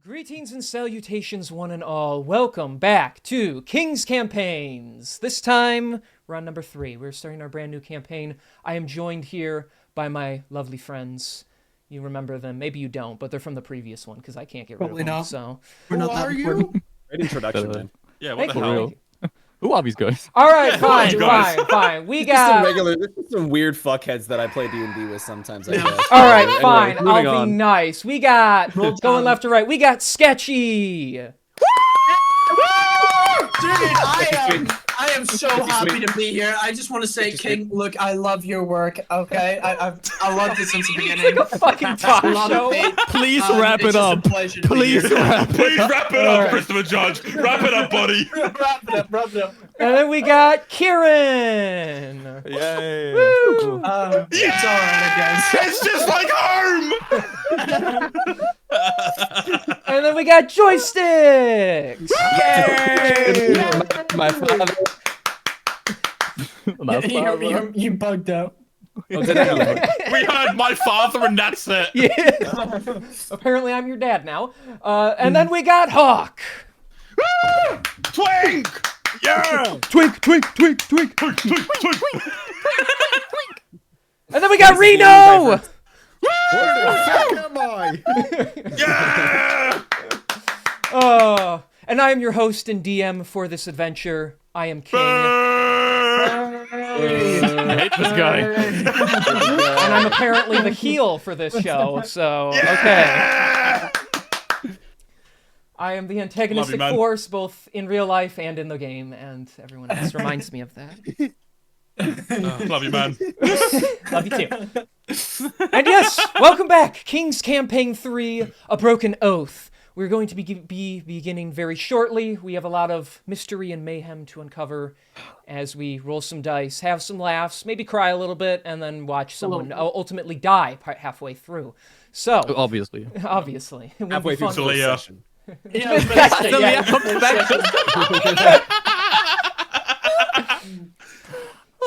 Greetings and salutations, one and all. Welcome back to King's Campaigns. This time, we're on number 3. We're starting our brand new campaign. I am joined here by my lovely friends. You remember them. Maybe you don't, but they're from the previous one, because I can't get rid of them. Not. So. We're not that important. Great introduction, man. Yeah, what Thank the you. hell? Who are these guys? All right, Yeah, who are you guys? fine. We Just some got... regular, this is some weird fuckheads that I play D&D with sometimes, I guess. All right, Anyway, fine. moving I'll on. be nice. We got... Going left to right. We got Sketchy. Dude, I am so happy to be here. I just want to say, King, look, I love your work. Okay, I loved it since the beginning. Like a fucking talk A lot of show. faith. Please wrap It's it just a up. pleasure to be Please here. wrap it Please up. wrap it up, Christopher Judge. Wrap it up, buddy. Wrap it up. And then we got Kieran. Yay. Woo! It's alright, I guess. It's just like home. And then we got Joysticks. Yay. My father. My father. You bugged out. Oh, did I? We heard my father, and that's it. Yeah. Apparently, I'm your dad now. And then we got Hawk. Twink. Yeah. Twink. Twink, twink, twink. And then we got Reno. Where the fuck am I? Yeah. And I am your host and DM for this adventure. I am King. I hate this guy. And I'm apparently the heel for this show, so, okay. I am the antagonistic man. force, both in real life and in the game, and everyone else reminds me of that. Love you, man. Love you too. And yes, welcome back. King's Campaign 3, A Broken Oath. We're going to be beginning very shortly. We have a lot of mystery and mayhem to uncover as we roll some dice, have some laughs, maybe cry a little bit, and then watch someone ultimately die halfway through. So, Obviously. it would be Halfway through fun. the Talia. session. Yeah,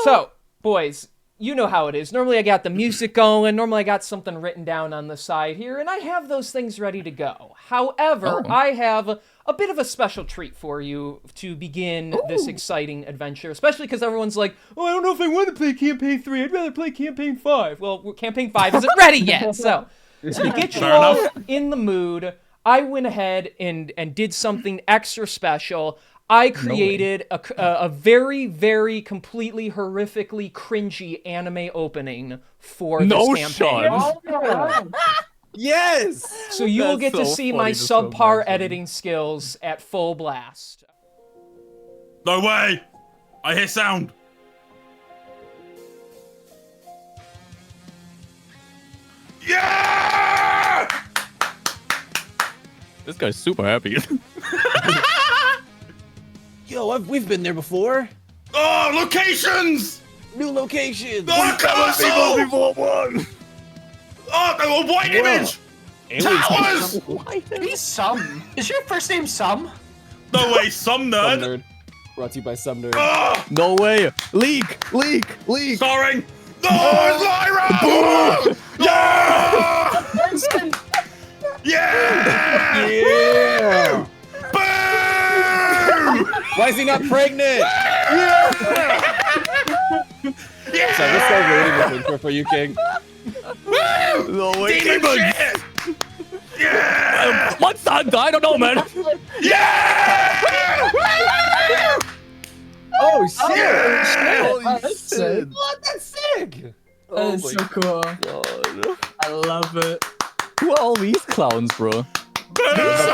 So, boys, you know how it is. Normally I got the music going. Normally I got something written down on the side here, and I have those things ready to go. However, I have a bit of a special treat for you to begin this exciting adventure, especially because everyone's like, oh, I don't know if I want to play Campaign 3. I'd rather play Campaign 5. Well, Campaign 5 isn't ready yet, so to get you Fair all enough. in the mood, I went ahead and did something extra special. I created a very, very completely horrifically cringy anime opening for this campaign. Yes! So you will That's get to so see funny my to so subpar mention. editing skills at full blast. No way. I hear sound. Yeah! This guy's super happy. Yo, we've been there before. Oh, locations! New locations. Oh, castle! Oh, the white image! Towers! He's Sum. Is your first name Sum? No way, some Some nerd. nerd. Brought to you by some nerd. Oh, No way. Leak. starring. No, Lyra! Yeah! Yeah! Yeah! Boom! Why is he not pregnant? Yeah! So this guy waiting with intro for you, King. Woo! No way. Demon shit! Yeah! What's that? I don't know, man. Yeah! Woo! Oh, shit! Yeah! That's sick. What? That's sick! That is so cool. God. I love it. Who are all these clowns, bro? Who's the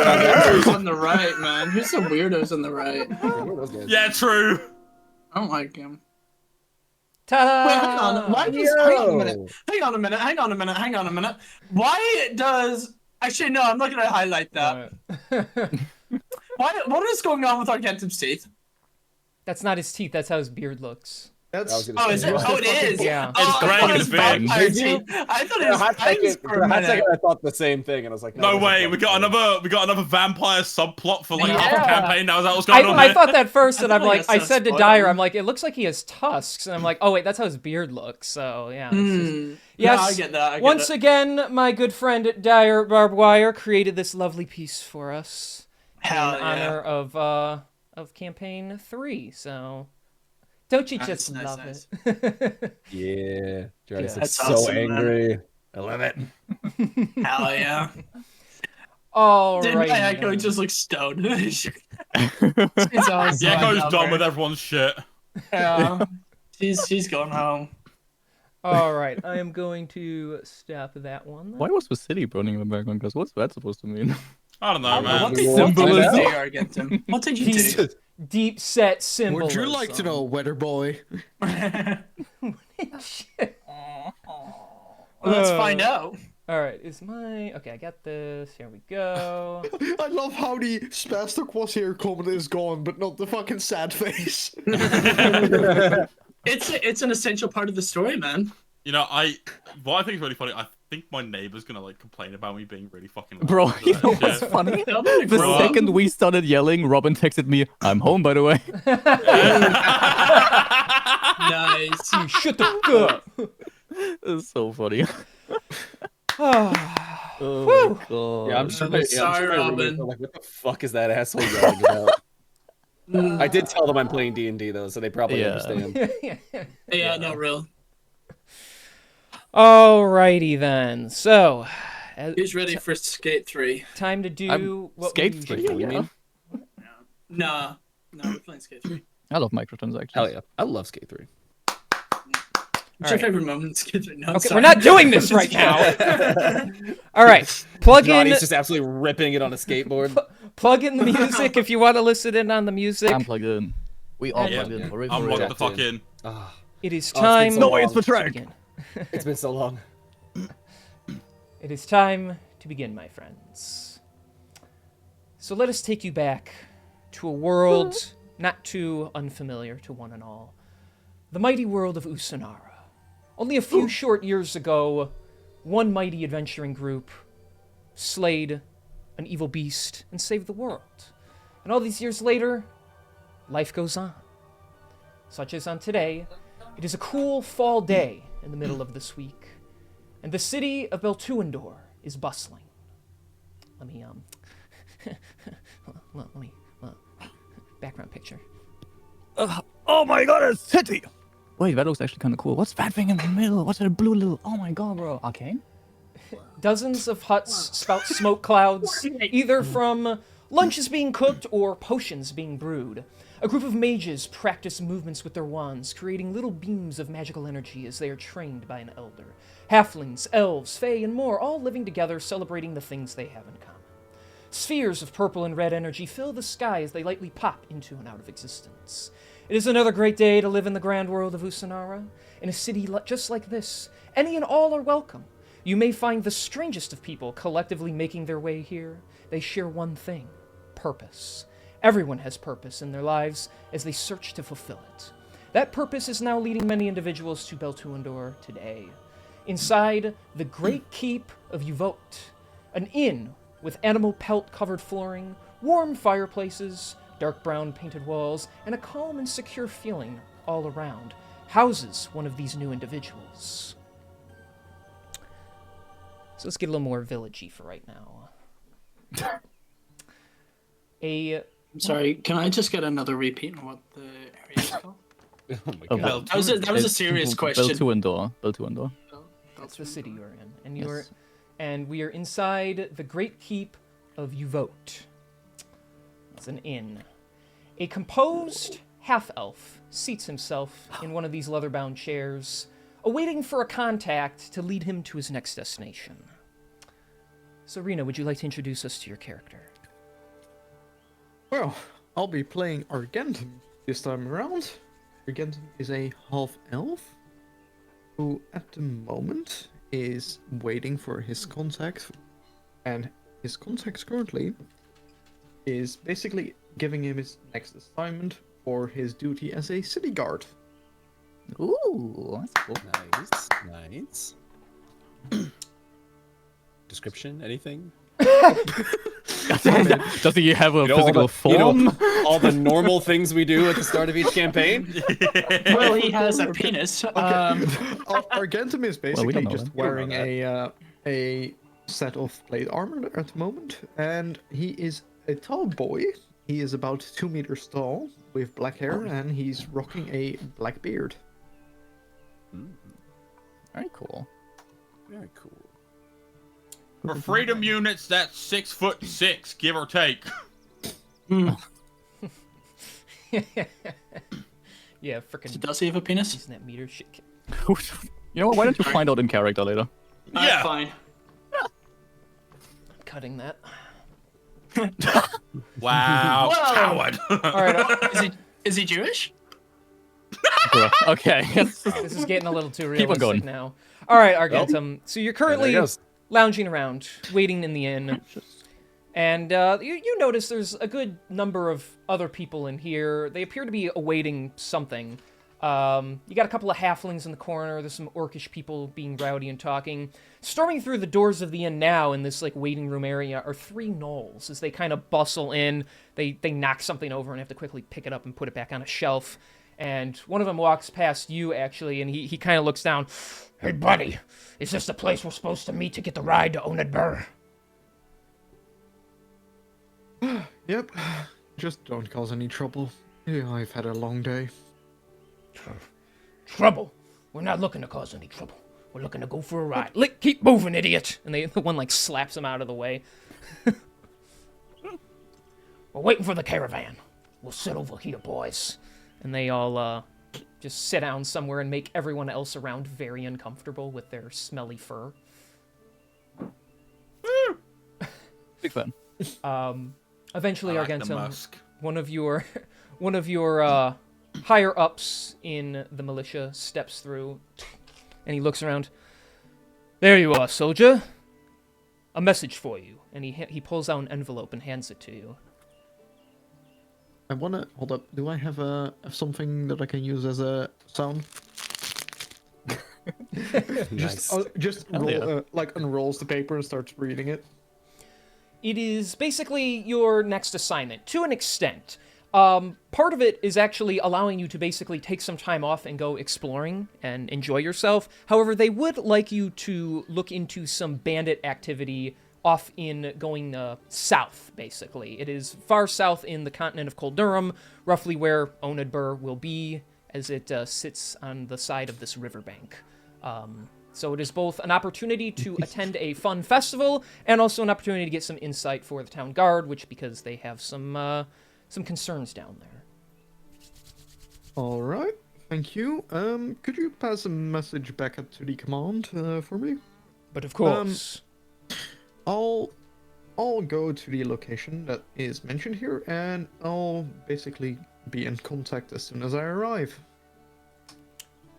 weirdos on the right, man? Who's the weirdos on the right? Who are those guys? Yeah, true. I don't like him. Ta-da! Wait, hang on. Why does... Hang on a minute. Why does... Actually, no, I'm not going to highlight that. What is going on with Argentum's teeth? That's not his teeth, that's how his beard looks. was gonna Oh, say is it? that. Oh, it is. Yeah. Oh, It's I thought it was Greg and vampire Did you? team. I thought it For a was hot Fangs second, for for a a hot second, minute. I thought the same thing, and I was like, No there's way, a we got another vampire subplot for like half Yeah. the campaign. That was what's going on I here. thought that first, and I I'm feel like like, I that's said to so Dyer, spoiler. I'm like, it looks like he has tusks, and I'm like, oh wait, that's how his beard looks. So yeah. it's just- Hmm. Yes. No, I get that. I get Once it. again, my good friend Dyer Barbed Wire created this lovely piece for us Hell in yeah. honor of campaign 3. So don't you Nice, just nice, love nice. it? Yeah, Johnny's Yeah. like That's so awesome, man. angry. I love it. Hell yeah. All Dude, right. my Echo just looks stoned. She's awesome. Yeah, I goes love done her. with everyone's shit. Yeah. She's going home. All right. I am going to stop that one. Why was the city burning in the background? Because what's that supposed to mean? I don't know, man. What we did will you find out. do, Argentum? What did you do? Deep set symbolism. Would you like to know, Weather Boy? Shit. Let's find out. All right. Is my okay? I got this. Here we go. I love how the Spastic was here comment is gone, but not the fucking sad face. It's an essential part of the story, man. You know, what I think is really funny. I think my neighbor's gonna like complain about me being really fucking loud. Bro, you know Yeah. what's funny? Tell me to The grow up. second we started yelling, Robin texted me, "I'm home, by the way." Nice. You shut the fuck up. It's so funny. Ah. Oh Whew. my god. Yeah, I'm sure. I'm I'm sorry, sure my roommates Robin. are like, what the fuck is that asshole yelling about? I did tell them I'm playing D&D though, so they probably Yeah. understand. Yeah, no, real. Alrighty then. So, Who's ready for Skate 3? time to do I'm what Skate we 3, usually you do. mean? Nah. No, we're playing Skate 3. I love microtransactions. Hell yeah, I love Skate 3. What's your favorite moment in Skate 3? No, Okay, sorry. we're not doing this right now. All right, plug in Johnny's just absolutely ripping it on a skateboard. plug in the music if you want to listen in on the music. I'm plugged in. We all Yeah. plugged in. We're I'm ready. locked the fuck in. Ah, It is Oh, it's been time. so No, long. it's the to track. begin. it's been so long. It is time to begin, my friends. So let us take you back to a world not too unfamiliar to one and all. The mighty world of Usanara. Only a few short years ago, one mighty adventuring group slayed an evil beast and saved the world. And all these years later, life goes on. Such as on today, it is a cool fall day in the middle of this week, and the city of Beltuendor is bustling. Let me background picture. Oh my god, a city! Wait, that looks actually kind of cool. What's that thing in the middle? What's that blue little? Oh my god, bro. Arcane? Dozens of huts spout smoke clouds, either from lunches being cooked or potions being brewed. A group of mages practice movements with their wands, creating little beams of magical energy as they are trained by an elder. Halflings, elves, fae, and more, all living together, celebrating the things they have in common. Spheres of purple and red energy fill the sky as they lightly pop into and out of existence. It is another great day to live in the grand world of Usanara. In a city just like this, any and all are welcome. You may find the strangest of people collectively making their way here. They share one thing: purpose. Everyone has purpose in their lives as they search to fulfill it. That purpose is now leading many individuals to Beltuendor today. Inside the Great Keep of Uvot, an inn with animal pelt-covered flooring, warm fireplaces, dark brown painted walls, and a calm and secure feeling all around, houses one of these new individuals. So let's get a little more villagey for right now. I'm sorry, can I just get another repeat on what the area is called? Oh my Oh, god. That was a serious question. Beltuendor. That's the city you're in, and you're, Yes. and we are inside the Great Keep of Uvot. It's an inn. A composed half-elf seats himself in one of these leather-bound chairs, awaiting for a contact to lead him to his next destination. So, Rena, would you like to introduce us to your character? Well, I'll be playing Argentum this time around. Argentum is a half-elf who, at the moment, is waiting for his contact, and his contact currently is basically giving him his next assignment for his duty as a city guard. Ooh, that's cool. Nice. Description? Anything? Does he have a You know, physical form? All the normal things we do at the start of each campaign. Well, he has a penis. Argentum is basically don't know just that. wearing a set of plate armor at the moment, and he is a tall boy. He is about 2 meters tall, with black hair, and he's rocking a black beard. Very cool. Very cool. For freedom units, that's 6'6", give or take. Yeah, freaking. Does he have a penis? Using that meter shit. You know what? Why don't you find out in character later? Yeah. Fine. I'm cutting that. Wow, Whoa. coward. All right. Is he Jewish? Okay. This is getting a little too on realistic going. now. All right, Argentum. So you're There currently he goes. lounging around, waiting in the inn, and you notice there's a good number of other people in here. They appear to be awaiting something. You got a couple of halflings in the corner. There's some orcish people being rowdy and talking. Storming through the doors of the inn now in this like waiting room area are 3 gnolls. As they kind of bustle in, they knock something over and have to quickly pick it up and put it back on a shelf. And one of them walks past you, actually, and he kind of looks down. Hey, buddy, is this the place we're supposed to meet to get the ride to Onedbur? Yep. Just don't cause any trouble. Yeah, I've had a long day. Trouble? We're not looking to cause any trouble. We're looking to go for a ride. Keep moving, idiot! And the one, like, slaps him out of the way. We're waiting for the caravan. We'll sit over here, boys. And they all, just sit down somewhere and make everyone else around very uncomfortable with their smelly fur. Big fan. Eventually, I like the Argentum, musk. one of your higher ups in the militia steps through, and he looks around. There you are, soldier. A message for you. And he pulls out an envelope and hands it to you. I wanna hold up. Do I have something that I can use as a sound? Nice. Just Hell roll, yeah. like unrolls the paper and starts reading it. It is basically your next assignment, to an extent. Part of it is actually allowing you to basically take some time off and go exploring and enjoy yourself. However, they would like you to look into some bandit activity off in going south, basically. It is far south in the continent of Coldurum, roughly where Onedbur will be, as it sits on the side of this riverbank. So it is both an opportunity to attend a fun festival and also an opportunity to get some insight for the town guard, which because they have some concerns down there. All right, thank you. Could you pass a message back up to the command for me? But of course, I'll go to the location that is mentioned here, and I'll basically be in contact as soon as I arrive.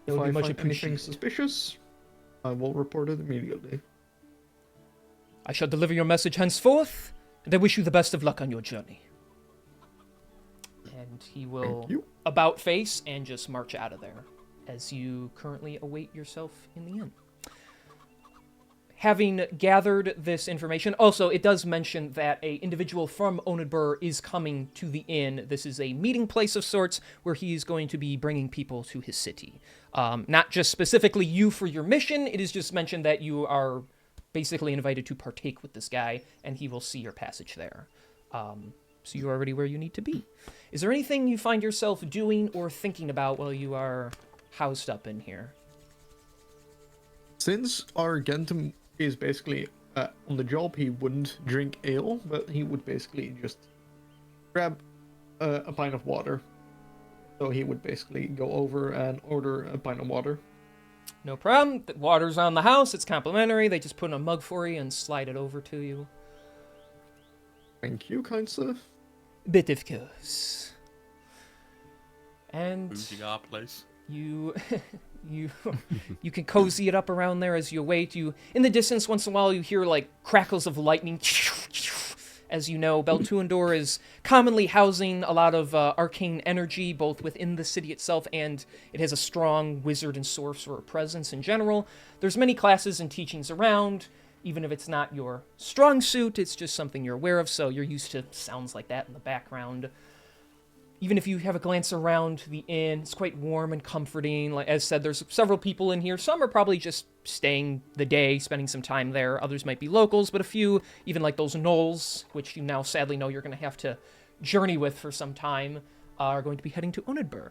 it If would I be much find anything appreciated. suspicious, I will report it immediately. I shall deliver your message henceforth, and I wish you the best of luck on your journey. And he will Thank you. about face and just march out of there as you currently await yourself in the inn. Having gathered this information, also it does mention that a individual from Onedbur is coming to the inn. This is a meeting place of sorts where he is going to be bringing people to his city. Not just specifically you for your mission, it is just mentioned that you are basically invited to partake with this guy, and he will see your passage there. So you're already where you need to be. Is there anything you find yourself doing or thinking about while you are housed up in here? Since Argentum is basically on the job, he wouldn't drink ale, but he would basically just grab a pint of water. So he would basically go over and order a pint of water. No problem. The water's on the house. It's complimentary. They just put in a mug for you and slide it over to you. Thank you, kind sir. Bit of course. And Bougie our place. you you can cozy it up around there as you wait. You in the distance once in a while you hear like crackles of lightning As you know, Beltuandor is commonly housing a lot of arcane energy, both within the city itself, and it has a strong wizard and sorcerer presence in general. There's many classes and teachings around. Even if it's not your strong suit, it's just something you're aware of, so you're used to sounds like that in the background. Even if you have a glance around the inn, it's quite warm and comforting. Like as said, there's several people in here. Some are probably just staying the day, spending some time there. Others might be locals, but a few, even like those gnolls, which you now sadly know you're going to have to journey with for some time, are going to be heading to Onidbur.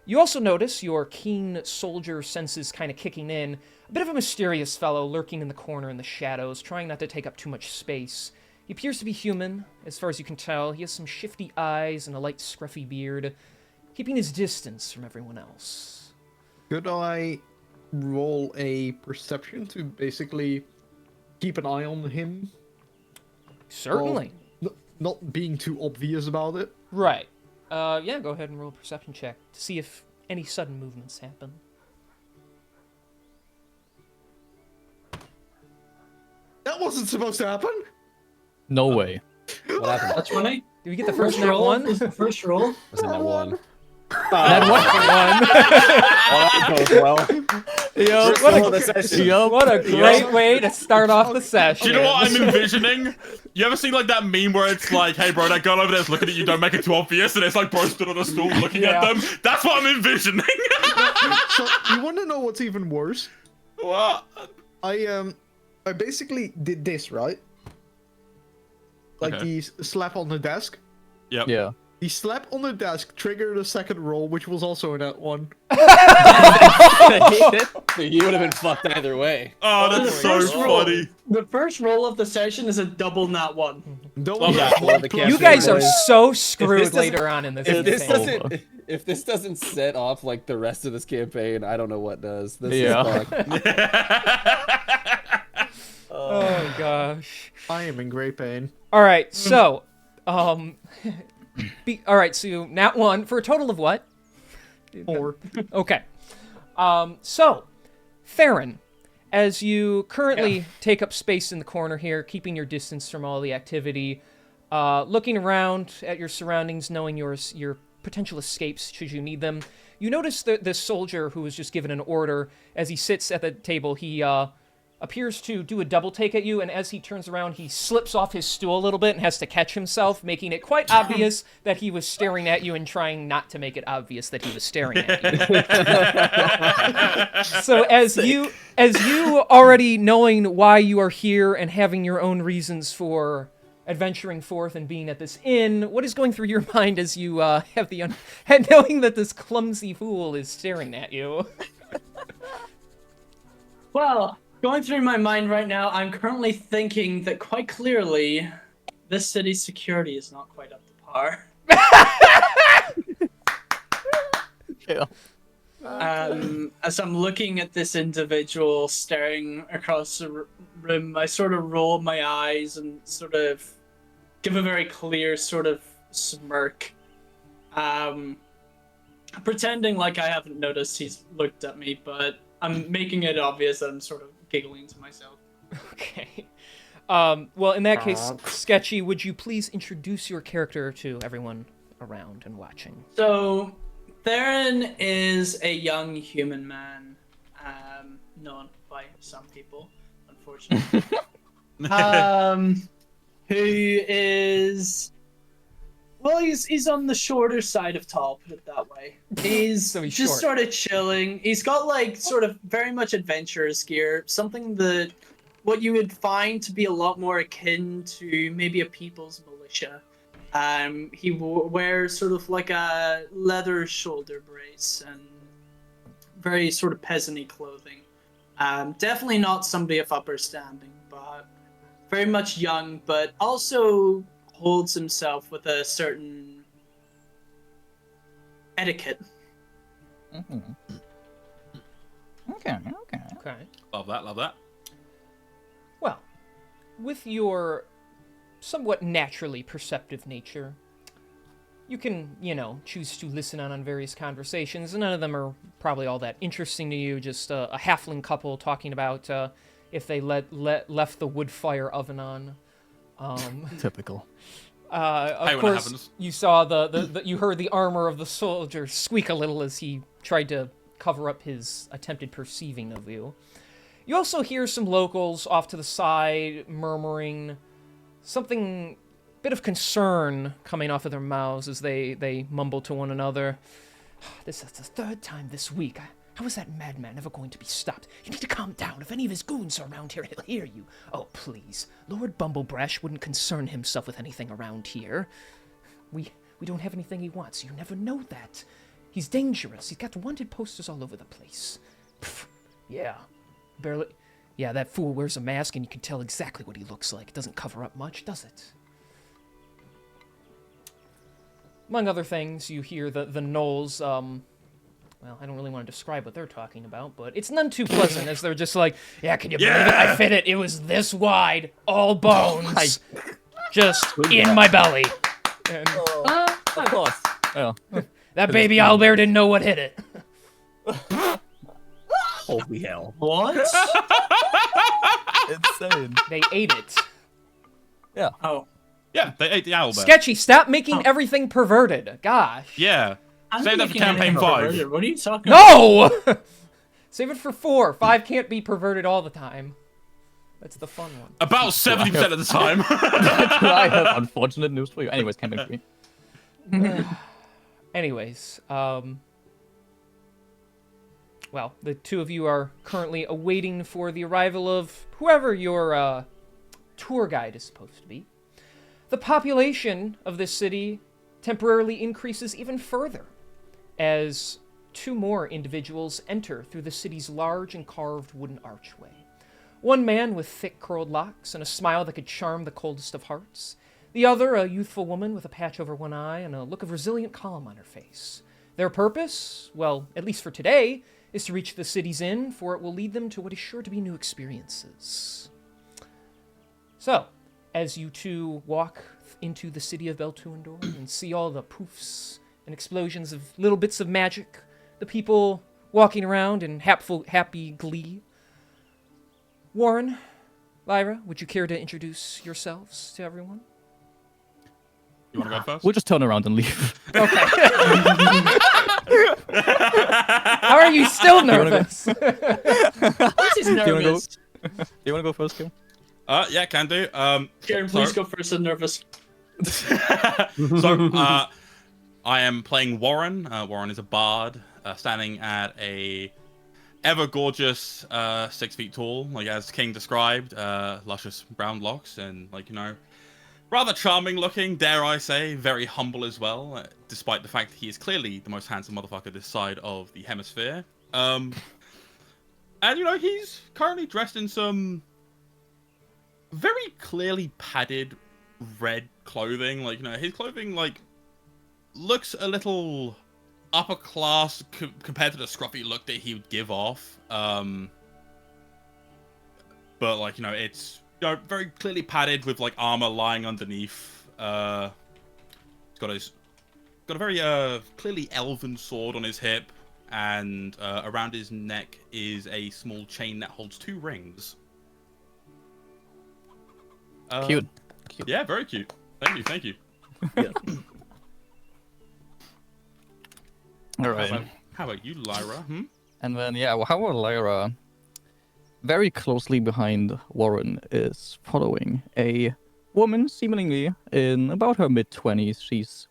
You also notice your keen soldier senses kind of kicking in. A bit of a mysterious fellow lurking in the corner in the shadows, trying not to take up too much space. He appears to be human, as far as you can tell. He has some shifty eyes and a light scruffy beard, keeping his distance from everyone else. Could I roll a perception to basically keep an eye on him? Certainly. Well, not being too obvious about it. Right. Yeah, go ahead and roll a perception check to see if any sudden movements happen. That wasn't supposed to happen. No way. What happened? That's funny. Did we get the first nat one? Was the first roll. Wasn't that one? That Well, that goes well. Yo, First roll of the session. what a great way to start off the session. Do you know what I'm envisioning? You ever seen like that meme where it's like, hey bro, that girl over there's looking at you, don't make it too obvious, and it's like bro stood on a stool looking at them? That's what I'm envisioning. So you want to know what's even worse? What? I basically did this, right? Like Okay. the slap on the desk. Yep. Yeah. The slap on the desk triggered a second roll, which was also in that one. You would have been fucked either way. Oh, that's so first roll. funny. The first roll of the session is a double nat one. Don't Love worry, that. one The plus You guys are Boys. so screwed doesn't- later on in this If this campaign. doesn't set off like the rest of this campaign, I don't know what does. This Yeah. is fucked. Oh gosh. I am in great pain. All right, so, all right, so nat one for a total of what? 4. Okay. So, Farron, as you currently take up space in the corner here, keeping your distance from all the activity, looking around at your surroundings, knowing your potential escapes should you need them, you notice this soldier who was just given an order. As he sits at the table, he appears to do a double take at you, and as he turns around, he slips off his stool a little bit and has to catch himself, making it quite obvious that he was staring at you and trying not to make it obvious that he was staring at you. So as you already knowing why you are here and having your own reasons for adventuring forth and being at this inn, what is going through your mind as you have the knowing that this clumsy fool is staring at you? Well, going through my mind right now, I'm currently thinking that quite clearly, this city's security is not quite up to par. Yeah. As I'm looking at this individual staring across the room, I sort of roll my eyes and sort of give a very clear sort of smirk. Pretending like I haven't noticed he's looked at me, but I'm making it obvious that I'm sort of giggling to myself. Okay. Well, in that case, Sketchy, would you please introduce your character to everyone around and watching? So, Theron is a young human man, known by some people, unfortunately, who is, well, he's on the shorter side of tall, put it that way. He's, So he's just short. sort of chilling. He's got like sort of very much adventurous gear, something that what you would find to be a lot more akin to maybe a people's militia. He wears sort of like a leather shoulder brace and very sort of peasant-y clothing. Definitely not somebody of upper standing, but very much young, but also holds himself with a certain etiquette. Mm-hmm. Okay. Okay. Love that. Well, with your somewhat naturally perceptive nature, you can, choose to listen on various conversations, and none of them are probably all that interesting to you, just a halfling couple talking about if they left the wood fire oven on. Typical. Of Hey, when it course, happens. you saw you heard the armor of the soldier squeak a little as he tried to cover up his attempted perceiving of you. You also hear some locals off to the side murmuring something, bit of concern coming off of their mouths as they mumble to one another. This is the third time this week. How is that madman ever going to be stopped? You need to calm down. If any of his goons are around here, he'll hear you. Oh, please. Lord Bumblebrash wouldn't concern himself with anything around here. We don't have anything he wants. You never know that. He's dangerous. He's got wanted posters all over the place. Pfft, yeah. Barely. Yeah, that fool wears a mask and you can tell exactly what he looks like. It doesn't cover up much, does it? Among other things, you hear the gnolls, well, I don't really want to describe what they're talking about, but it's none too pleasant as they're just like, yeah, can you believe it? I fit it. It was this wide, all bones, just in my belly. And, Of course. Yeah. that baby owlbear didn't know what hit it. Holy hell. What? Insane. They ate it. Yeah. Oh. Yeah, they ate the owlbear. Sketchy, stop making everything perverted. Gosh. Yeah. I'm Save that for making campaign anything 5. perverted. What are you talking about? No! Save it for 4. 5 can't be perverted all the time. That's the fun one. About 70% of the time. I have unfortunate news for you. Anyways, campaign 3. Anyways, well, the two of you are currently awaiting for the arrival of whoever your tour guide is supposed to be. The population of this city temporarily increases even further as 2 more individuals enter through the city's large and carved wooden archway. One man with thick curled locks and a smile that could charm the coldest of hearts. The other, a youthful woman with a patch over one eye and a look of resilient calm on her face. Their purpose, well, at least for today, is to reach the city's inn, for it will lead them to what is sure to be new experiences. So, as you two walk into the city of Beltuendor and see all the poofs and explosions of little bits of magic, the people walking around in happy glee. Warren, Lyra, would you care to introduce yourselves to everyone? You want to go first? We'll just turn around and leave. Okay. How are you still nervous? This is you wanna go? nervous. Do you want to go first, Kim? Yeah, can do. Karen, please go first. I'm nervous. So, I am playing Warren. Warren is a bard, standing at a ever gorgeous 6 feet tall, like as King described, luscious brown locks and rather charming looking, dare I say, very humble as well, despite the fact that he is clearly the most handsome motherfucker this side of the hemisphere. And he's currently dressed in some very clearly padded red clothing. His clothing looks a little upper class compared to the scruffy look that he would give off. But it's very clearly padded with armor lying underneath. He's got a very clearly elven sword on his hip, and around his neck is a small chain that holds 2 rings. Cute. Yeah, very cute. Thank you. All right. How about you, Lyra? And then, how about Lyra? Very closely behind Warren is following a woman, seemingly in about her mid-20s. She's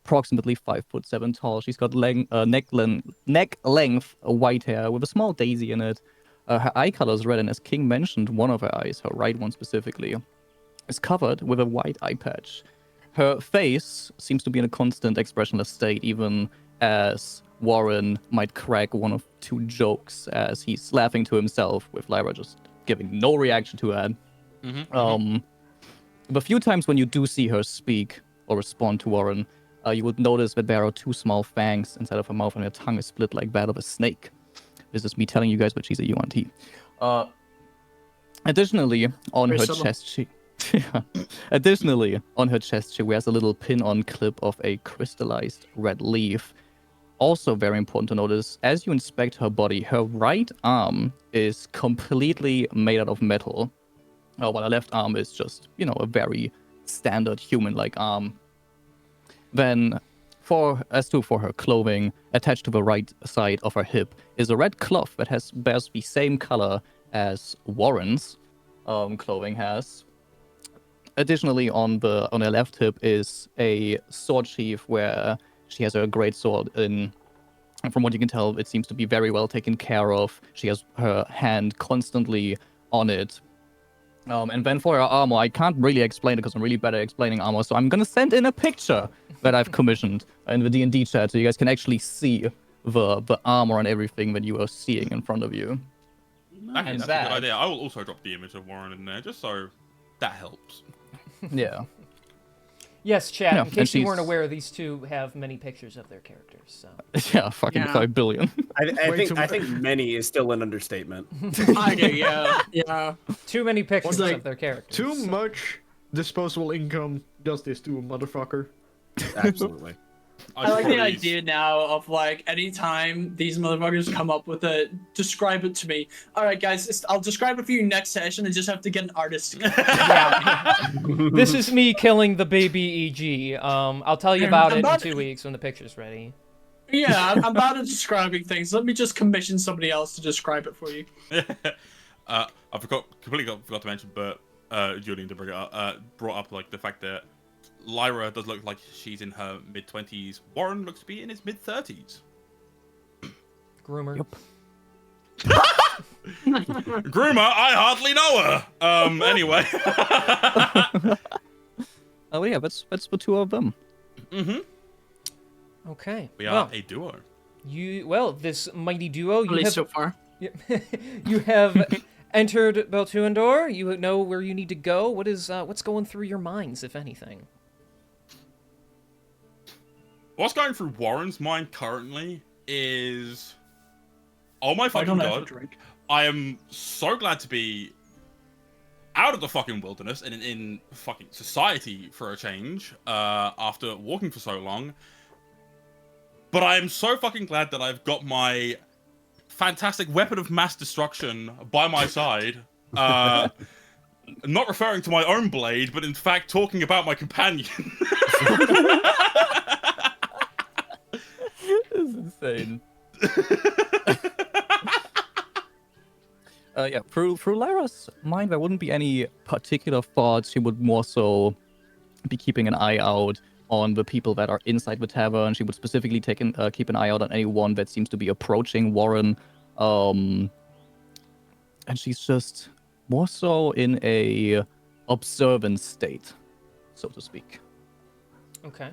approximately 5'7" tall. She's got neck length white hair with a small daisy in it. Her eye color is red, and as King mentioned, one of her eyes, her right one specifically, is covered with a white eye patch. Her face seems to be in a constant expressionless state, even as Warren might crack one of 2 jokes as he's laughing to himself, with Lyra just giving no reaction to that. The few times when you do see her speak or respond to Warren, you would notice that there are 2 small fangs inside of her mouth, and her tongue is split like that of a snake. This is me telling you guys, but she's a UNT. Additionally, on her chest, she wears a little pin-on clip of a crystallized red leaf. Also very important to notice, as you inspect her body, her right arm is completely made out of metal. while her left arm is just, a very standard human-like arm. Then, for her clothing, attached to the right side of her hip is a red cloth that bears the same color as Warren's clothing has. Additionally, on her left hip is a sword sheath where she has her great sword in. And from what you can tell, it seems to be very well taken care of. She has her hand constantly on it. And then for her armor, I can't really explain it because I'm really bad at explaining armor, so I'm gonna send in a picture that I've commissioned in the D&D chat so you guys can actually see the armor and everything that you are seeing in front of you. Actually, that's a good idea. I will also drop the image of Warren in there, just so that helps. Yeah. Yes, chat. Yeah, in case you weren't aware, these two have many pictures of their characters. So. Yeah, fucking 5 billion. I think many is still an understatement. Yeah. Too many pictures like, of their characters. Too much disposable income does this to a motherfucker. Absolutely. I like the idea now of like anytime these motherfuckers come up with a describe it to me. All right, guys, I'll describe it for you next session and just have to get an artist. This is me killing the baby EG. I'll tell you about it in 2 weeks when the picture's ready. Yeah, I'm bad at describing things. Let me just commission somebody else to describe it for you. I completely forgot to mention, but Julian did bring it up, brought up like the fact that Lyra does look like she's in her mid-20s. Warren looks to be in his mid-30s. Groomer. Yep. Groomer, I hardly know her. Anyway. Oh yeah, that's the two of them. Mm-hmm. Okay. We are a duo. This mighty duo. At least so far. You have entered Beltuandor. You know where you need to go. What's going through your minds, if anything? What's going through Warren's mind currently is, oh my fucking god, I am so glad to be out of the fucking wilderness and in fucking society for a change, after walking for so long. But I am so fucking glad that I've got my fantastic weapon of mass destruction by my side. Not referring to my own blade, but in fact talking about my companion. This is insane. Yeah, through Lyra's mind, there wouldn't be any particular thoughts. She would more so be keeping an eye out on the people that are inside the tavern. She would specifically keep an eye out on anyone that seems to be approaching Warren. And she's just more so in a observant state, so to speak. Okay.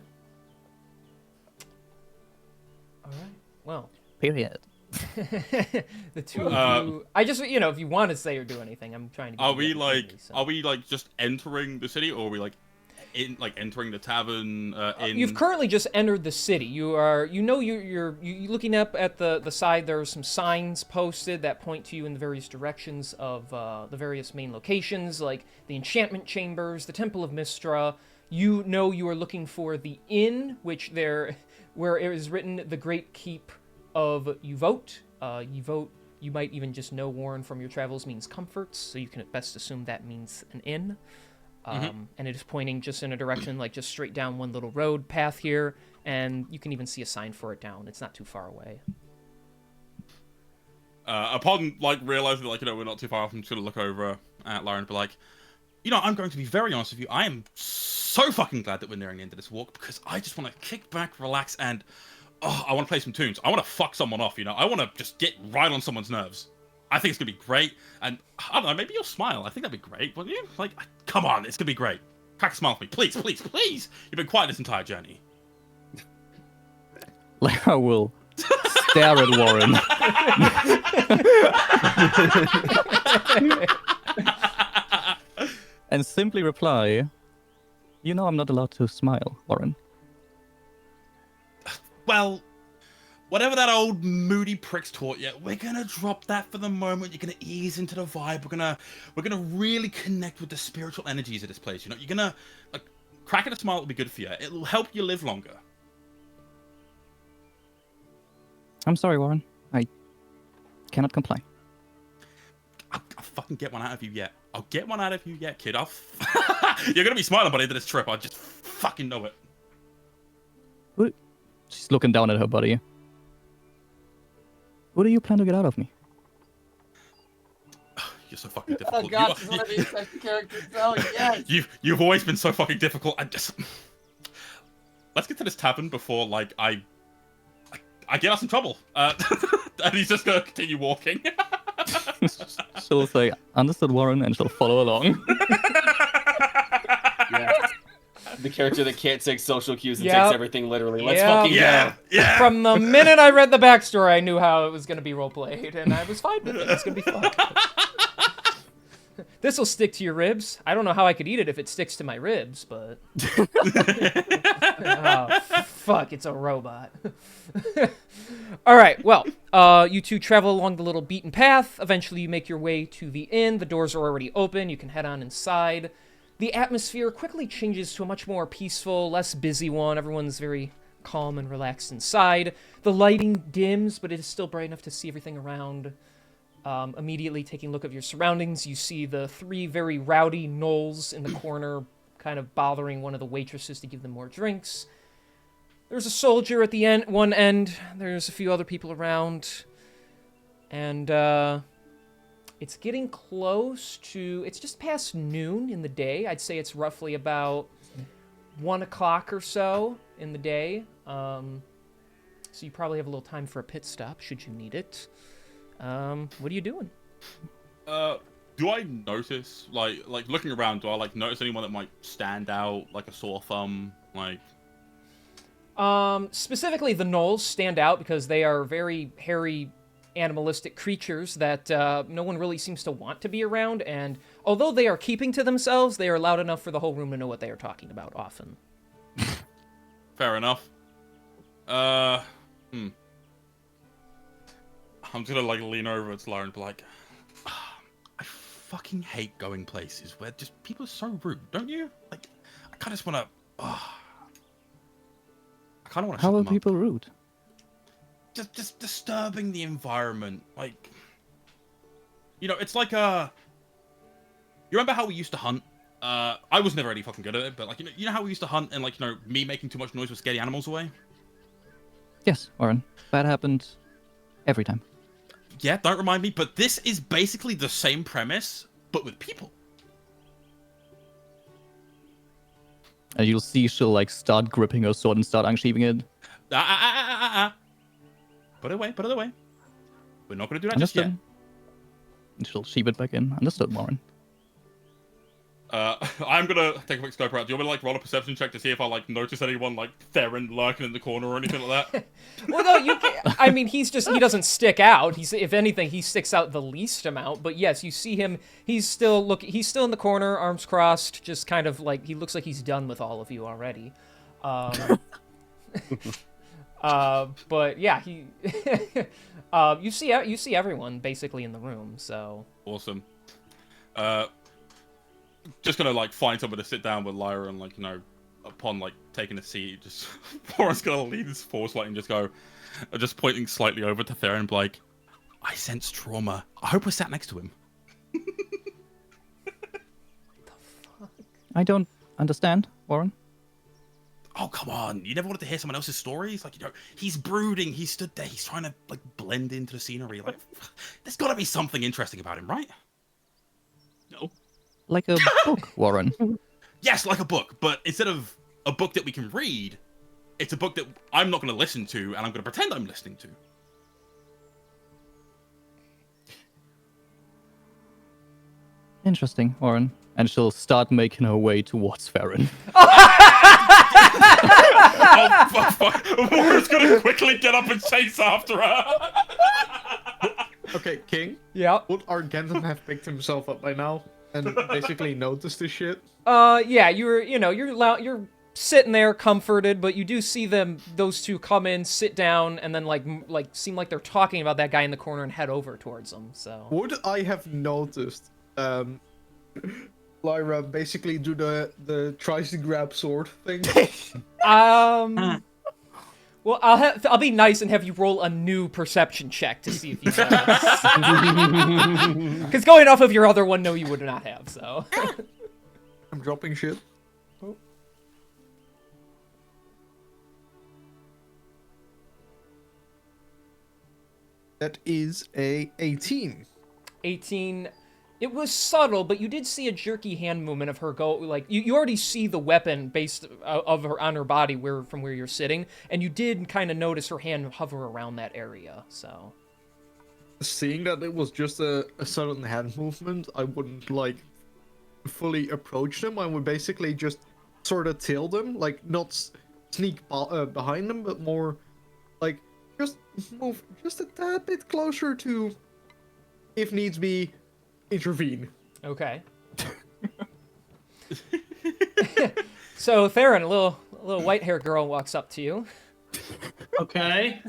All right. Well. Period. The two of you. I just, if you want to say or do anything, I'm trying to. Are we like just entering the city, or are we like entering the tavern? You've currently just entered the city. You're looking up at the side. There are some signs posted that point to you in the various directions of the various main locations, like the enchantment chambers, the Temple of Mistra. You know you are looking for the inn, where it is written the Great Keep of Uvote. Uvote, you might even just know, Warren, from your travels means comforts, so you can at best assume that means an inn. And it is pointing just in a direction, like just straight down one little road path here, and you can even see a sign for it down. It's not too far away. Upon realizing that we're not too far off, I'm just gonna look over at Lyra and be like, I'm going to be very honest with you. I am so fucking glad that we're nearing the end of this walk, because I just want to kick back, relax, and I want to play some tunes. I want to fuck someone off. I want to just get right on someone's nerves. I think it's gonna be great, and I don't know, maybe you'll smile. I think that'd be great, wouldn't you? Come on, it's gonna be great. Crack a smile for me, please, please, please. You've been quiet this entire journey. Lyra will stare at Warren. And simply reply, I'm not allowed to smile, Warren. Well, whatever that old moody prick's taught you, we're gonna drop that for the moment. You're gonna ease into the vibe. We're gonna really connect with the spiritual energies of this place. You're gonna cracking a smile will be good for you. It'll help you live longer. I'm sorry, Warren. I cannot comply. I'll fucking get one out of you yet. I'll get one out of you yet, kid. You're gonna be smiling by the end of this trip. I just fucking know it. She's looking down at her buddy. What do you plan to get out of me? You're so fucking difficult. Oh god, she's one of these types of characters. Oh yes. You've always been so fucking difficult. Let's get to this tavern before like I get us in trouble. And he's just gonna continue walking. She'll say, "Understood, Warren," and she'll follow along. Yeah. The character that can't take social cues and Yep. takes everything literally. Let's Yep. fucking Yeah, go. yeah. From the minute I read the backstory, I knew how it was going to be roleplayed, and I was fine with it. It's going to be fun. This will stick to your ribs. I don't know how I could eat it if it sticks to my ribs, but... Oh, fuck, it's a robot. All right, well, you two travel along the little beaten path. Eventually, you make your way to the inn. The doors are already open. You can head on inside. The atmosphere quickly changes to a much more peaceful, less busy one. Everyone's very calm and relaxed inside. The lighting dims, but it is still bright enough to see everything around. Immediately taking a look at your surroundings, you see the 3 very rowdy gnolls in the corner kind of bothering one of the waitresses to give them more drinks. There's a soldier at the one end. There's a few other people around. And, it's getting close to... It's just past noon in the day. I'd say it's roughly about 1 o'clock or so in the day. So you probably have a little time for a pit stop, should you need it. What are you doing? Do I notice, like looking around, do I, notice anyone that might stand out, like a sore thumb, like... Specifically, the gnolls stand out because they are very hairy, animalistic creatures that no one really seems to want to be around, and although they are keeping to themselves, they are loud enough for the whole room to know what they are talking about often. Fair enough. I'm just gonna, lean over to Lauren and be like, I fucking hate going places where just people are so rude, don't you? Like, I kind of just want to, I kind of want to How shut are them up. people rude? Just disturbing the environment, like, it's like you remember how we used to hunt? I was never really fucking good at it, but you know how we used to hunt and me making too much noise would scare the animals away? Yes, Warren. That happened every time. Yeah, don't remind me, but this is basically the same premise, but with people. And you'll see she'll start gripping her sword and start unsheathing it. Put it away. We're not gonna do that just yet. Understood. And she'll sheath it back in. Understood, Warren. I'm gonna take a quick scope around. Do you want me to roll a perception check to see if I notice anyone Theron lurking in the corner or anything like that? Well, no, you can, I mean, he doesn't stick out. If anything, he sticks out the least amount. But yes, you see him. He's still in the corner, arms crossed, just kind of he looks like he's done with all of you already. But yeah, you see everyone basically in the room. So Awesome. Just gonna find somewhere to sit down with Lyra and upon taking a seat, just Warren's gonna lean his forward slightly and just pointing slightly over to Theron and be like, I sense trauma. I hope we're sat next to him. I don't understand, Warren. Oh, come on. You never wanted to hear someone else's stories? He's brooding. He stood there. He's trying to, blend into the scenery. There's got to be something interesting about him, right? No. Like a book, Warren. Yes, like a book. But instead of a book that we can read, it's a book that I'm not going to listen to, and I'm going to pretend I'm listening to. Interesting, Warren. And she'll start making her way towards Theron. Oh, fuck. Warren's going to quickly get up and chase after her. Okay, King. yeah. Would Argentum have picked himself up by now and basically noticed this shit? Yeah, you're sitting there comforted, but you do see those two come in, sit down, and then seem like they're talking about that guy in the corner and head over towards them. So Would I have noticed Lyra basically do the tries to grab sword thing? well, Well, I'll be nice and have you roll a new perception check to see if you know. Because going off of your other one, no, you would not have. So. I'm dropping shit. That is a 18. 18. It was subtle, but you did see a jerky hand movement of her go, like, you already see the weapon based of her on her body from where you're sitting, and you did kind of notice her hand hover around that area, so. Seeing that it was just a sudden hand movement, I wouldn't, like, fully approach them. I would basically just sort of tail them, like, not sneak behind them, but more, like, just move just a tad bit closer to, if needs be, intervene. Okay. So Theron, a little white-haired girl walks up to you. Okay.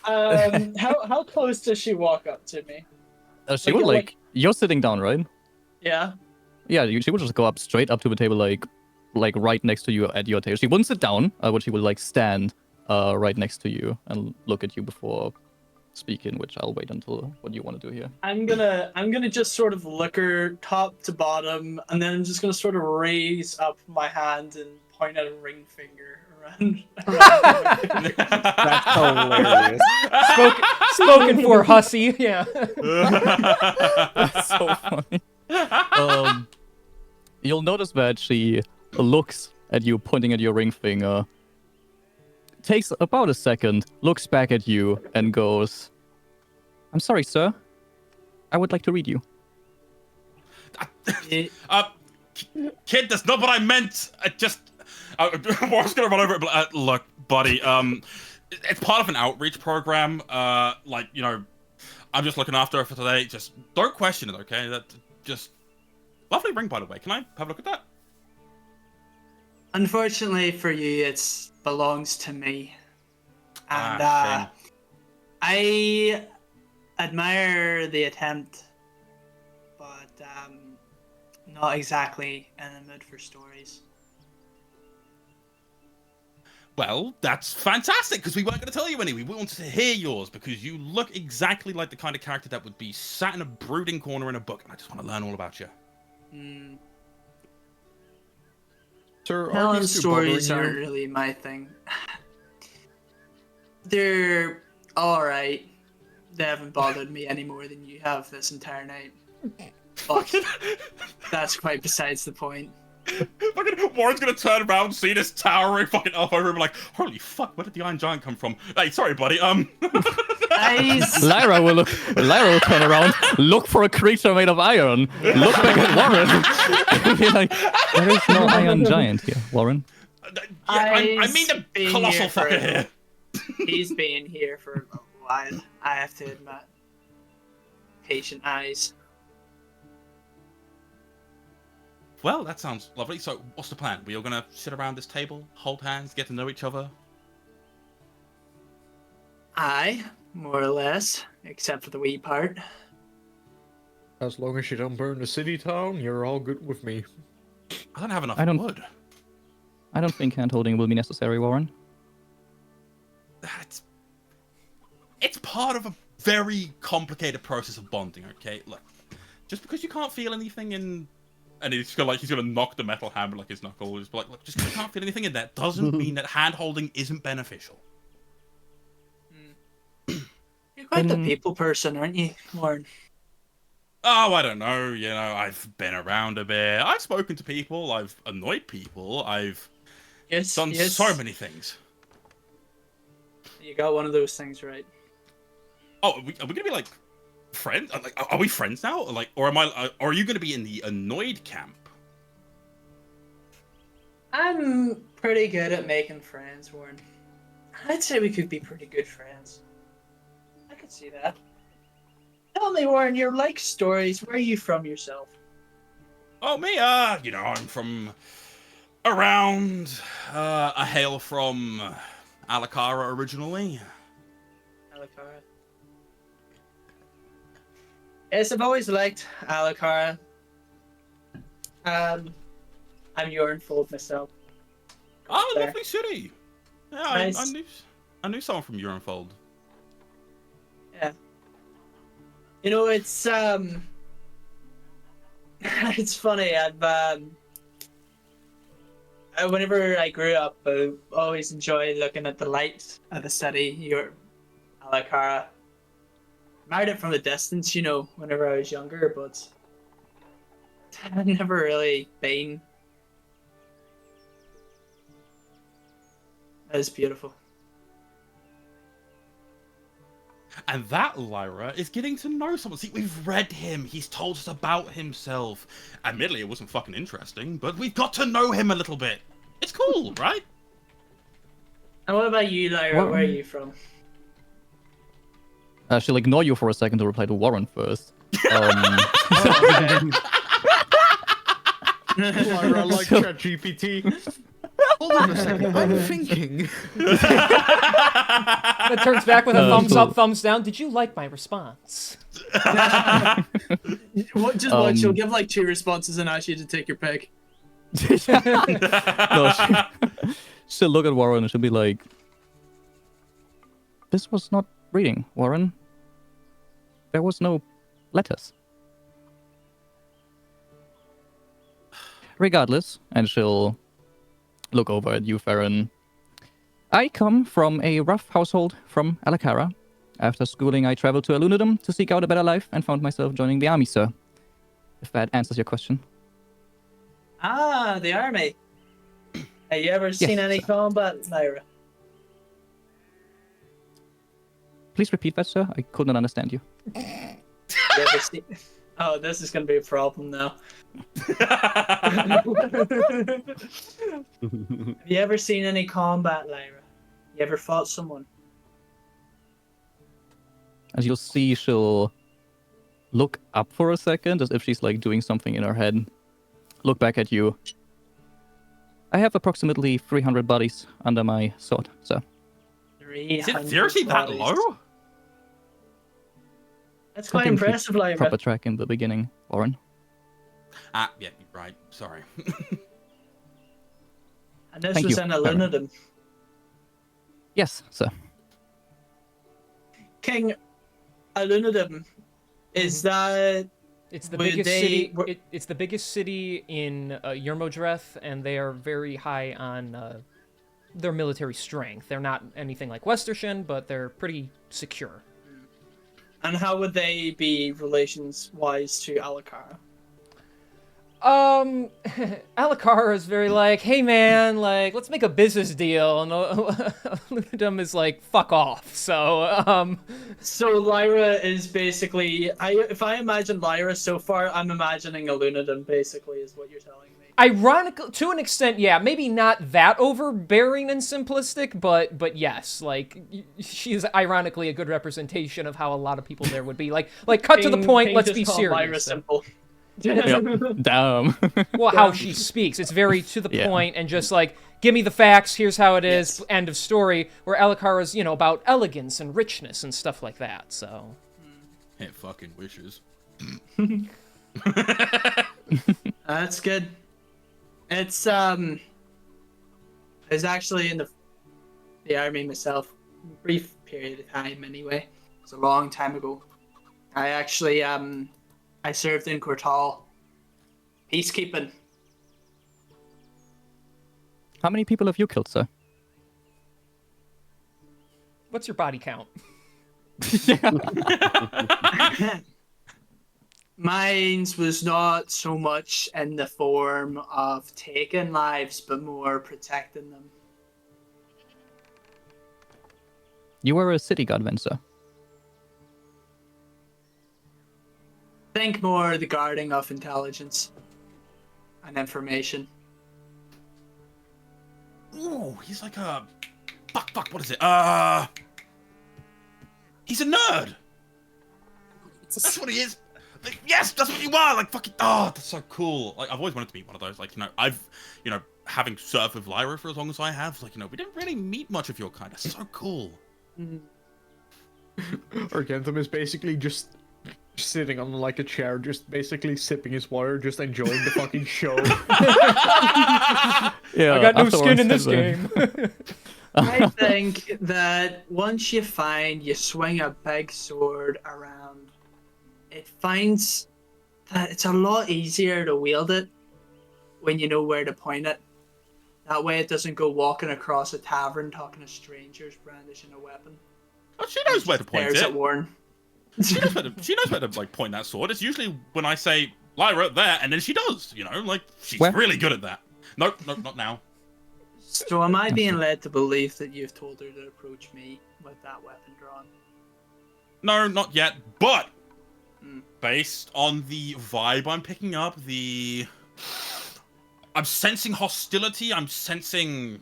How close does she walk up to me? She would you're sitting down, right? Yeah. Yeah, she would just go up straight up to the table, like right next to you at your table. She wouldn't sit down, but she would like stand right next to you and look at you before speaking, which I'll wait until what you want to do here. I'm gonna just sort of look her top to bottom, and then I'm just gonna sort of raise up my hand and point at a ring finger around. That's hilarious. Spoken for, hussy. Yeah. That's so funny. You'll notice that she looks at you, pointing at your ring finger. Takes about a second, looks back at you, and goes, "I'm sorry, sir. I would like to read you." Kid, that's not what I meant. Warren's gonna run over it. But, look, buddy. It's part of an outreach program. Like, you know, I'm just looking after her for today. Just don't question it, okay? That just lovely ring, by the way. Can I have a look at that? Unfortunately for you, it belongs to me, and shame. I admire the attempt, but not exactly in the mood for stories. Well, that's fantastic, because we weren't going to tell you any. We wanted to hear yours, because you look exactly like the kind of character that would be sat in a brooding corner in a book, and I just want to learn all about you. Sir, Telling stories aren't really my thing. They're alright. They haven't bothered me any more than you have this entire night. But that's quite besides the point. Fucking Warren's gonna turn around, see this towering fucking elf over him, like, holy fuck, where did the Iron Giant come from? Hey, sorry, buddy. Lyra will turn around, look for a creature made of iron, look back at Warren, and be like, "There is no Iron Giant here, Warren." I mean the colossal fucker here. He's been here for a while, I have to admit. Patient eyes. Well, that sounds lovely. So, what's the plan? We all gonna sit around this table, hold hands, get to know each other? Aye, more or less, except for the wee part. As long as you don't burn the city town, you're all good with me. I don't have enough wood. I don't think hand-holding will be necessary, Warren. It's part of a very complicated process of bonding, okay? Look, just because you can't feel anything in... And he's gonna knock the metal hammer like his knuckle. He's like, look, just because you can't feel anything in that doesn't mean that hand-holding isn't beneficial. You're quite the people person, aren't you, Warren? Oh, I don't know. You know, I've been around a bit. I've spoken to people. I've annoyed people. I've done so many things. You got one of those things right. Oh, are we gonna be like friends? Like, are we friends now? Like, or are you gonna be in the annoyed camp? I'm pretty good at making friends, Warren. I'd say we could be pretty good friends. I could see that. Tell me, Warren, you like stories. Where are you from yourself? Oh, me? You know, I'm from around. I hail from Alacara originally. Alacara. Yes, I've always liked Alacara. I'm Jornfold myself. Oh, lovely city. Yeah, Nice. I I knew someone from Euronfold. Yeah. You know, it's it's funny. Whenever I grew up, I always enjoyed looking at the lights of the city, your Alacara. Admired it from a distance, you know, whenever I was younger, but I've never really been. It was beautiful. And that, Lyra, is getting to know someone. See, we've read him. He's told us about himself. Admittedly, it wasn't fucking interesting, but we've got to know him a little bit. It's cool, right? And what about you, Lyra? Well, Where are you from? She'll ignore you for a second to reply to Warren first. Lyra, like ChatGPT. Hold on a second, I'm thinking. It turns back with a thumbs up, thumbs down. Did you like my response? Just watch. She'll give like 2 responses and ask you to take your pick. No, she'll look at Warren and she'll be like, "This was not reading, Warren. There was no letters." Regardless, and she'll look over at you, Farron. "I come from a rough household from Alacara. After schooling, I traveled to Alunadum to seek out a better life and found myself joining the army, sir. If that answers your question." Ah, the army. Have you ever seen any combat, Lyra? Please repeat that, sir. I could not understand you. You ever seen... Oh, this is going to be a problem now. Have you ever seen any combat, Lyra? You ever fought someone? As you'll see, she'll look up for a second, as if she's like doing something in her head. Look back at you. "I have approximately 300 bodies under my sword, sir." Is it seriously that low? That's quite Something to keep impressive, Lyra. Proper track in the beginning, Warren. Ah, yeah, you're right. Sorry. And this Thank was you, in Farron. Alunadum. Yes, sir. King, Alunadum, is that... It's the Would biggest they- city. were- It's the biggest city in Yermodreth, and they are very high on their military strength. They're not anything like Westershin, but they're pretty secure. And how would they be relations-wise to Alacara? Alakara is very like, "Hey man, like, let's make a business deal," and Lunadum is like, "Fuck off." So, So Lyra is basically... if I imagine Lyra so far, I'm imagining Alunadum, basically, is what you're telling me. ironical to an extent, yeah, maybe not that overbearing and simplistic, but yes, like she's ironically a good representation of how a lot of people there would be. Like cut to the point. Let's just be call serious. Lyra simple. Damn. Well, how she speaks, it's very to the Yeah. point and just like, give me the facts, here's how it is, Yes. end of story. Where Alucard's, about elegance and richness and stuff like that. So It fucking wishes. That's good. It's I was actually in the army myself, a brief period of time anyway. It was a long time ago. I actually I served in Cortal. Peacekeeping. How many people have you killed, sir? what's your body count? Mine's was not so much in the form of taking lives, but more protecting them. You were a city guard then, sir. Think more the guarding of intelligence and information. Ooh, he's like a... Fuck, what is it? He's a nerd! That's what he is! Like, yes, that's what you are! Like, fucking... Oh, that's so cool. Like, I've always wanted to be one of those. Like, having served with Lyra for as long as I have, like, we didn't really meet much of your kind. That's so cool. Argentum is basically just sitting on like a chair, just basically sipping his water, just enjoying the fucking show. Yeah, I got no after skin in Warren this said game. I think that once you swing a big sword around, it finds that it's a lot easier to wield it when you know where to point it. That way it doesn't go walking across a tavern talking to strangers brandishing a weapon. Oh, she knows where to point There's it. at Warren. She knows where to like point that sword. It's usually when I say Lyra there, and then she does. You know, like she's Where? really good at that. Nope, not now. So am I being led to believe that you've told her to approach me with that weapon drawn? No, not yet. But Mm. based on the vibe I'm picking up, I'm sensing hostility. I'm sensing.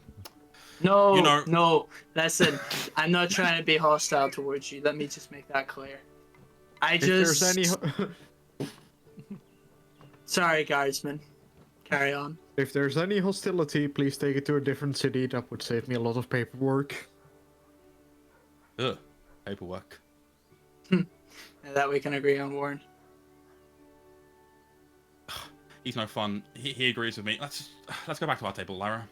No, You know- no. Listen, I'm not trying to be hostile towards you. Let me just make that clear. If there's any Sorry, guardsman. Carry on. if there's any hostility, please take it to a different city. That would save me a lot of paperwork. Ugh, paperwork. That we can agree on, Warren. He's no fun. He agrees with me. Let's go back to our table, Lyra.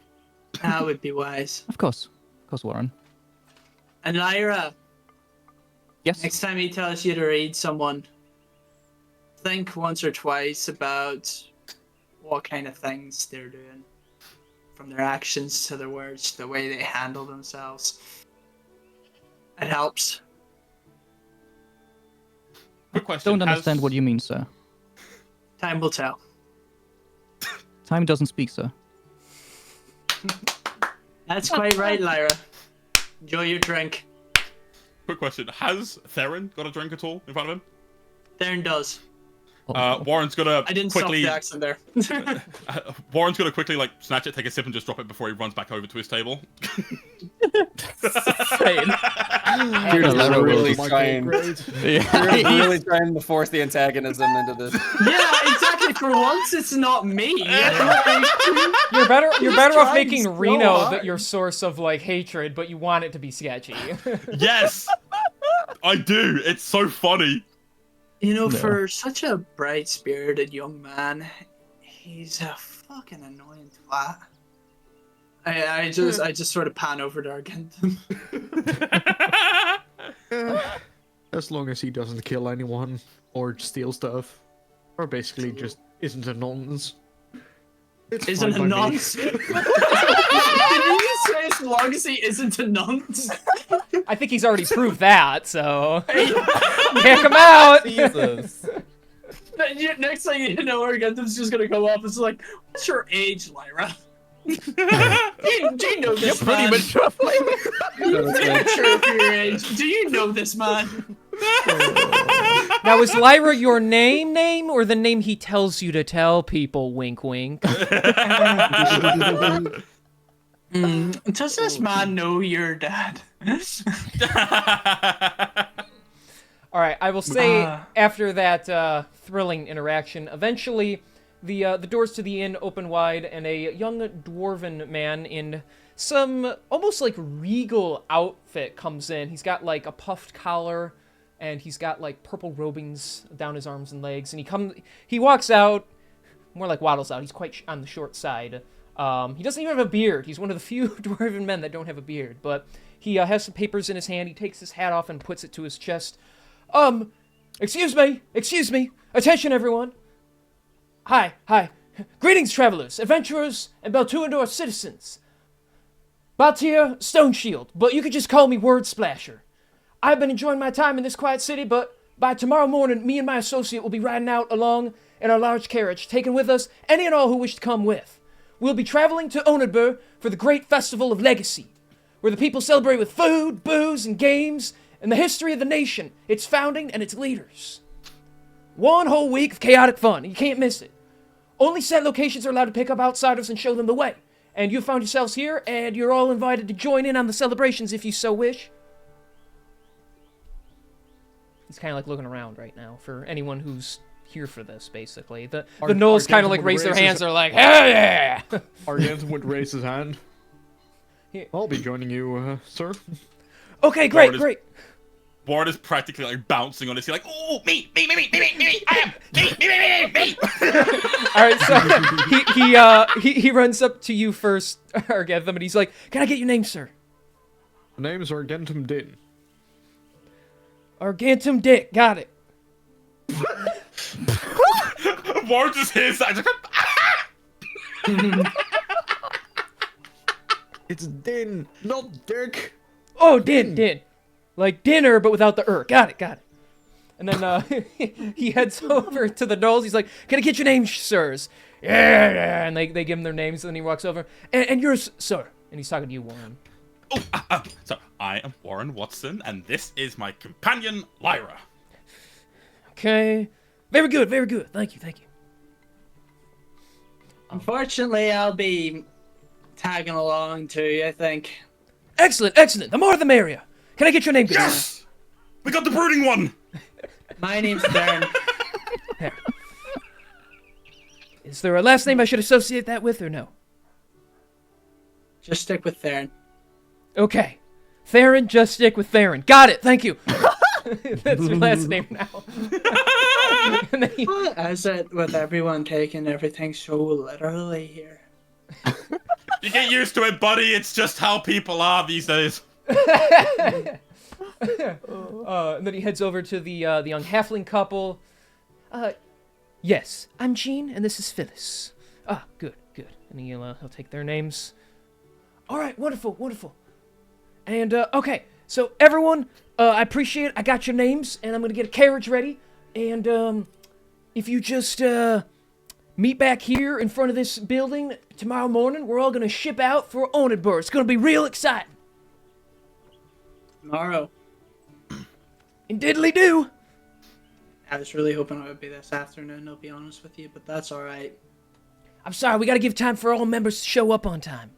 That would be wise. Of course, Warren. And Lyra, Yes. next time he tells you to read someone, think once or twice about what kind of things they're doing. From their actions to their words, the way they handle themselves. It helps. Quick question. Don't understand what you mean, sir. Time will tell. Time doesn't speak, sir. That's quite right, Lyra. Enjoy your drink. Quick question. Has Theron got a drink at all in front of him? Theron does. Warren's gonna I didn't quickly. stop the accent there. Warren's gonna quickly like snatch it, take a sip, and just drop it before he runs back over to his table. You're just Lyra really My trying. grade. You're really trying to force the antagonism into this. Yeah, exactly. For once, it's not me. You're better off trying making so Reno hard. your source of like hatred, but you want it to be sketchy. Yes, I do. It's so funny. You know, No. for such a bright-spirited young man, he's a fucking annoying twat. I just sort of pan over to Argentum. As long as he doesn't kill anyone or steal stuff, or basically just isn't a nonce. It's Isn't fine a by me. nonce? Did you just say as long as he isn't a nonce? I think he's already proved that, so kick him out. Jesus. Next thing you know, Argentum's just gonna go up. It's like, what's your age, Lyra? do you know this man? You're pretty sure for your age. Do you know this man? Now, is Lyra your name, or the name he tells you to tell people? Wink, wink. Does this man know your dad? All right, I will say Ah. after that thrilling interaction, eventually the doors to the inn open wide, and a young dwarven man in some almost like regal outfit comes in. He's got like a puffed collar, and he's got like purple robings down his arms and legs, and he walks out, more like waddles out. He's quite on the short side. He doesn't even have a beard. He's one of the few dwarven men that don't have a beard, but he has some papers in his hand. He takes his hat off and puts it to his chest. Excuse me. Attention, everyone. Hi. Greetings, travelers, adventurers, and Beltuador citizens. Baltier Stoneshield, but you could just call me Word Splasher. I've been enjoying my time in this quiet city, but by tomorrow morning, me and my associate will be riding out along in our large carriage, taking with us any and all who wish to come with. We'll be traveling to Onedbur for the great festival of Legacy, where the people celebrate with food, booze, and games, and the history of the nation, its founding, and its leaders. One whole week of chaotic fun. You can't miss it. Only set locations are allowed to pick up outsiders and show them the way. And you found yourselves here, and you're all invited to join in on the celebrations if you so wish. He's kind of like looking around right now for anyone who's here for this, basically. The gnolls kind of like raise their hands. They're like, hell yeah! Argentum would raise his hand. Here. I'll be joining you, sir. Okay, great. Warren is practically like bouncing on his. He's like, "Oh, me, I am me." All right, so he runs up to you first, Argentum, and he's like, "Can I get your name, sir?" The name's Argentum Din. Argentum Dick, got it. Warren just hears that. It's Din, not Dick. Oh, Din. Like dinner, but without the Got it. And then he heads over to the gnolls. He's like, "Can I get your names, sirs?" Yeah. And they give him their names, and then he walks over. And yours, sir. And he's talking to you, Warren. Oh, so I am Warren Watson, and this is my companion, Lyra. Okay. Very good. Thank you. Unfortunately, I'll be tagging along too, I think. Excellent. The more the merrier. Can I get your name, good sir? Yes! We got the brooding one! My name's Darren. Is there a last name I should associate that with, or no? Just stick with Darren. Okay. Theron, just stick with Theron. Got it, thank you. That's your last name now. And then As it with everyone taking everything so literally here. You get used to it, buddy. It's just how people are these days. And then he heads over to the young halfling couple. Yes, I'm Jean, and this is Phyllis. Ah, good. And he'll take their names. All right, wonderful. And, okay, so everyone, I appreciate it. I got your names, and I'm gonna get a carriage ready. And, if you just, meet back here in front of this building tomorrow morning, we're all gonna ship out for Onedbur. It's gonna be real exciting. Tomorrow. And diddly-do. I was really hoping it would be this afternoon, I'll be honest with you, but that's alright. I'm sorry, we gotta give time for all members to show up on time.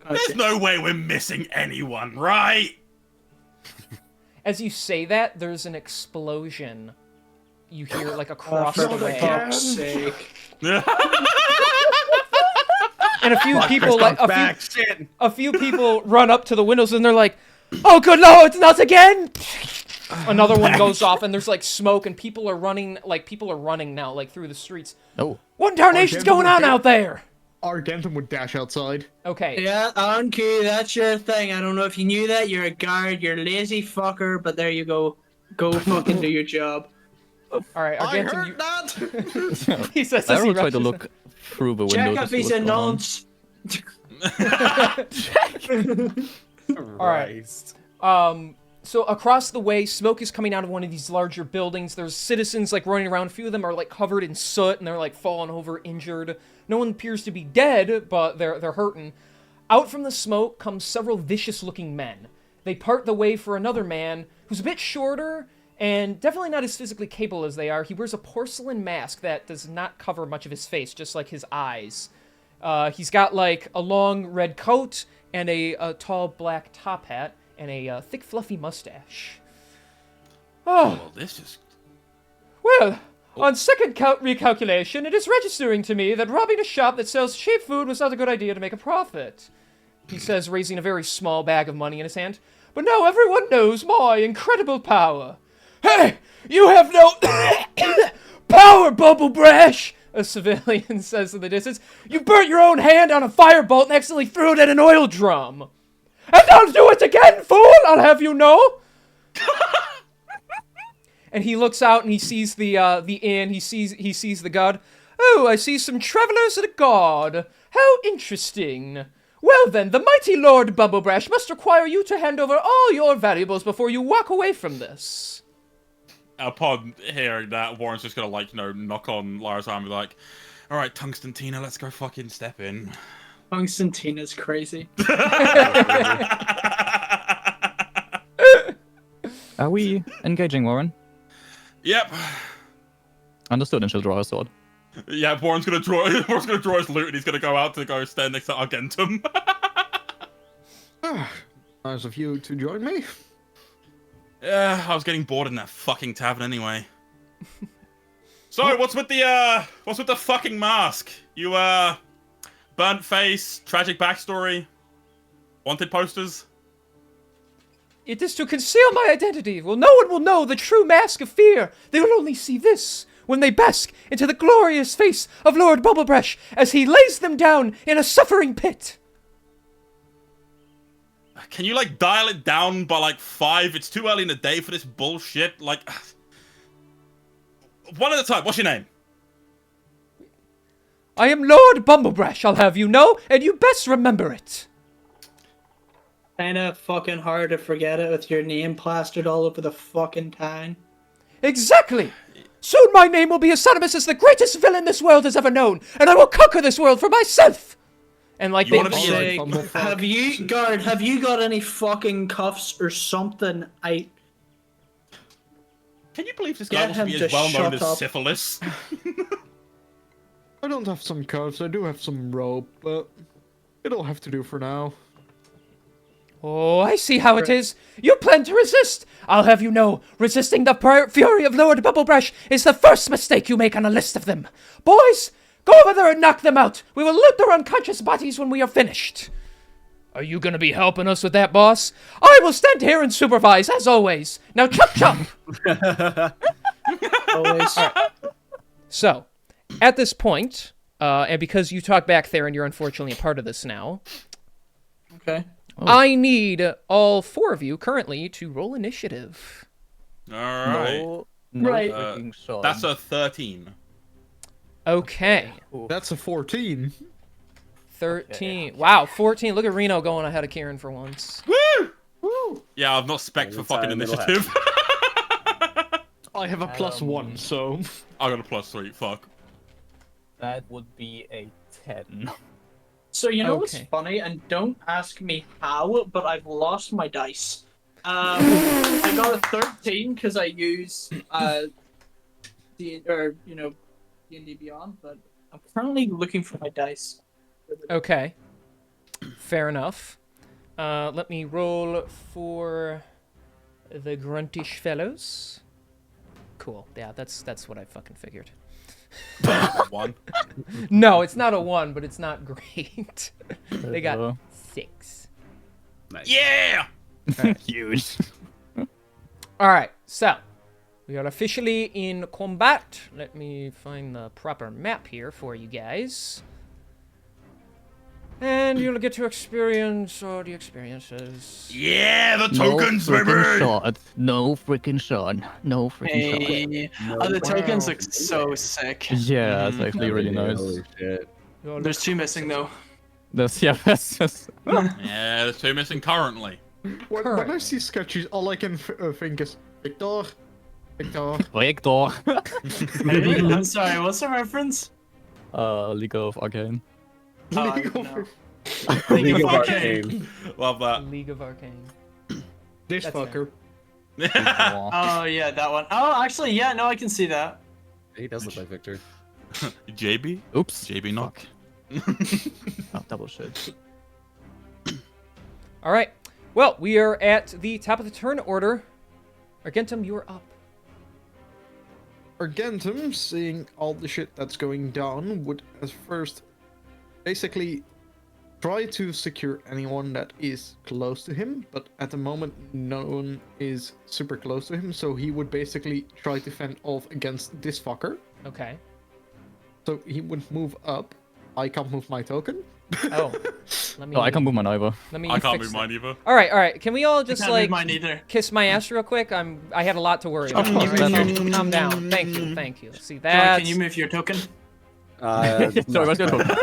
There's no way we're missing anyone, right? As you say that, there's an explosion. You hear like across For the way. fuck's sake. And a few people like Shit. a few people run up to the windows and they're like, "Oh good lord, it's not again!" Another one goes off and there's like smoke and people are running now like through the streets. Oh. What in tarnation's going on out there? Argentum would dash outside. Okay. Yeah, on cue, that's your thing. I don't know if you knew that. You're a guard, you're a lazy fucker, but there you go. Go fucking do your job. All right. I Argentum, heard that! he says I as he will try to rushes look through the window Check to if see he's what's a going on. nonce. All right. So across the way, smoke is coming out of one of these larger buildings. There's citizens like running around. A few of them are like covered in soot and they're like falling over, injured. No one appears to be dead, but they're hurting. Out from the smoke comes several vicious-looking men. They part the way for another man who's a bit shorter and definitely not as physically capable as they are. He wears a porcelain mask that does not cover much of his face, just like his eyes. He's got like a long red coat and a tall black top hat and a thick fluffy mustache. Oh, Well, this is... well, on second recalculation, it is registering to me that robbing a shop that sells cheap food was not a good idea to make a profit. He says, raising a very small bag of money in his hand. But now everyone knows my incredible power. Hey, you have no power, Bubble Brash, a civilian says in the distance. You burnt your own hand on a firebolt and accidentally threw it at an oil drum. And don't do it again, fool, I'll have you know. And he looks out and he sees the inn. He sees the guard. Oh, I see some travelers and a guard. How interesting. Well then, the mighty Lord Bubblebrash must require you to hand over all your valuables before you walk away from this. Upon hearing that, Warren's just gonna, like, knock on Lyra's arm and be like, "Alright, Tungsten Tina, let's go fucking step in." Tungsten Tina's crazy. Are we engaging, Warren? Yep. Understood, and she'll draw her sword. Yeah, Warren's gonna draw his loot and he's gonna go out to go stand next to Argentum. Nice of you to join me. Yeah, I was getting bored in that fucking tavern anyway. So, what's with the fucking mask? You, burnt face, tragic backstory, wanted posters? It is to conceal my identity. Well, no one will know the true mask of fear. They will only see this when they bask into the glorious face of Lord Bubblebresh as he lays them down in a suffering pit. Can you like dial it down by like 5? It's too early in the day for this bullshit. Like, one at a time. What's your name? I am Lord Bumblebrush, I'll have you know, and you best remember it. Kinda fucking hard to forget it with your name plastered all over the fucking town. Exactly! Soon my name will be as synonymous as the greatest villain this world has ever known, and I will conquer this world for myself! And like You wanna be Say, Bumblefuck. have you got any fucking cuffs or something? Can you believe this guy Get wants to be him as to well known shut as up. syphilis? I don't have some cuffs, I do have some rope, but it'll have to do for now. Oh, I see how it is. You plan to resist. I'll have you know, resisting the fury of Lord Bumblebrush is the first mistake you make on a list of them. Boys, go over there and knock them out. We will loot their unconscious bodies when we are finished. Are you gonna be helping us with that, boss? I will stand here and supervise, as always. Now, chop chop! Always. So, at this point, and because you talk back there and you're unfortunately a part of this now, Okay. I need all 4 of you currently to roll initiative. All right. No Right. freaking shot. That's a 13. Okay. That's a 14. 13. Wow, 14. Look at Reno going ahead of Kieran for once. Woo! Yeah, I've not spec for fucking Time it'll initiative. I have a +1, so... I got a +3. Fuck. That would be a 10. So you know what's Okay. funny, and don't ask me how, but I've lost my dice. I got a 13 because I use D&D Beyond, but I'm currently looking for my dice. Okay. Fair enough. Let me roll for the gruntish fellows. Cool. Yeah, that's what I fucking figured. 1. No, it's not a 1, but it's not great. They got Uh, 6. Nice. Yeah! Huge. All right, so we are officially in combat. Let me find the proper map here for you guys. And you'll get to experience all the experiences. Yeah, the No tokens, freaking baby! shot. No freaking shot. No freaking shot. Hey, the tokens look so sick. Yeah, that's actually really nice. Holy shit. You'll There's 2 missing though. That's that's just... Yeah, there's 2 missing currently. When I see sketches, all I can think is Victor. Victor. Victor. I'm sorry, what's the reference? League of Arcane. Oh, League of- no. League of Arcane. Arcane. Love that. League of Arcane. This That's fucker. Oh yeah, that one. Oh, actually, yeah, no, I can see that. He does look like Victor. JB? Oops. JB knock. Oh, double shit. All right. Well, we are at the top of the turn order. Argentum, you're up. Argentum, seeing all the shit that's going down, would at first basically try to secure anyone that is close to him, but at the moment no one is super close to him, so he would basically try to fend off against this fucker. Okay. So he would move up. I can't move my token. Oh, let me. No, I can't move mine either. Let me. I can't fix move that. mine either. All right. Can we all just Can't like read mine either. kiss my ass real quick? I had a lot to worry about. Of course, All right, that's so calm down. Thank you. See Joy, that? can you move your token? Sorry, what's your token?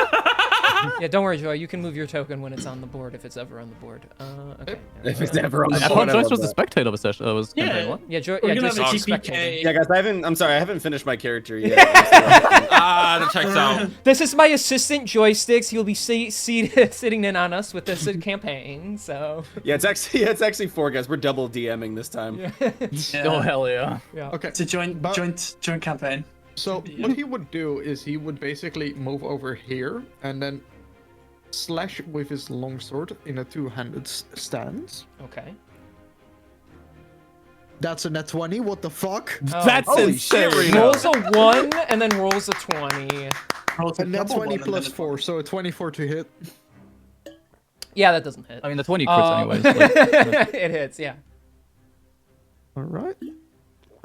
Yeah, don't worry, Joy. You can move your token when it's on the board if it's ever on the board. Okay. If it's ever on the I board, thought I Joyce love was the that. spectator of the session. I was Yeah. campaign what? Yeah, Joy. We're Yeah, gonna just have a expect TPK. Yeah, guys, I'm sorry, I haven't finished my character yet. That checks out. This is my assistant joysticks. He'll be sitting in on us with this campaign. So. Yeah, it's actually 4 guys. We're double DMing this time. Oh, hell yeah. Yeah. Okay. It's a joint campaign. So what he would do is he would basically move over here and then slash with his longsword in a two-handed stance. Okay. That's a net 20. What the fuck? That's Holy shit, insane. Reno. Rolls a 1 and then rolls a 20. A net 20 plus 4, so a 24 to hit. Yeah, that doesn't hit. I mean, the 20 crits anyways. Like, It hits. Yeah. All right.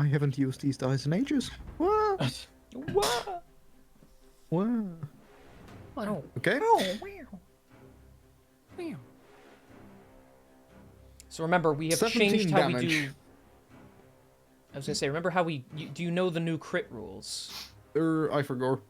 I haven't used these dice in ages. Wow. What? Wow. Okay. So remember, we have 17 changed how we damage. do. I was gonna say, remember how do you know the new crit rules? I forgot.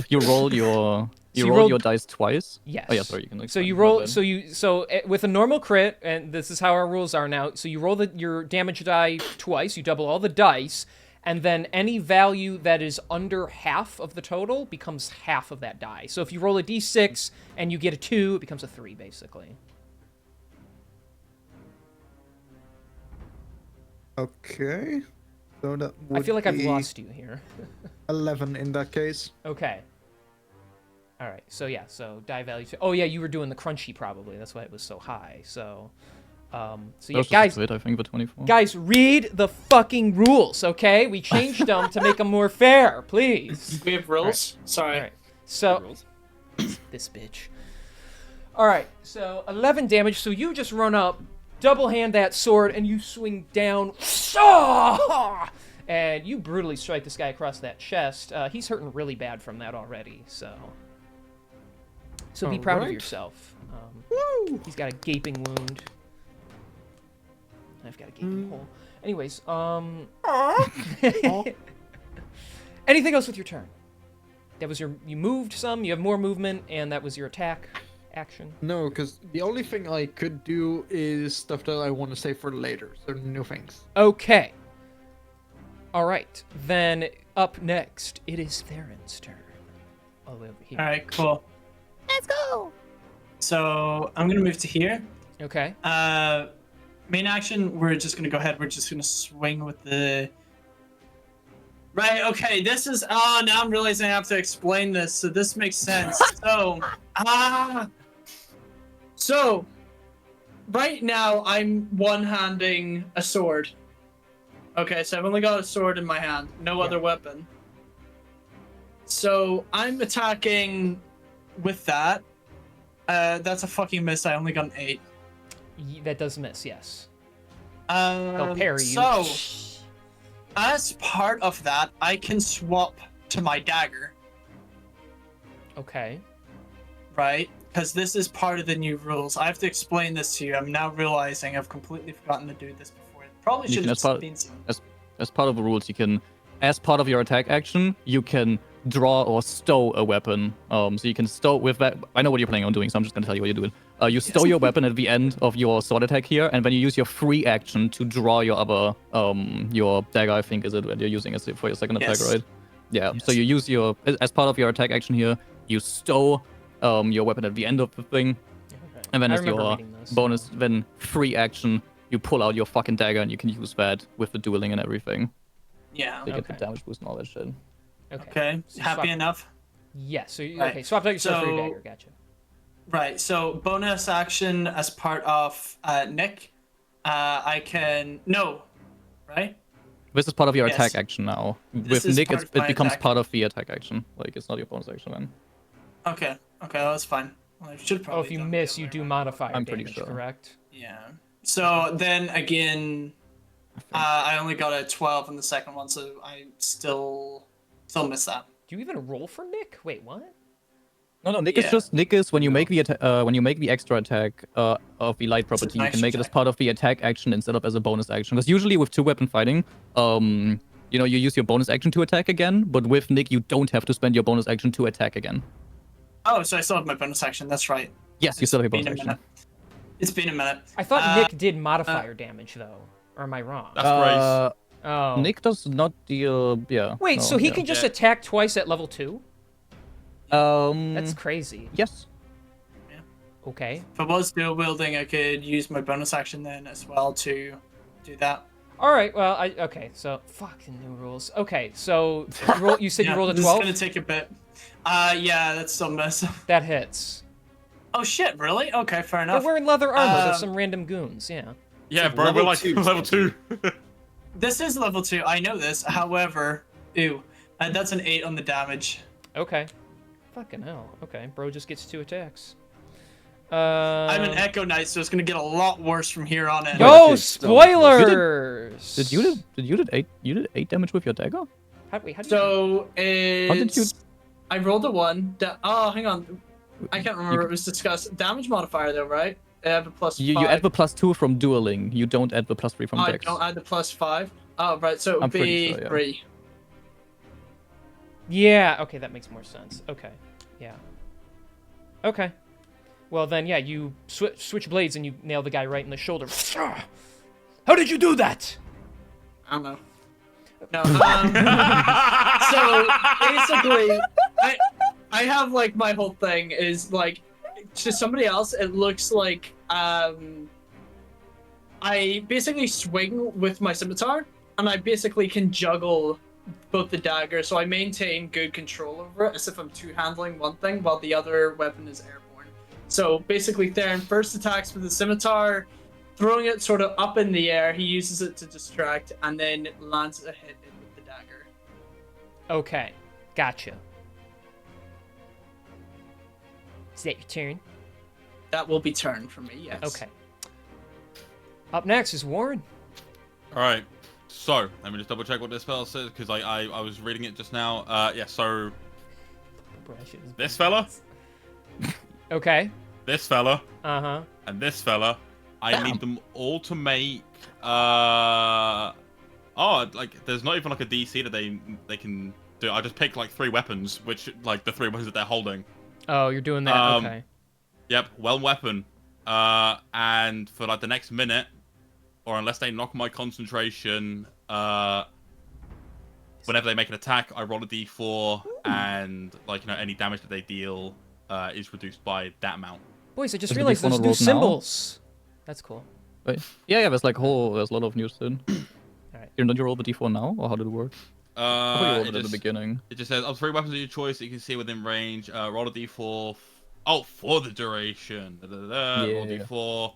You roll your you roll rolled- your dice twice. Yes. Oh yeah, sorry. You can. So explain you about roll. that. With a normal crit, and this is how our rules are now. So you roll your damage die twice. You double all the dice, and then any value that is under half of the total becomes half of that die. So if you roll a d6 and you get a 2, it becomes a 3, basically. Okay. So that would I feel like I've be lost you here. 11 in that case. Okay. All right. So yeah. So die value. Oh yeah, you were doing the crunchy probably. That's why it was so high. So, so yeah, That's just a guys. crit, I think the 24. Guys, read the fucking rules, okay? We changed them to make them more fair, please. We have rules. Sorry. All right. So Rules. this bitch. All right. So 11 damage. So you just run up, double hand that sword, and you swing down, and you brutally strike this guy across that chest. He's hurting really bad from that already. So be proud of Alright. yourself. He's got a gaping wound. I've got a gaping hole. Anyways, anything else with your turn? That was you moved some, you have more movement, and that was your attack action. No, because the only thing I could do is stuff that I want to save for later. So new things. Okay. All right. Then up next, it is Theron's turn. All the way over here. All right, cool. Let's go. So I'm gonna move to here. Okay. Main action. We're just gonna go ahead. We're just gonna swing with the. Right. Okay. This is. Oh, now I'm realizing I have to explain this. So this makes sense. So right now I'm one-handing a sword. Okay, so I've only got a sword in my hand, no other weapon. So I'm attacking with that. That's a fucking miss. I only got an 8. That does miss, yes. They'll parry you. So, as part of that, I can swap to my dagger, Okay. right? Because this is part of the new rules. I have to explain this to you. I'm now realizing I've completely forgotten to do this before. It probably You should can, have as part- been seen. As part of the rules, you can, as part of your attack action, you can draw or stow a weapon. So you can stow with that. I know what you're planning on doing, so I'm just gonna tell you what you're doing. You stow your weapon at the end of your sword attack here, and then you use your free action to draw your other, your dagger. I think is it when you're using it for your second attack, Yes. right? Yeah. Yes. So you use your as part of your attack action here. You stow your weapon at the end of the thing, Okay. and then I as remember your reading this. bonus, then free action, you pull out your fucking dagger, and you can use that with the dueling and everything. Yeah. They get the Okay. damage boost and all that shit. Okay. Okay. So Happy swap- enough? Yes. So Right. okay, swapped out your sword for your So- dagger. Gotcha. Right. So bonus action as part of Nick. I can no, right? This is part of your Yes. attack action now. This With is Nick, part it of my becomes attack. part of the attack action. Like, it's not your bonus action then. Okay. Okay, that's fine. Well, I should probably. Oh, if you done the miss, other you way do around. modifier I'm pretty damage, sure. correct? Yeah. So then again, I only got a 12 in the second one, so I still miss that. Do you even roll for Nick? Wait, what? No, Nick Yeah. is just Nick is when you make the when you make the extra attack of the light property, an you can make it extra as attack. part of the attack action instead of as a bonus action. Because usually with two weapon fighting, you know, you use your bonus action to attack again, but with Nick, you don't have to spend your bonus action to attack again. Oh, so I still have my bonus action. That's right. Yes, you still have your Been bonus a action. minute. It's been a minute. I thought Uh, Nick did modifier damage though, or am I wrong? That's Grace. Oh. Nick does not deal. Yeah. Wait, no, so he yeah. can just Yeah. attack twice at level 2? That's crazy. Yes. Okay. If I was dual wielding, I could use my bonus action then as well to do that. All right. Well, okay. So fucking new rules. Okay. So you said you rolled a This 12. is gonna take a bit. Yeah, that's still miss. That hits. Oh shit! Really? Okay, fair They're enough. wearing leather armor. They're Um, some random goons. Yeah. Yeah, It's bro, level we're like 2, level 2. This is level 2. I know this. However, ew, that's an 8 on the damage. Okay. Fucking hell. Okay. Bro just gets 2 attacks. I'm an Echo Knight, so it's gonna get a lot worse from here on in. Yo, Okay, so- spoilers! Did you did 8 damage with your dagger? Wait, how did So did you- it's. I rolled a 1. Oh, hang on. I can't remember. can- It was discussed. Damage modifier though, right? I have a plus You 5. add the +2 from dueling. You don't add the +3 from I dex. don't add the plus 5. Oh, right, so it would I'm pretty be sure, yeah. 3. Yeah, okay, that makes more sense. Okay, yeah. Okay. Well, then, yeah, you switch blades and you nail the guy right in the shoulder. How did you do that? I don't know. No, so basically, I have like my whole thing is like to somebody else it looks like I basically swing with my scimitar and I basically can juggle both the daggers, so I maintain good control over it as if I'm two-handling one thing while the other weapon is airborne. So basically Theron first attacks with the scimitar, throwing it sort of up in the air, he uses it to distract, and then lands a hit in with the dagger. Okay, gotcha. Is that your turn? That will be turn for me, yes. Okay. Up next is Warren. All right. So let me just double check what this spell says because I was reading it just now. Yeah. So this fella, Okay. this fella, Uh-huh. and this fella, I need them all to make. Oh, like there's not even like a DC that they can do. I just pick like 3 weapons, which like the 3 weapons that they're holding. Oh, you're doing that. Okay. Yep, one weapon. And for like the next minute, or unless they knock my concentration, whenever they make an attack, I roll a d4, and like any damage that they deal is reduced by that amount. Boys, I just Does it realized be there's on a new roll now? symbols. That's cool. Wait. Yeah, there's like there's a lot of new soon. Alright. Don't you roll the d4 now, or how did it work? I thought you rolled it at the beginning. It just says, of 3 weapons of your choice that you can see within range, roll a d4. For the duration. Roll Yeah. d4.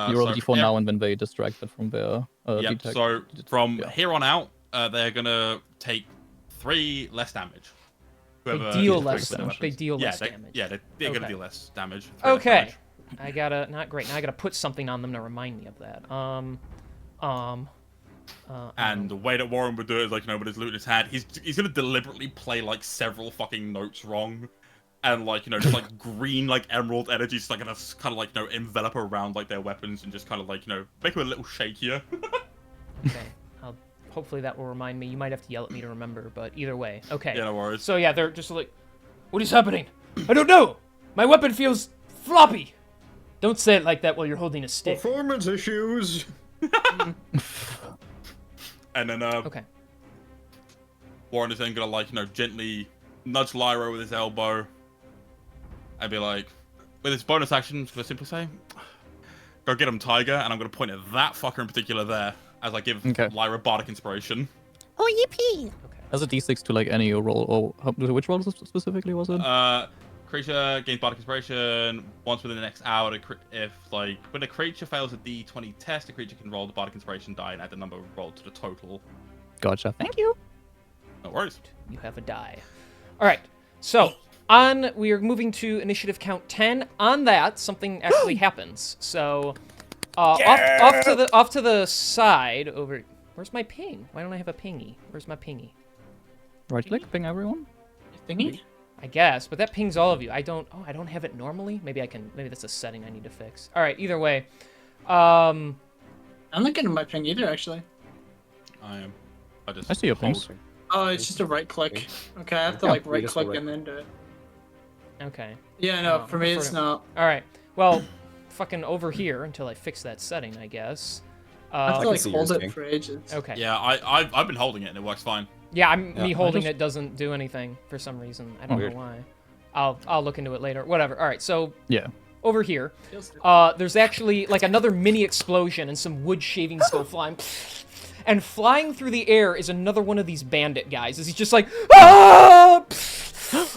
You roll the d4 now, and then they distract it from their Yep, detect. so from yeah. here on out, they're gonna take 3 less damage. They Whoever deal uses less. their weapons. They deal Yeah, less they- damage. Yeah, they're Okay. gonna deal less damage. 3 less Okay. damage. I gotta not great. Now I gotta put something on them to remind me of that. And the way that Warren would do it is like, with his loot in his hand, he's gonna deliberately play like several fucking notes wrong. And like, just like green like emerald energy just like gonna kind of like, envelop around like their weapons and just kind of like, make them a little shakier. Okay. Hopefully that will remind me. You might have to yell at me to remember, but either way. Okay. Yeah, no worries. So yeah, they're just like, what is happening? I don't know. My weapon feels floppy. Don't say it like that while you're holding a stick. Performance issues. And then Okay. Warren is then gonna like, gently nudge Lyra with his elbow. And be like, with his bonus action, I'm gonna simply say, go get him, Tiger, and I'm gonna point at that fucker in particular there, as I give Lyra Bardic Inspiration. Oh, yippee! As a d6 to like any roll, or which roll specifically was it? Creature gains Bardic Inspiration once within the next hour. When a creature fails a d20 test, the creature can roll the Bardic Inspiration die and add the number rolled to the total. Gotcha. Thank you. No worries. You have a die. All right. So we are moving to initiative count 10. On that, something actually happens. So off to the side over. Where's my ping? Why don't I have a pingy? Where's my pingy? Right click, ping everyone. Thingy? I guess, but that pings all of you. I don't have it normally. Maybe that's a setting I need to fix. All right, either way. I'm not getting my ping either, actually. I am. I see your pings. Oh, it's just a right click. Okay, I have to like right click and then do it. Okay. Yeah, no, for me it's not. All right. Well, fucking over here until I fix that setting, I guess. I have to like see hold yours, it for ages. Okay. Yeah, I've been holding it and it works fine. Yeah, me holding just- it doesn't do anything for some reason. I don't Weird. know why. I'll look into it later. Whatever. All right. So Yeah. over here, Feels good. there's actually like another mini explosion and some wood shavings go flying. And flying through the air is another one of these bandit guys. As he's just like, ah!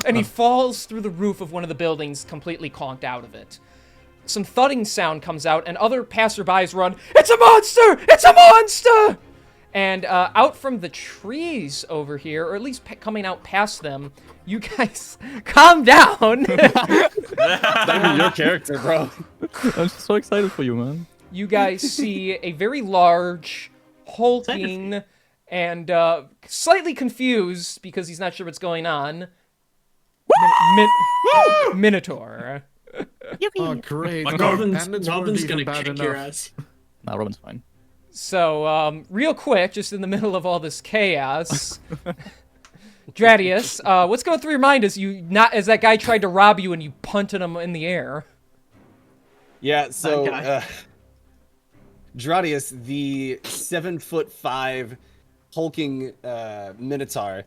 And he falls through the roof of one of the buildings, completely conked out of it. Some thudding sound comes out, and other passerbys run, "It's a monster! It's a monster!" And out from the trees over here, or at least coming out past them, you guys, calm down! That'd be your character, bro. I'm so excited for you, man. You guys see a very large, hulking, and slightly confused, because he's not sure what's going on, Minotaur. Oh, great. My God. Bandits weren't Robin's even gonna bad kick your enough. ass. Nah, Robin's fine. So, real quick, just in the middle of all this chaos, Dradius, what's going through your mind as that guy tried to rob you and you punted him in the air? Yeah, so That guy. Dradius, the 7'5" hulking minotaur,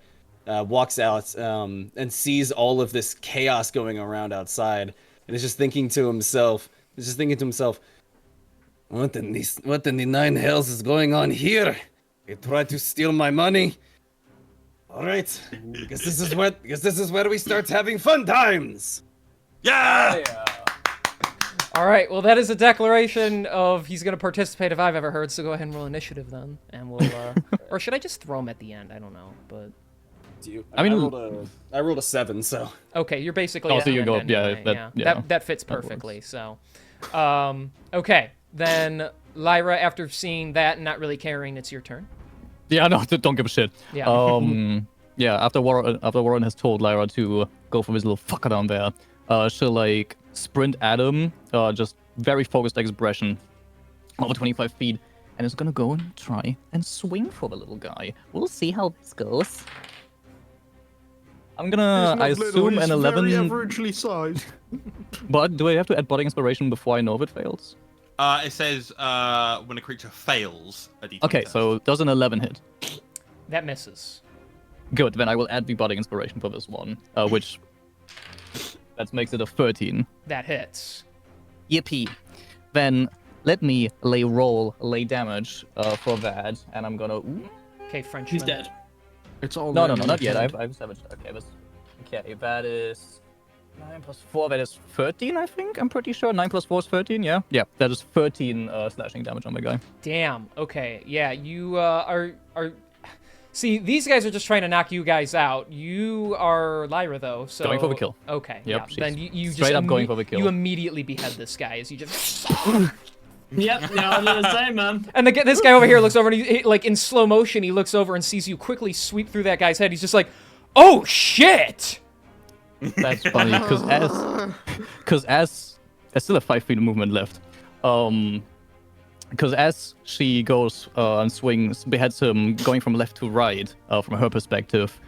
walks out and sees all of this chaos going around outside, and is just thinking to himself, what in the nine hells is going on here? They tried to steal my money. All right, guess this is where we start having fun times. Yeah! All right, well, that is a declaration of he's going to participate if I've ever heard, so go ahead and roll initiative then, and we'll, or should I just throw him at the end? I don't know, but... I mean, I rolled a 7, so... Okay, you're basically... Oh, at so the you end go, anyway, yeah. That fits perfectly, so... Okay, then, Lyra, after seeing that and not really caring, it's your turn. Yeah, no, don't give a shit. Yeah. Yeah, after Warren has told Lyra to go for this little fucker down there, she'll, like, sprint at him, just very focused expression, over 25 feet, and is gonna go and try and swing for the little guy. We'll see how this goes. I'm gonna, I assume, an 11... Very averagely sized. But do I have to add Budding Inspiration before I know if it fails? It says when a creature fails a D20 Okay, test. so does an 11 hit? That misses. Good, then I will add the Budding Inspiration for this one, which... That makes it a 13. That hits. Yippee. Then let me lay damage for that, and I'm gonna... Okay, Frenchman. He's dead. It's all No, not yet. I've savaged. Okay, that is 9 plus 4. That is 13, I think. I'm pretty sure 9 plus 4 is 13. Yeah, that is 13 slashing damage on the guy. Damn. Okay. Yeah. You are. See, these guys are just trying to knock you guys out. You are Lyra, though. So Going for the kill. Okay. Yep, Yeah. Then you straight just up going for the kill. You immediately behead this guy as you just. Yep. Yeah, I was gonna say, man. And this guy over here looks over and he like in slow motion. He looks over and sees you quickly sweep through that guy's head. He's just like, "Oh shit!" That's funny because as there's still a 5 feet of movement left. Because as she goes and swings, beheads him, going from left to right, from her perspective,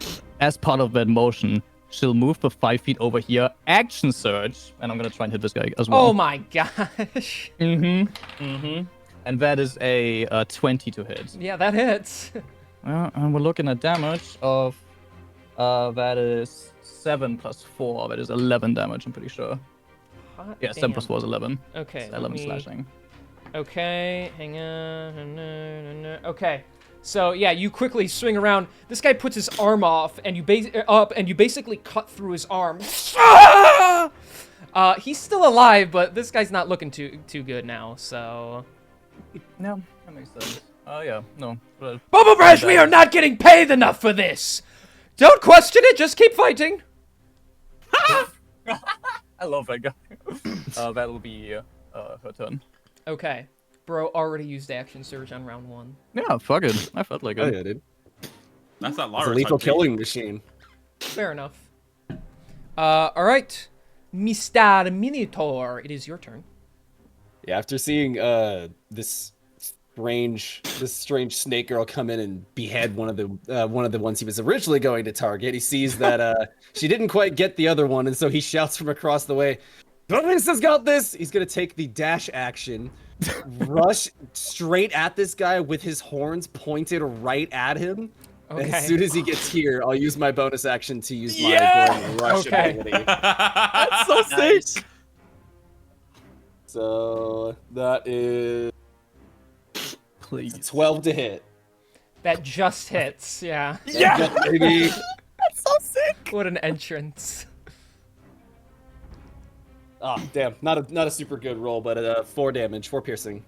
as part of that motion, she'll move for 5 feet over here, action surge, and I'm gonna try and hit this guy as well. Oh my gosh. And that is a 20 to hit. Yeah, that hits. And we're looking at damage of, that is 7 plus 4, that is 11 damage, I'm pretty sure. Hot Yeah, 7 plus damn. 4 is 11. Okay. It's 11 slashing. Okay, hang on. Okay, so yeah, you quickly swing around. This guy puts his arm off, and you basically cut through his arm. He's still alive, but this guy's not looking too good now. So. No, that makes sense. Yeah, no. Bubble Brush, we are not getting paid enough for this. Don't question it. Just keep fighting. I love that guy. That'll be her turn. Okay. Bro already used action surge on round 1. Yeah, fuck it. I felt like Oh it. yeah, dude. That's that It's Lyra a lethal type killing machine. Fair enough. All right. Mr. Minotaur, it is your turn. Yeah, after seeing this strange snake girl come in and behead one of the ones he was originally going to target, he sees that she didn't quite get the other one, and so he shouts from across the way, "Doris has got this!" He's gonna take the dash action, rush straight at this guy with his horns pointed right at him. Okay. And as soon as he gets here, I'll use my bonus action to use my Goring Rush Okay. ability. That's so Nice. sick. So that is Please. 12 to hit. That just hits, yeah. Yeah, baby. That's so sick. What an entrance. Oh, damn. Not a super good roll, but 4 damage, 4 piercing.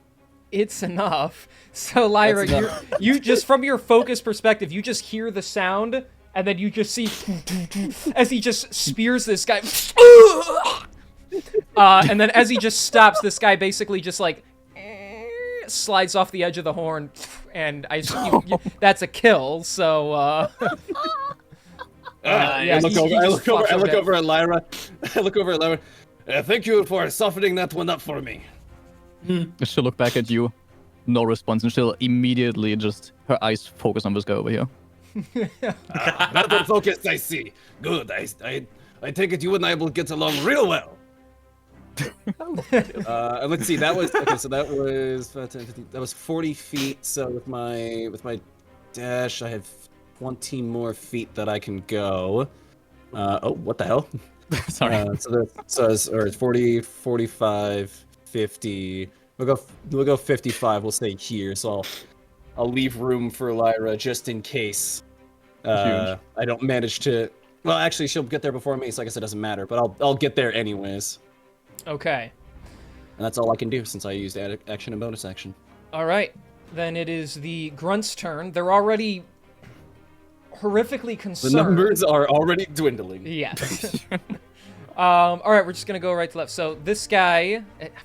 It's enough. So, Lyra, That's you just, from your focus perspective, you just hear the sound, and then you just see as he just spears this guy. And then as he just stops, this guy basically just like slides off the edge of the horn, and that's a kill. So yeah, I look over at Lyra. I look over at Lyra. Thank you for softening that one up for me. She'll look back at you, no response, and she'll immediately just her eyes focus on this guy over here. Another focus, I see. Good. I take it you and I will get along real well. And let's see. That was okay. So that was 10, 15, that was 40 feet. So with my dash, I have 20 more feet that I can go. Oh, what the hell? Sorry. So it's 40, 45, 50. We'll go 55. We'll stay here. So I'll leave room for Lyra just in case I don't manage to. Well, actually, she'll get there before me, so I guess it doesn't matter. But I'll get there anyways. Okay. And that's all I can do since I used action and bonus action. All right. Then it is the Grunt's turn. They're already horrifically concerned. The numbers are already dwindling. Yes. All right, we're just gonna go right to left. So this guy,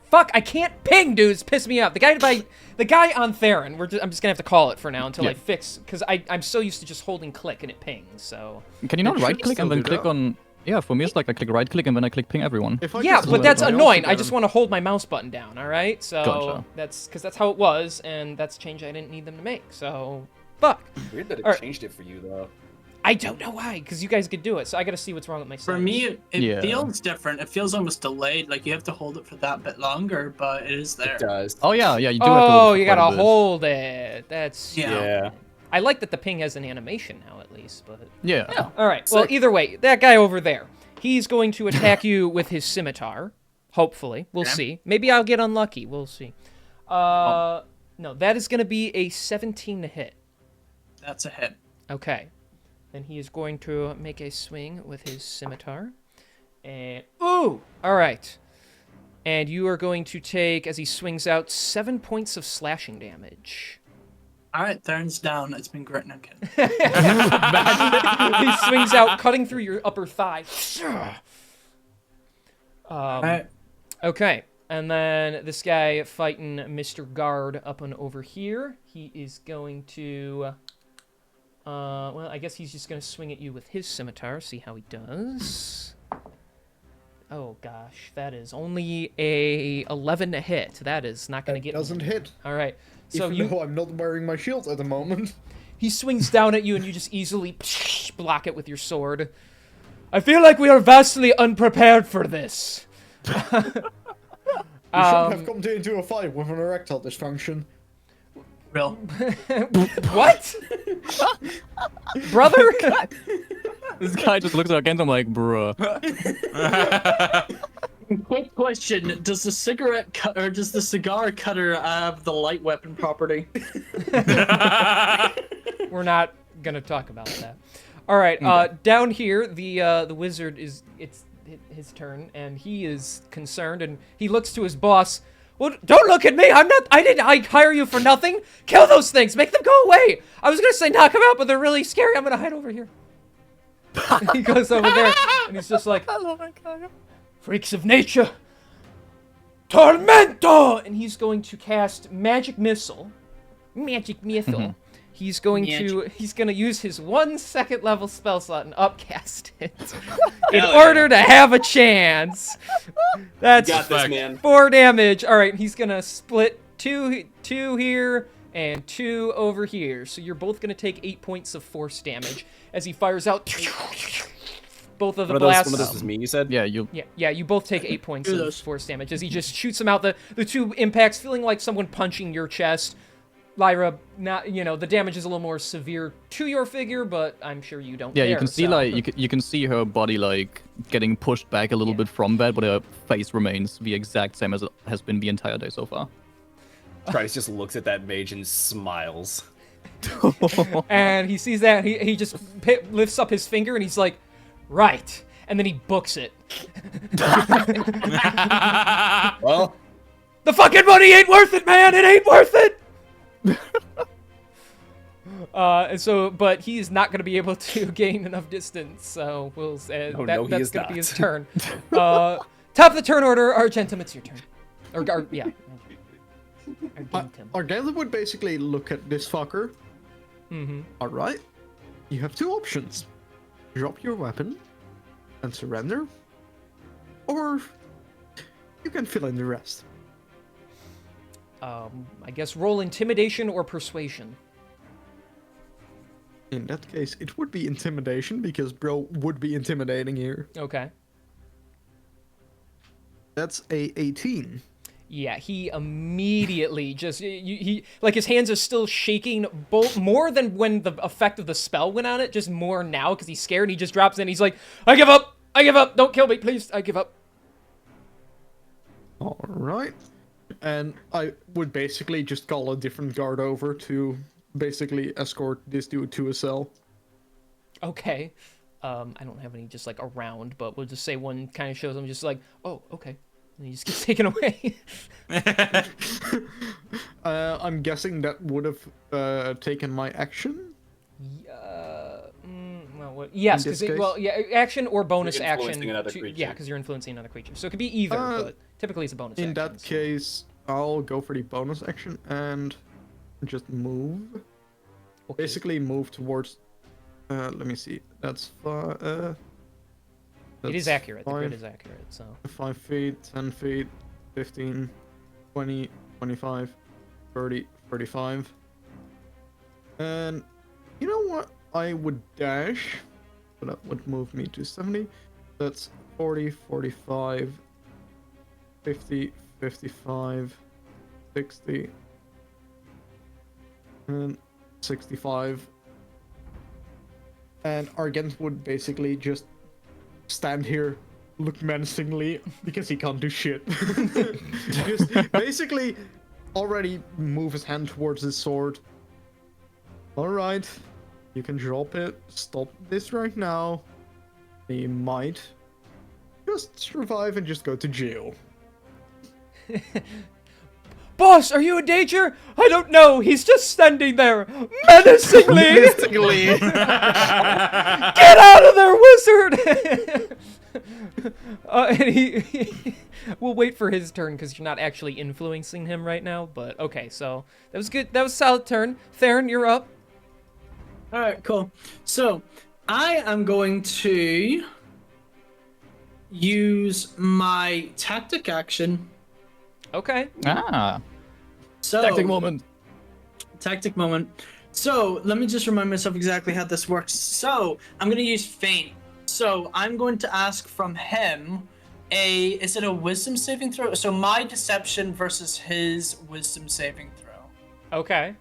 fuck, I can't ping, dudes. Piss me off. The guy on Theron. I'm just gonna have to call it for now until I fix, because I'm so used to just holding click and it pings. So. Can you not It right should click and still then do click that. on? Yeah, for me it's like I click right click and then I click ping everyone. If I Yeah, just but do that's that, annoying. I also just want to hold my mouse button down. All right, so Gotcha. that's how it was, and that's a change I didn't need them to make. So, fuck. Weird that it Alright. changed it for you though. I don't know why, because you guys could do it. So I got to see what's wrong with my For settings. me, it Yeah. feels different. It feels almost delayed. Like you have to hold it for that bit longer, but it is there. It does. Oh yeah, you do have to hold Oh, it you for quite a gotta bit. hold it. That's Yeah. Yeah. I like that the ping has an animation now, at least. But Yeah. all right. Well, either way, that guy over there, he's going to attack you with his scimitar. Hopefully, we'll Okay. see. Maybe I'll get unlucky. We'll see. No, that is going to be a 17 to hit. That's a hit. Okay. Then he is going to make a swing with his scimitar. And ooh! All right. And you are going to take, as he swings out, 7 points of slashing damage. All right, Theron's down. It's been great. No kidding. He swings out, cutting through your upper thigh. All right. Okay. And then this guy fighting Mr. Guard up and over here. He is going to... well, I guess he's just going to swing at you with his scimitar, see how he does. Oh, gosh. That is only a 11 to hit. That is not going to It get doesn't me. hit. All right. So Even though I'm not wearing my shield at the moment. he swings down at you, and you just easily block it with your sword. I feel like we are vastly unprepared for this. You shouldn't have come into a fight with an erectile dysfunction. Real. What? Brother? This guy just looks at against him like, bruh. Quick question: does the cigar cutter have the light weapon property? We're not gonna talk about that. All right. Down here, the wizard it's his turn, and he is concerned, and he looks to his boss. Well, don't look at me. I didn't hire you for nothing. Kill those things. Make them go away. I was gonna say knock them out, but they're really scary. I'm gonna hide over here. He goes over there, and he's just like, freaks of nature, tormento, and he's going to cast magic missile. He's going to use his 1 second level spell slot and upcast it in order to have a chance. That's You got this, man. 4 damage. All right, he's gonna split two here and 2 over here. So you're both gonna take 8 points of force damage as he fires out both of the blasts. One of those was me, you said? Yeah, you. Yeah, you both take 8 points of force damage as he just shoots them out the 2 impacts, feeling like someone punching your chest. Lyra, the damage is a little more severe to your figure, but I'm sure you don't Yeah, care. you can see so. you can see her body like getting pushed back a little bit from that, but her face remains the exact same as it has been the entire day so far. Trice just looks at that mage and smiles. And he sees that, he just lifts up his finger and he's like, right. And then he books it. Well, the fucking money ain't worth it, man! It ain't worth it! But he's not going to be able to gain enough distance, so we'll say that's going to be his turn. Top of the turn order, Argentum, it's your turn. Yeah. Argentum. Argentum would basically look at this fucker. Mm-hmm. Alright. You have 2 options. Drop your weapon and surrender. Or You can fill in the rest. I guess roll intimidation or persuasion. In that case, it would be intimidation because bro would be intimidating here. Okay. That's a 18. Yeah, he immediately just he like his hands are still shaking more than when the effect of the spell went on it, just more now because he's scared. And he just drops in. He's like, "I give up. I give up. Don't kill me, please. I give up." All right. And I would basically just call a different guard over to basically escort this dude to a cell. Okay. I don't have any just like around, but we'll just say one kind of shows him just like, "Oh, okay." And he just gets taken away. I'm guessing that would have taken my action. Yes, In this because case? action or bonus You're action. influencing another creature. Yeah, because you're influencing another creature. So it could be either, but typically it's a bonus. In action, that so. case, I'll go for the bonus action and just move. Okay. Basically, move towards. Let me see. That's It is accurate. The grid 5, is accurate. So 5 feet, 10 feet, 15, 20, 25, 30, 35. And you know what? I would dash, but that would move me to 70. That's 40, 45, 50, 55, 60, and 65. And Argent would basically just stand here, look menacingly, because he can't do shit. Just basically already move his hand towards his sword. Alright, you can drop it. Stop this right now. He might just survive and just go to jail. Boss, are you in danger? I don't know. He's just standing there, menacingly. Get out of there, wizard! And we'll wait for his turn because you're not actually influencing him right now. But okay, so that was good. That was a solid turn. Theron, you're up. All right, cool. So I am going to use my tactic action. Okay. So Tactic moment. Tactic moment. So let me just remind myself exactly how this works. So I'm gonna use feint. So I'm going to ask from him is it a wisdom saving throw? So my deception versus his wisdom saving throw. Okay.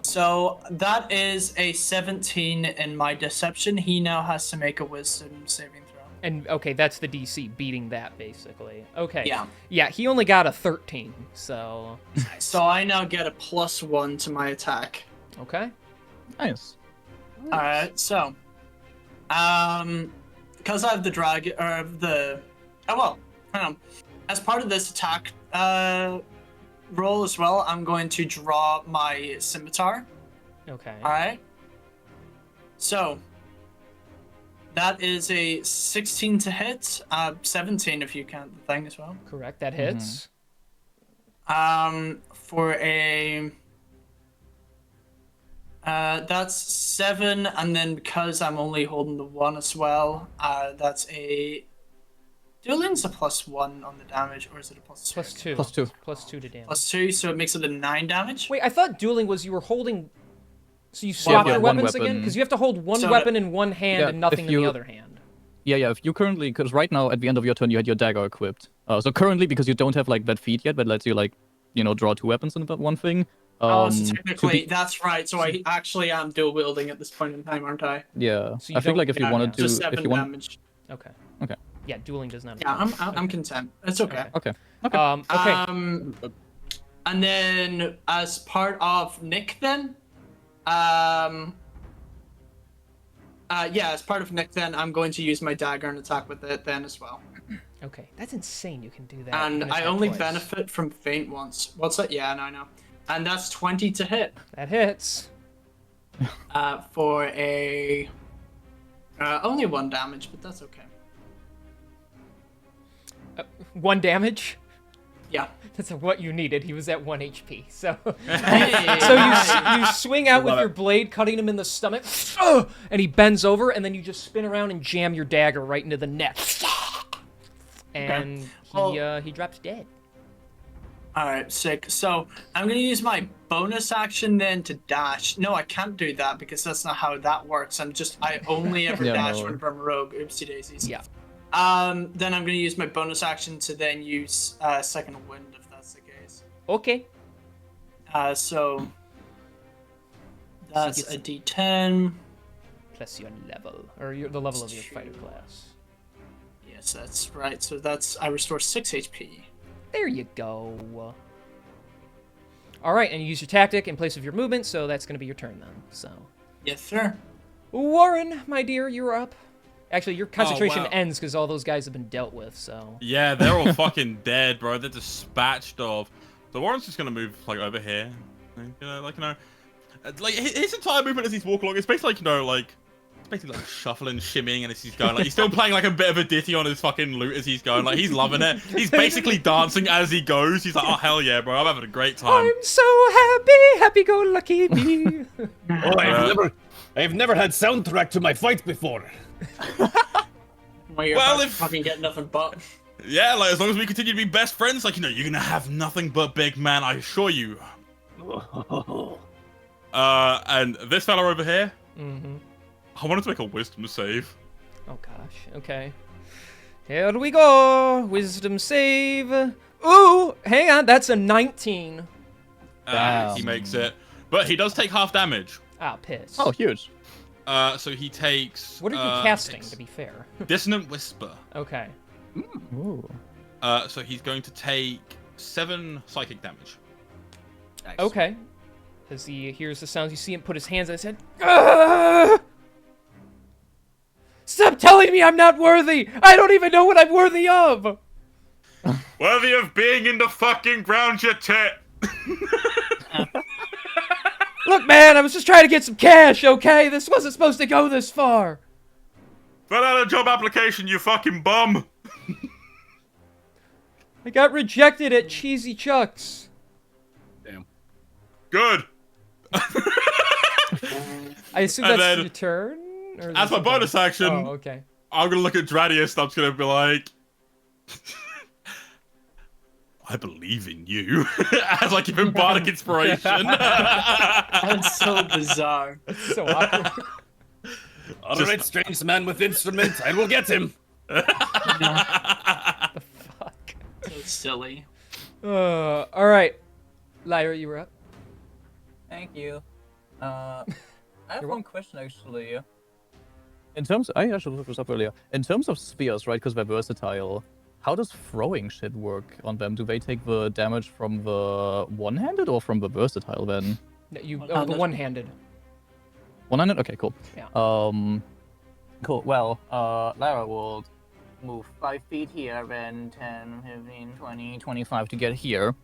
So that is a 17 in my deception. He now has to make a wisdom saving throw. And okay, that's the DC beating that basically. Okay. Yeah. Yeah, he only got a 13, so So I now get a +1 to my attack. okay. Nice. Alright, so because I have the drag or the hang on. As part of this attack roll as well, I'm going to draw my scimitar. Okay. Alright. So that is a 16 to hit, 17 if you count the thing as well. Correct. That hits. For a that's 7, and then because I'm only holding the 1 as well, that's a dueling's a +1 on the damage, or is it a +2? +2. +2. +2 to damage. +2, so it makes it a 9 damage. Wait, I thought dueling was you were holding. So you swap yeah, your one weapons again? weapon. Because you have to hold one So weapon in one hand Yeah, and nothing if in the you- other hand. Yeah, if you currently, because right now at the end of your turn you had your dagger equipped. So currently, because you don't have like that feat yet, that lets you like, draw 2 weapons in that one thing. So to technically, be- that's right. So I actually am dual wielding at this point in time, aren't I? Yeah, So you I think don't- like if you Yeah, wanted to, just if 7 you want, damage. Okay. Okay. Yeah, dueling does not. Yeah, I'm content. It's okay. okay. Okay. And then as part of Nick, then, as part of Nick, then I'm going to use my dagger and attack with it then as well. Okay. That's insane. You can do that. And You can I attack only twice. benefit from feint once. What's that? Yeah, no, I know. And that's 20 to hit. That hits. For a only 1 damage, but that's okay. 1 damage. Yeah. That's what you needed. He was at 1 HP. So, Hey, so you swing out with Love your it. blade, cutting him in the stomach, and he bends over, and then you just spin around and jam your dagger right into the neck. and Well- he drops dead. All right, sick. So I'm gonna use my bonus action then to dash. No, I can't do that because that's not how that works. I only ever Yeah, dash no. whenever I'm a rogue. Oopsie daisies. Yeah. Then I'm gonna use my bonus action to then use second wind if that's the case. Okay. So that's gets- a D10. Plus your level, or the level of your fighter class. Yes, that's right. So I restore 6 HP. There you go. All right, and you use your tactic in place of your movement, so that's going to be your turn then. So, Yes, sir. Warren, my dear, you're up. Actually, your concentration wow. ends because all those guys have been dealt with. So, Yeah, they're all fucking dead, bro. They're dispatched of. The Warren's just gonna move like over here. Like his entire movement as he's walking along, it's basically like, it's basically like shuffling, shimmying, and as he's going, like he's still playing like a bit of a ditty on his fucking lute as he's going. Like he's loving it. He's basically dancing as he goes. He's like, oh hell yeah, bro, I'm having a great time. I'm so happy, happy-go-lucky me. Oh, I've never had soundtrack to my fight before. Well, you're Well, about to if- fucking get nothing but. Yeah, like as long as we continue to be best friends, like you're gonna have nothing but big man, I assure you. And this fella over here, Mm-hmm. I wanted to make a wisdom save. Oh gosh. Okay. Here we go. Wisdom save. Ooh, hang on. That's a 19. Damn. He makes it, but he does take half damage. Ah, piss. Oh, huge. So he takes. What are you casting? To be fair. Dissonant Whisper. Okay. Ooh. So he's going to take 7 psychic damage. Nice. Okay. As he hears the sounds, you see him put his hands on his head. Ugh! Stop telling me I'm not worthy! I don't even know what I'm worthy of! Worthy of being in the fucking ground, you tit. Look, man, I was just trying to get some cash, okay? This wasn't supposed to go this far. Fill out a job application, you fucking bum. I got rejected at Cheesy Chuck's. Damn. Good. I assume And that's then- your turn? Or is As this my bonus something- action, Oh, okay. I'm gonna look at Dradius and I'm just gonna be like, I believe in you. As I give him bardic inspiration. That's so bizarre. So awkward. All right, strange man with instrument. I will get him. Fuck. So silly. Alright. Lyra, you were up. Thank you. I have one question actually. In terms, I actually looked this up earlier. In terms of spears, right? Because they're versatile. How does throwing shit work on them? Do they take the damage from the one-handed or from the versatile then? No, the One-handed. one-handed. One-handed? Okay, cool. Yeah. Cool. Well, Lara will move 5 feet here, then 10, 15, 20, 25 to get here.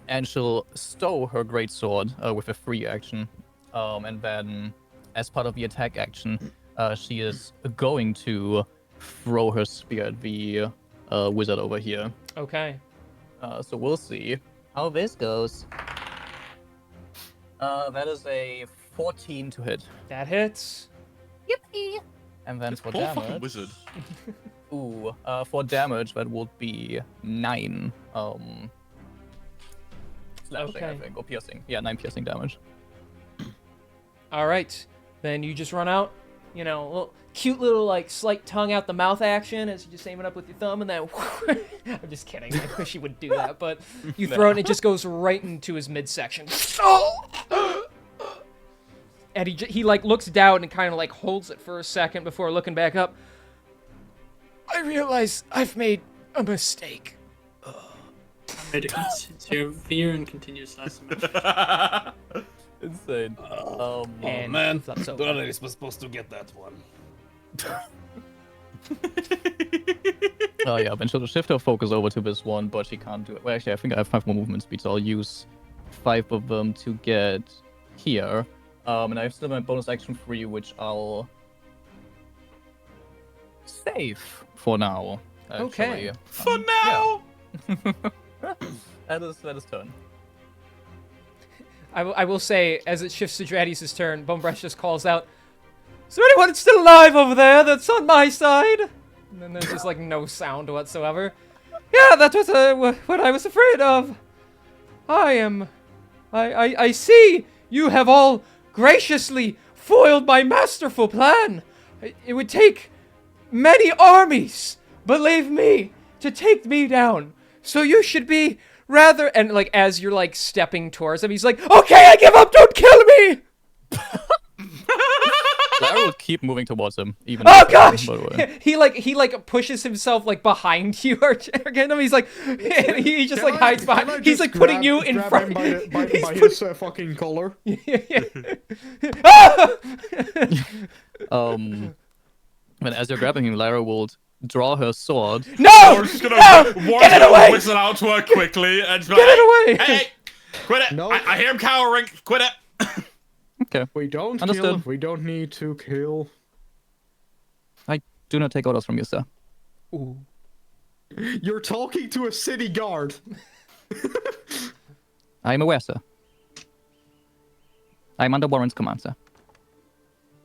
And she'll stow her greatsword with a free action. And then, as part of the attack action, she is going to throw her spear at the wizard over here. Okay. So we'll see how this goes. That is a 14 to hit. That hits. And then for Poor fucking damage... wizard. Ooh, for damage, that would be 9. Slashing, I Okay. think, or piercing. Yeah, 9 piercing damage. Alright. Then you just run out. You know, little, cute little, like, slight tongue out the mouth action as you just aim it up with your thumb and then... I'm just kidding. I wish you would do that, but you throw it and it just goes right into his midsection. And he like, looks down and kind of, like, holds it for a second before looking back up. I realize I've made a mistake. Made it severe and continuous estimate. Insane. Oh And man, flips over. Doris was supposed to get that one. Oh yeah, then she'll shift her focus over to this one, but she can't do it. Well, actually, I think I have 5 more movement speed, so I'll use 5 of them to get here. And I have still my bonus action free, which I'll save for now. Okay. Actually. For now. That is turn. I will say, as it shifts to Dradius' turn, Bonebreast just calls out, "Is there anyone still alive over there that's on my side?" And then there's just like no sound whatsoever. Yeah, that was what I was afraid of. I see you have all graciously foiled my masterful plan. It would take many armies, believe me, to take me down. So you should be rather, and like as you're like stepping towards him, he's like, okay, I give up, don't kill me! Lara will keep moving towards him, even. Oh by gosh! the way. He like pushes himself like behind you, Argandum. He's like, and he just like hides behind. He's like putting you in front. Him by He's his fucking collar. Ah! And as you're grabbing him, Lara will draw her sword. No! Warren's just gonna, No! Warren's Get it gonna away! whistle out to her quickly and just be Get like, it away! Hey, quit it! No. I hear him cowering. Quit it! Okay. We don't kill Understood. if we don't need to kill. I do not take orders from you, sir. Ooh. You're talking to a city guard. I am aware, sir. I am under Warren's command, sir.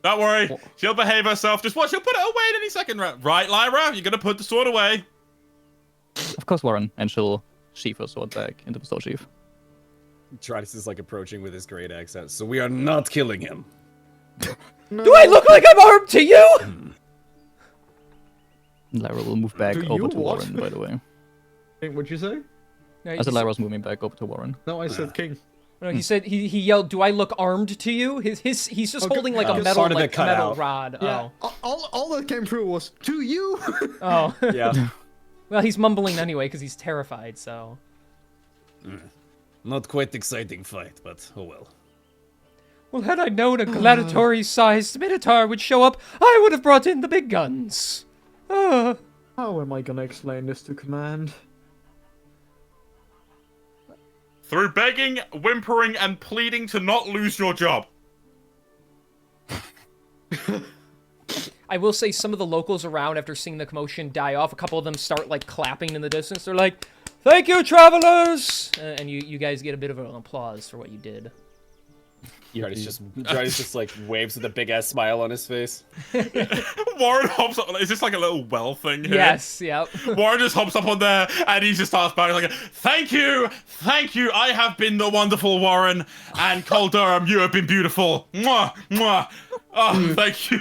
Don't worry, she'll behave herself. Just watch, she'll put it away in any second. Right, Lyra? You're gonna put the sword away. Of course, Warren. And she'll sheath her sword back into the sword sheath. Tridus is like approaching with his great accent. So we are not killing him. No. Do I look like I'm armed to you? Lara will move back Do you over to what? Warren, by the way. King, what'd you say? I said Lyra's moving back over to Warren. No, I said king. No, he said he yelled, "Do I look armed to you?" He's just Okay, holding like a because metal part of it like cut metal out. rod. Yeah. All that came through was to you. Oh. Yeah. Well, he's mumbling anyway because he's terrified. So. Not quite exciting fight, but oh well. Well, had I known a gladiatory-sized Minotaur would show up, I would have brought in the big guns. How am I gonna explain this to command? Through begging, whimpering, and pleading to not lose your job. I will say some of the locals around, after seeing the commotion die off, a couple of them start like clapping in the distance. They're like, "Thank you, travelers!" And you guys get a bit of an applause for what you did. Tridus just like waves with a big ass smile on his face. Warren hops up. Is this like a little well thing here? Yes, yep. Warren just hops up on there and he just starts back like, thank you, I have been the wonderful Warren, and Cole Durham, you have been beautiful. Mwah, mwah. Oh, thank you.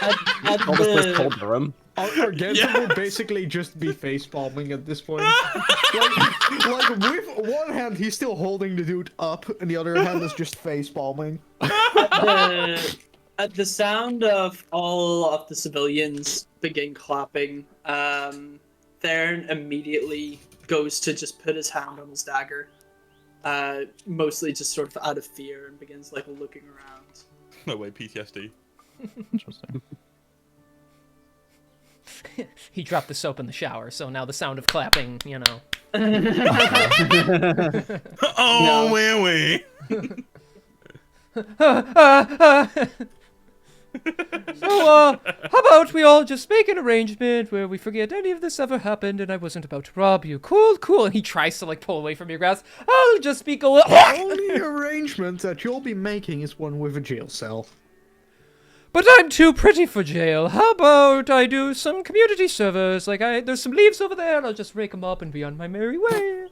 At Almost the- was Cold Durham. Our Gentle will basically just be face palming at this point. like with one hand he's still holding the dude up, and the other hand is just face palming. At the sound of all of the civilians begin clapping, Theron immediately goes to just put his hand on his dagger, mostly just sort of out of fear, and begins like looking around. No way, PTSD. Interesting. He dropped the soap in the shower, so now the sound of clapping, you know. Oh, wee. So, how about we all just make an arrangement where we forget any of this ever happened and I wasn't about to rob you. Cool, cool. And he tries to, like, pull away from your grasp. I'll just be going... The only arrangement that you'll be making is one with a jail cell. But I'm too pretty for jail. How about I do some community service? Like, there's some leaves over there, and I'll just rake them up and be on my merry way.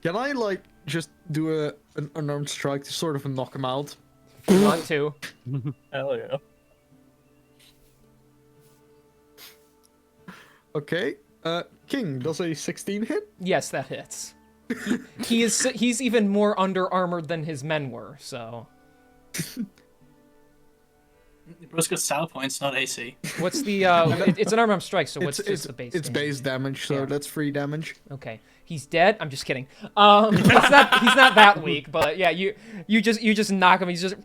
Can I, like, just do an unarmed strike to sort of knock him out? If you want to. Hell yeah. Okay. King, does a 16 hit? Yes, that hits. He's even more under armored than his men were, so. Bro's got style points, not AC. What's the, it's an unarmed strike, so what's just the base It's damage? base damage, so Yeah. that's free damage. Okay. He's dead? I'm just kidding. He's not that weak, but yeah, you just knock him, he's just,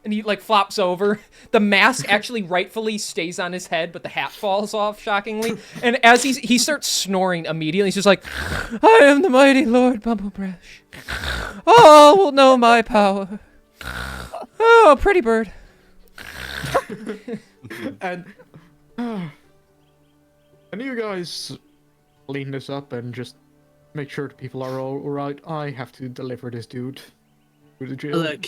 and he like flops over. The mask actually rightfully stays on his head, but the hat falls off, shockingly. And as he starts snoring immediately, he's just like, I am the mighty Lord Bumblebrush. All will know my power. Oh, pretty bird. And can you guys clean this up and just make sure the people are all right? I have to deliver this dude to the jail. Look,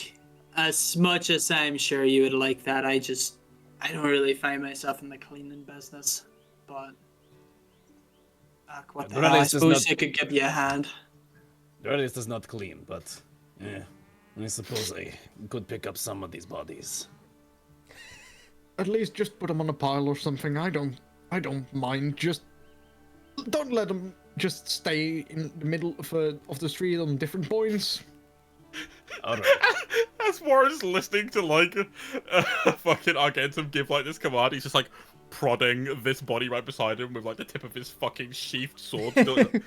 as much as I'm sure you would like that, I don't really find myself in the cleaning business. But what the hell? I suppose I could give you a hand. Doris does not clean, but I suppose I could pick up some of these bodies. At least just put them on a pile or something. I don't mind. Just don't let them just stay in the middle of the street on different points. Alright. As Warren's listening to like fucking Argentum give like this command, he's just like prodding this body right beside him with like the tip of his fucking sheathed sword. Still, like,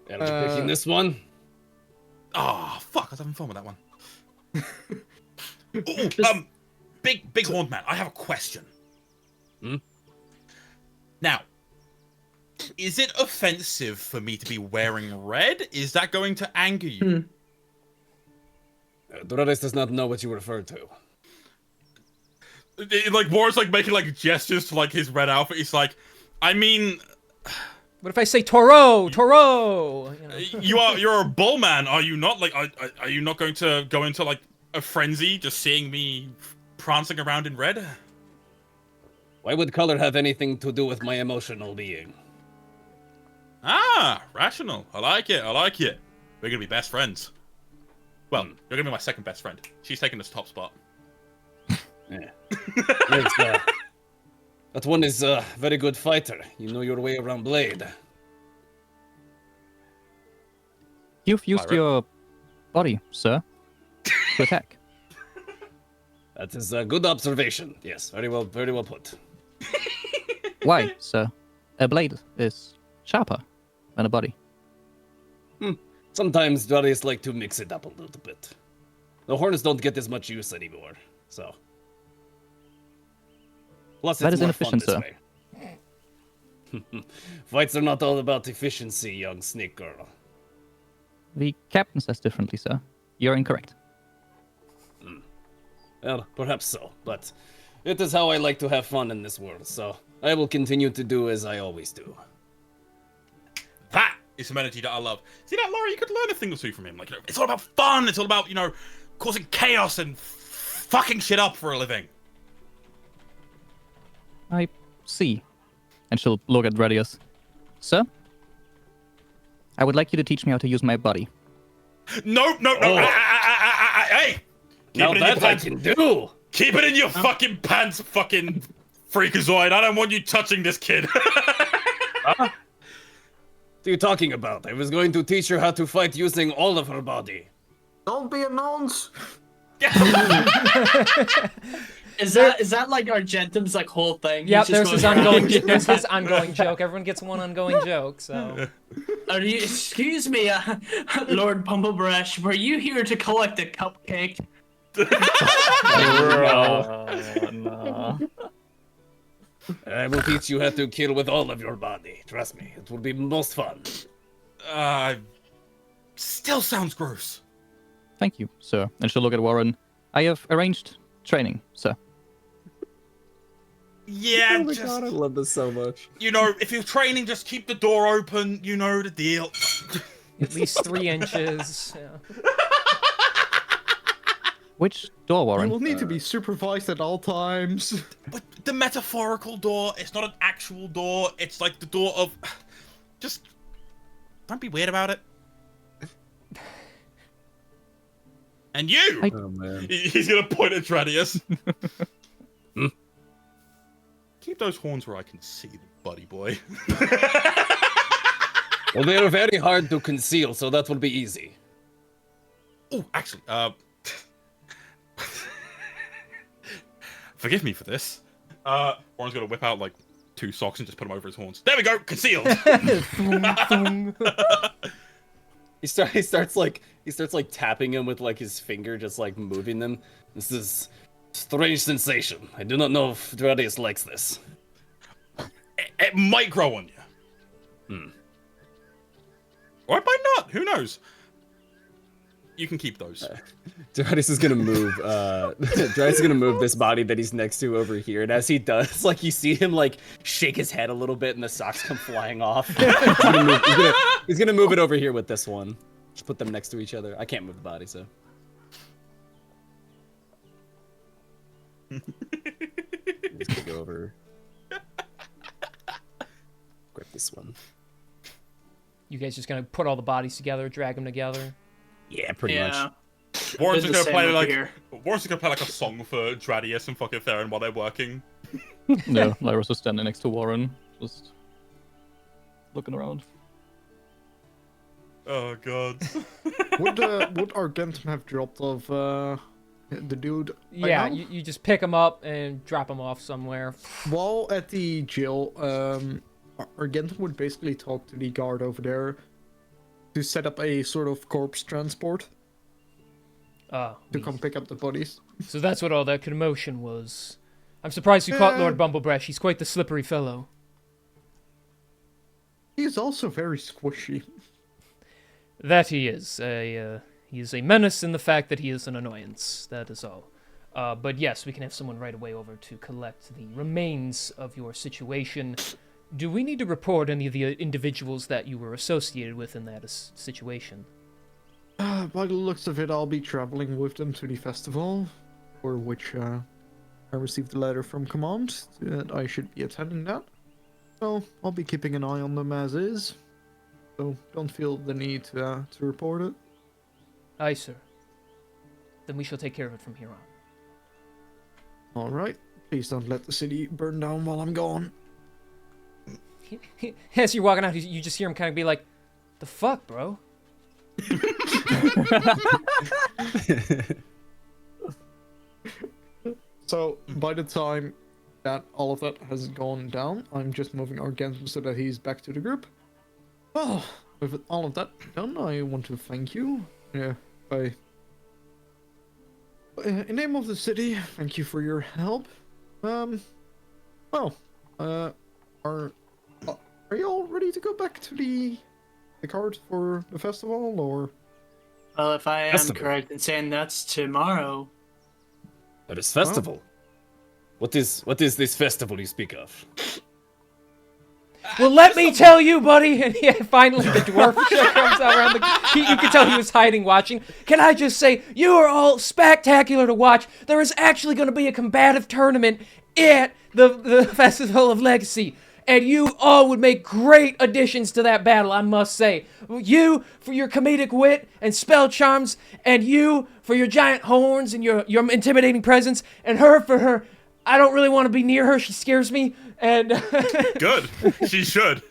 And I'm picking this one. oh fuck! I was having fun with that one. Ooh, big horned man. I have a question. Now, is it offensive for me to be wearing red? Is that going to anger you? Doris does not know what you refer to. Like Warren's like making like gestures to like his red outfit. He's like, I mean, What if I say Toro? Toro! You know? you're a bull man, are you not? Like, are you not going to go into like a frenzy just seeing me prancing around in red? Why would color have anything to do with my emotional being? Ah, rational. I like it. I like it. We're gonna be best friends. Well, you're gonna be my second best friend. She's taking this top spot. Yeah. That one is a very good fighter. You know your way around Blade. You've used your body, sir, to attack. That is a good observation. Yes, very well put. Why, sir? A blade is sharper than a body. Sometimes bodies like to mix it up a little bit. The horns don't get as much use anymore, so. Plus, That it's is more inefficient, fun this way. Fights are not all about efficiency, young snake girl. The captain says differently, sir. You're incorrect. Well, perhaps so, but it is how I like to have fun in this world, so I will continue to do as I always do. That is some energy that I love. See that, Laura? You could learn a thing or two from him. Like, you know, it's all about fun. It's all about, you know, causing chaos and fucking shit up for a living. I see. And she'll look at Radius. Sir? I would like you to teach me how to use my body. No. Oh. Hey! Now that I can do! Keep it in your fucking pants, fucking freakazoid. I don't want you touching this kid. Huh? What are you talking about? I was going to teach her how to fight using all of her body. Don't be a nonce. Is that like Argentum's like whole thing? Yep, He's just there's his ongoing joke. Everyone gets one ongoing joke, so. Excuse me, Lord Pumblebrush, were you here to collect a cupcake? No. I will teach you how to kill with all of your body. Trust me, it will be most fun. Still sounds gross. Thank you, sir. And she'll look at Warren. I have arranged training, sir. Yeah, Oh my god, I love this so much. You know, if you're training, just keep the door open. You know the deal. At least 3 inches. Yeah. Which door, You Warren? will need to be supervised at all times. But the metaphorical door, it's not an actual door. It's like the door of... Just... Don't be weird about it. And you! Oh man. He's gonna point at Dradius. Keep those horns where I can see them, buddy boy. Well, they are very hard to conceal, so that will be easy. Oh, actually, forgive me for this. Warren's gonna whip out like 2 socks and just put them over his horns. There we go, concealed. He starts like tapping him with like his finger, just like moving them. This is strange sensation. I do not know if Dradius likes this. It might grow on you. Or it might not. Who knows? You can keep those. Dradius is gonna move. Dradius is gonna move this body that he's next to over here, and as he does, like you see him like shake his head a little bit, and the socks come flying off. He's gonna move it over here with this one. Just put them next to each other. I can't move the body, so. Just gonna go over. Grab this one. You guys just gonna put all the bodies together, drag them together? Yeah, pretty much. Warren's Did just the gonna same play over here. like a song for Dradius and fucking Theron while they're working. Yeah, Lyra's just standing next to Warren, just looking around. Oh god. Would Argentum have dropped off the dude? by Yeah, now? you just pick them up and drop them off somewhere. While at the jail, Argentum would basically talk to the guard over there to set up a sort of corpse transport to come pick up the bodies. So that's what all that commotion was. I'm surprised you caught Lord Bumblebresh. He's quite the slippery fellow. He is also very squishy. That he is. He is a menace in the fact that he is an annoyance. That is all. But yes, we can have someone right away over to collect the remains of your situation. Do we need to report any of the individuals that you were associated with in that situation? By the looks of it, I'll be traveling with them to the festival, for which I received a letter from command that I should be attending that. So I'll be keeping an eye on them as is. So don't feel the need to report it. Aye, sir. Then we shall take care of it from here on. All right. Please don't let the city burn down while I'm gone. As you're walking out, you just hear him kind of be like, "The fuck, bro?" So by the time that all of that has gone down, I'm just moving Argentum so that he's back to the group. Well, with all of that done, I want to thank you. In name of the city, thank you for your help. Are you all ready to go back to the card for the festival, or? Well, if I am Festival. correct in saying that's tomorrow. But it's festival. What is this festival you speak of? Well, let me tell you, buddy. And yeah, finally the dwarf comes out around you can tell he was hiding, watching. Can I just say, you are all spectacular to watch. There is actually going to be a combative tournament at the Festival of Legacy. And you all would make great additions to that battle, I must say. You, for your comedic wit and spell charms, and you, for your giant horns and your intimidating presence, and her for her... I don't really want to be near her, she scares me, and... Good. She should.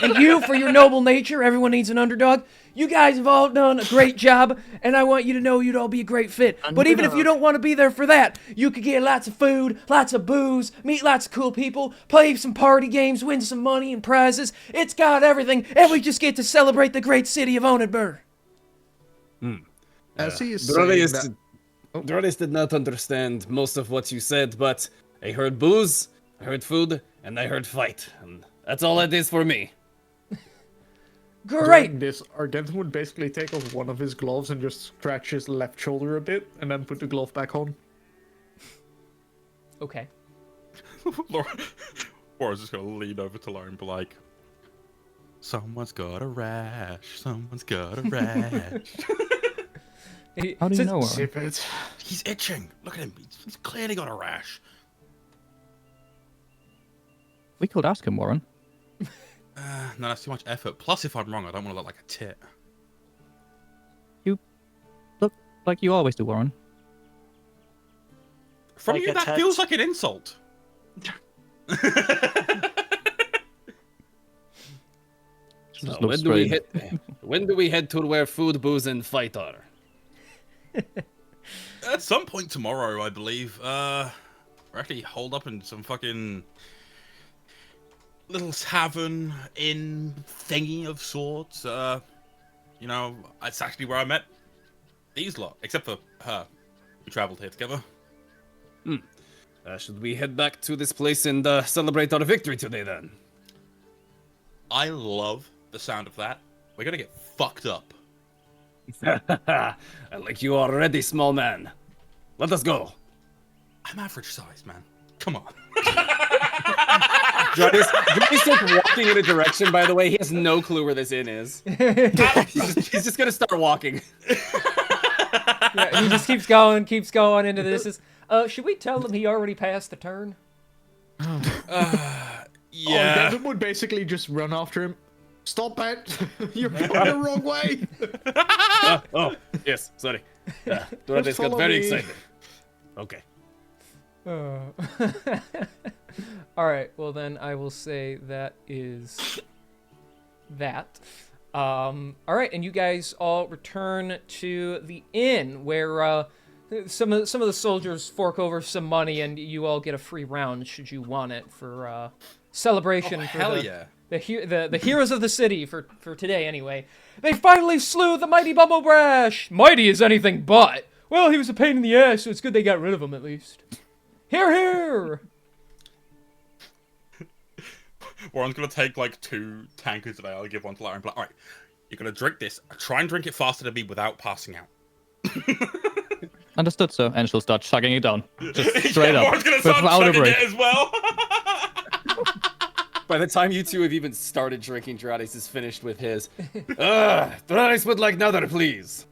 And you, for your noble nature, everyone needs an underdog. You guys have all done a great job, and I want you to know you'd all be a great fit. But even if you don't want to be there for that, you could get lots of food, lots of booze, meet lots of cool people, play some party games, win some money and prizes. It's got everything, and we just get to celebrate the great city of Onedbur. As he is saying that... Doris did not understand most of what you said, but I heard booze, I heard food, and I heard fight. And that's all it is for me. Great! This Argentum would basically take off one of his gloves and just scratch his left shoulder a bit, and then put the glove back on. Okay. Laura's just gonna lean over to Laura and be like, "Someone's got a rash. Someone's got a rash." How do you know, Warren? Zip it. He's itching. Look at him. He's clearly got a rash. We could ask him, Warren. No, that's too much effort. Plus, if I'm wrong, I don't want to look like a tit. You look like you always do, Warren. From Like you, a that tit. feels like an insult. Just So looks when do we head to where food, booze, and fight are? At some point tomorrow, I believe. We're actually holed up in some fucking little tavern inn thingy of sorts. You know, it's actually where I met these lot, except for her. We traveled here together. Should we head back to this place and celebrate our victory today then? I love the sound of that. We're gonna get fucked up. I like you already, small man. Let us go. I'm average size, man. Come on. Drudy starts walking in a direction, by the way. He has no clue where this inn is. He's just going to start walking. Yeah, he just keeps going into this. Should we tell him he already passed the turn? Yeah. Argentum would basically just run after him. Stop it! You're going the wrong way! Oh, yes, sorry. Drudy's got follow very me. excited. Okay. All right. Well, then I will say that is that. All right, and you guys all return to the inn where some of the soldiers fork over some money, and you all get a free round should you want it for celebration for Hell yeah. the heroes of the city for today anyway. They finally slew the mighty Bumblebrash. Mighty is anything but. Well, he was a pain in the ass, so it's good they got rid of him at least. Hear, hear! Warren's gonna take like 2 tankards of ale, give one to Lara, and be like, alright, you're gonna drink this. Try and drink it faster than me without passing out. Understood, sir. And she'll start chugging it down. Just straight up. Warren's gonna start Without a chugging break. it as well. By the time you two have even started drinking, Drudy's is finished with his. Drudy's would like another, please.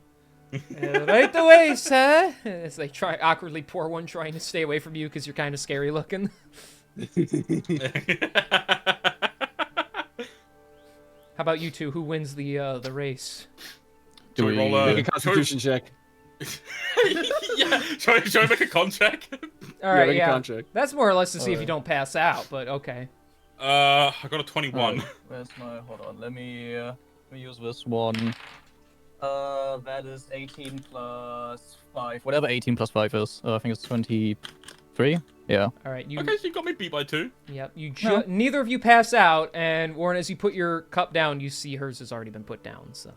Right away, sir. As they try awkwardly pour one, trying to stay away from you because you're kind of scary looking. How about you two? Who wins the race? Do we roll Make a constitution check. Yeah, shall we make a con check? All right, make a yeah. con check. That's more or less to see if you don't pass out, but okay. I got a 21. Where's my... Hold on. Let me use this one. That is 18 plus 5. Whatever 18 plus 5 is. I think it's 23. Yeah. All right, you. Okay, so you got me beat by 2. Yep. Neither of you pass out, and Warren, as you put your cup down, you see hers has already been put down. So.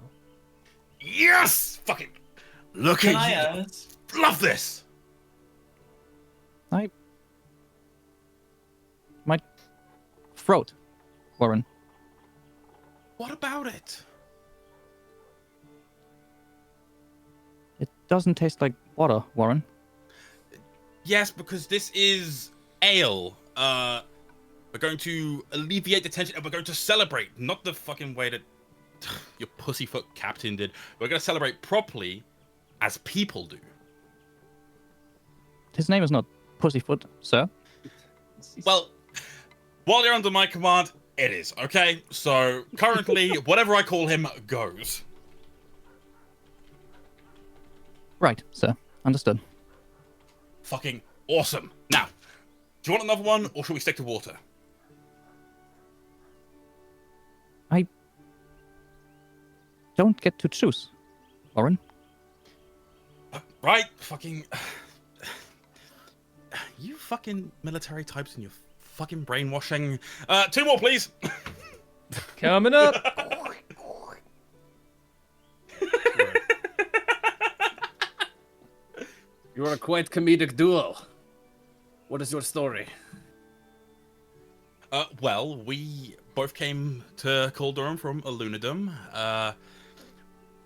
Yes! Fucking look Can I at you. ask? Love this. My throat, Warren. What about it? It doesn't taste like water, Warren. Yes, because this is ale. We're going to alleviate the tension and we're going to celebrate. Not the fucking way that your pussyfoot captain did. We're going to celebrate properly as people do. His name is not Pussyfoot, sir. Well, while you're under my command, it is, okay? So, currently, whatever I call him goes. Right, sir. Understood. Fucking awesome. Now, do you want another one, or should we stick to water? I don't get to choose, Warren. Right? Fucking... You fucking military types and your fucking brainwashing. 2 more, please. Coming up. You are a quite comedic duo. What is your story? Well, we both came to Calderon from Alunadum.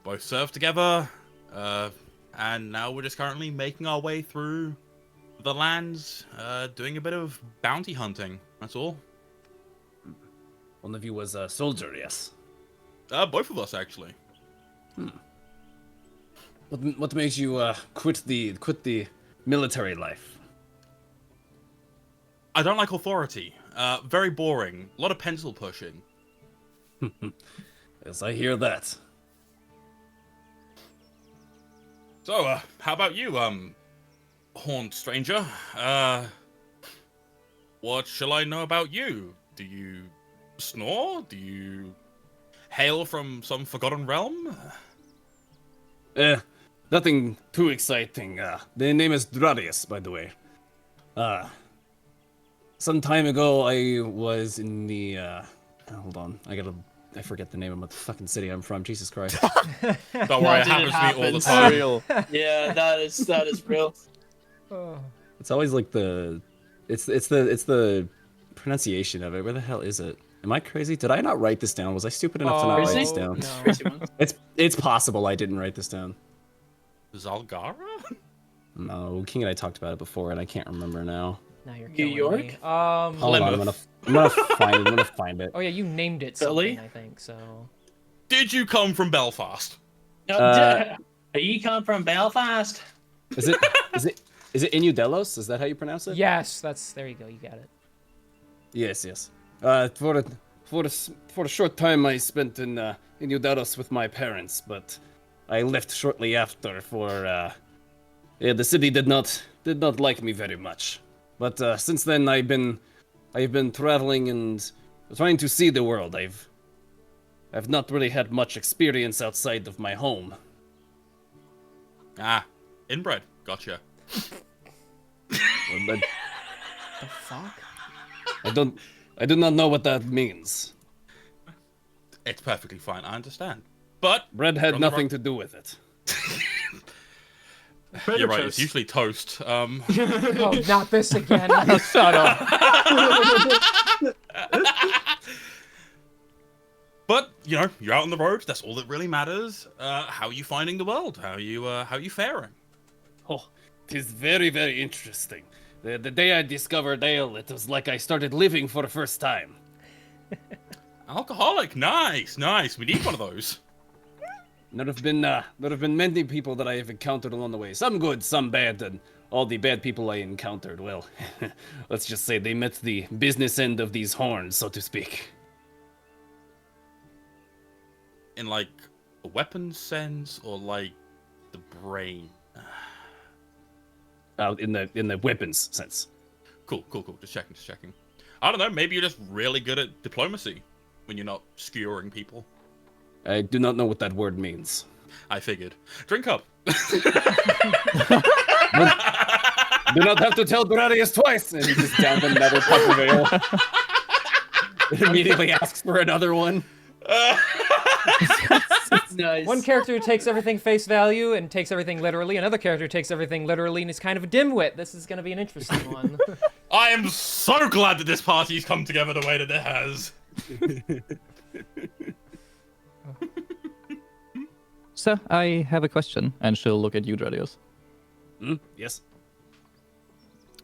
Both served together. And now we're just currently making our way through the lands, doing a bit of bounty hunting. That's all. One of you was a soldier, yes. Both of us, actually. What makes you quit the military life? I don't like authority. Very boring. A lot of pencil pushing. Yes, I hear that. So, how about you, horned stranger? What shall I know about you? Do you snore? Do you hail from some forgotten realm? Nothing too exciting. The name is Dradius, by the way. Some time ago, I was in the, hold on, I forget the name of what the fucking city I'm from, Jesus Christ. Don't worry, it Did happens to me all the happens? time. Real. Yeah, that is real. It's always like it's the pronunciation of it. Where the hell is it? Am I crazy? Did I not write this down? Was I stupid enough to not write Crazy? this down? No. Crazy one. It's possible I didn't write this down. Zalgara? No, King and I talked about it before, and I can't remember now. Now you're New killing York? me. Hold on, I'm gonna I'm gonna find it. Oh yeah, you named it Billy? something, I think. So. Did you come from Belfast? You come from Belfast? Is it Inudelos? Is that how you pronounce it? Yes, there you go. You got it. Yes. For a short time I spent in Inudelos with my parents, but I left shortly after for the city did not like me very much. But since then I've been traveling and trying to see the world. I've not really had much experience outside of my home. Ah, inbred. Gotcha. But The fuck? I do not know what that means. It's perfectly fine. I understand. But Bread had From the nothing to do with it. Bread you're or right. toast? It's usually toast. Oh, not this again. Shut up. But you're out on the road. That's all that really matters. How are you finding the world? How are you faring? Oh, it is very, very interesting. The day I discovered ale, it was like I started living for the first time. Alcoholic. Nice. We need one of those. There have been many people that I have encountered along the way. Some good, some bad, and all the bad people I encountered, well, let's just say they met the business end of these horns, so to speak. In like a weapon sense or like the brain? In the weapons sense. Cool. Just checking. I don't know. Maybe you're just really good at diplomacy when you're not skewering people. I do not know what that word means. I figured. Drink up. Do not have to tell Doradius twice! And he just downed another cup of ale. Immediately asks for another one. Nice. One character takes everything face value and takes everything literally. Another character takes everything literally and is kind of a dimwit. This is going to be an interesting one. I am so glad that this party's come together the way that it has. Sir, I have a question. And she'll look at you, Dradius. Yes.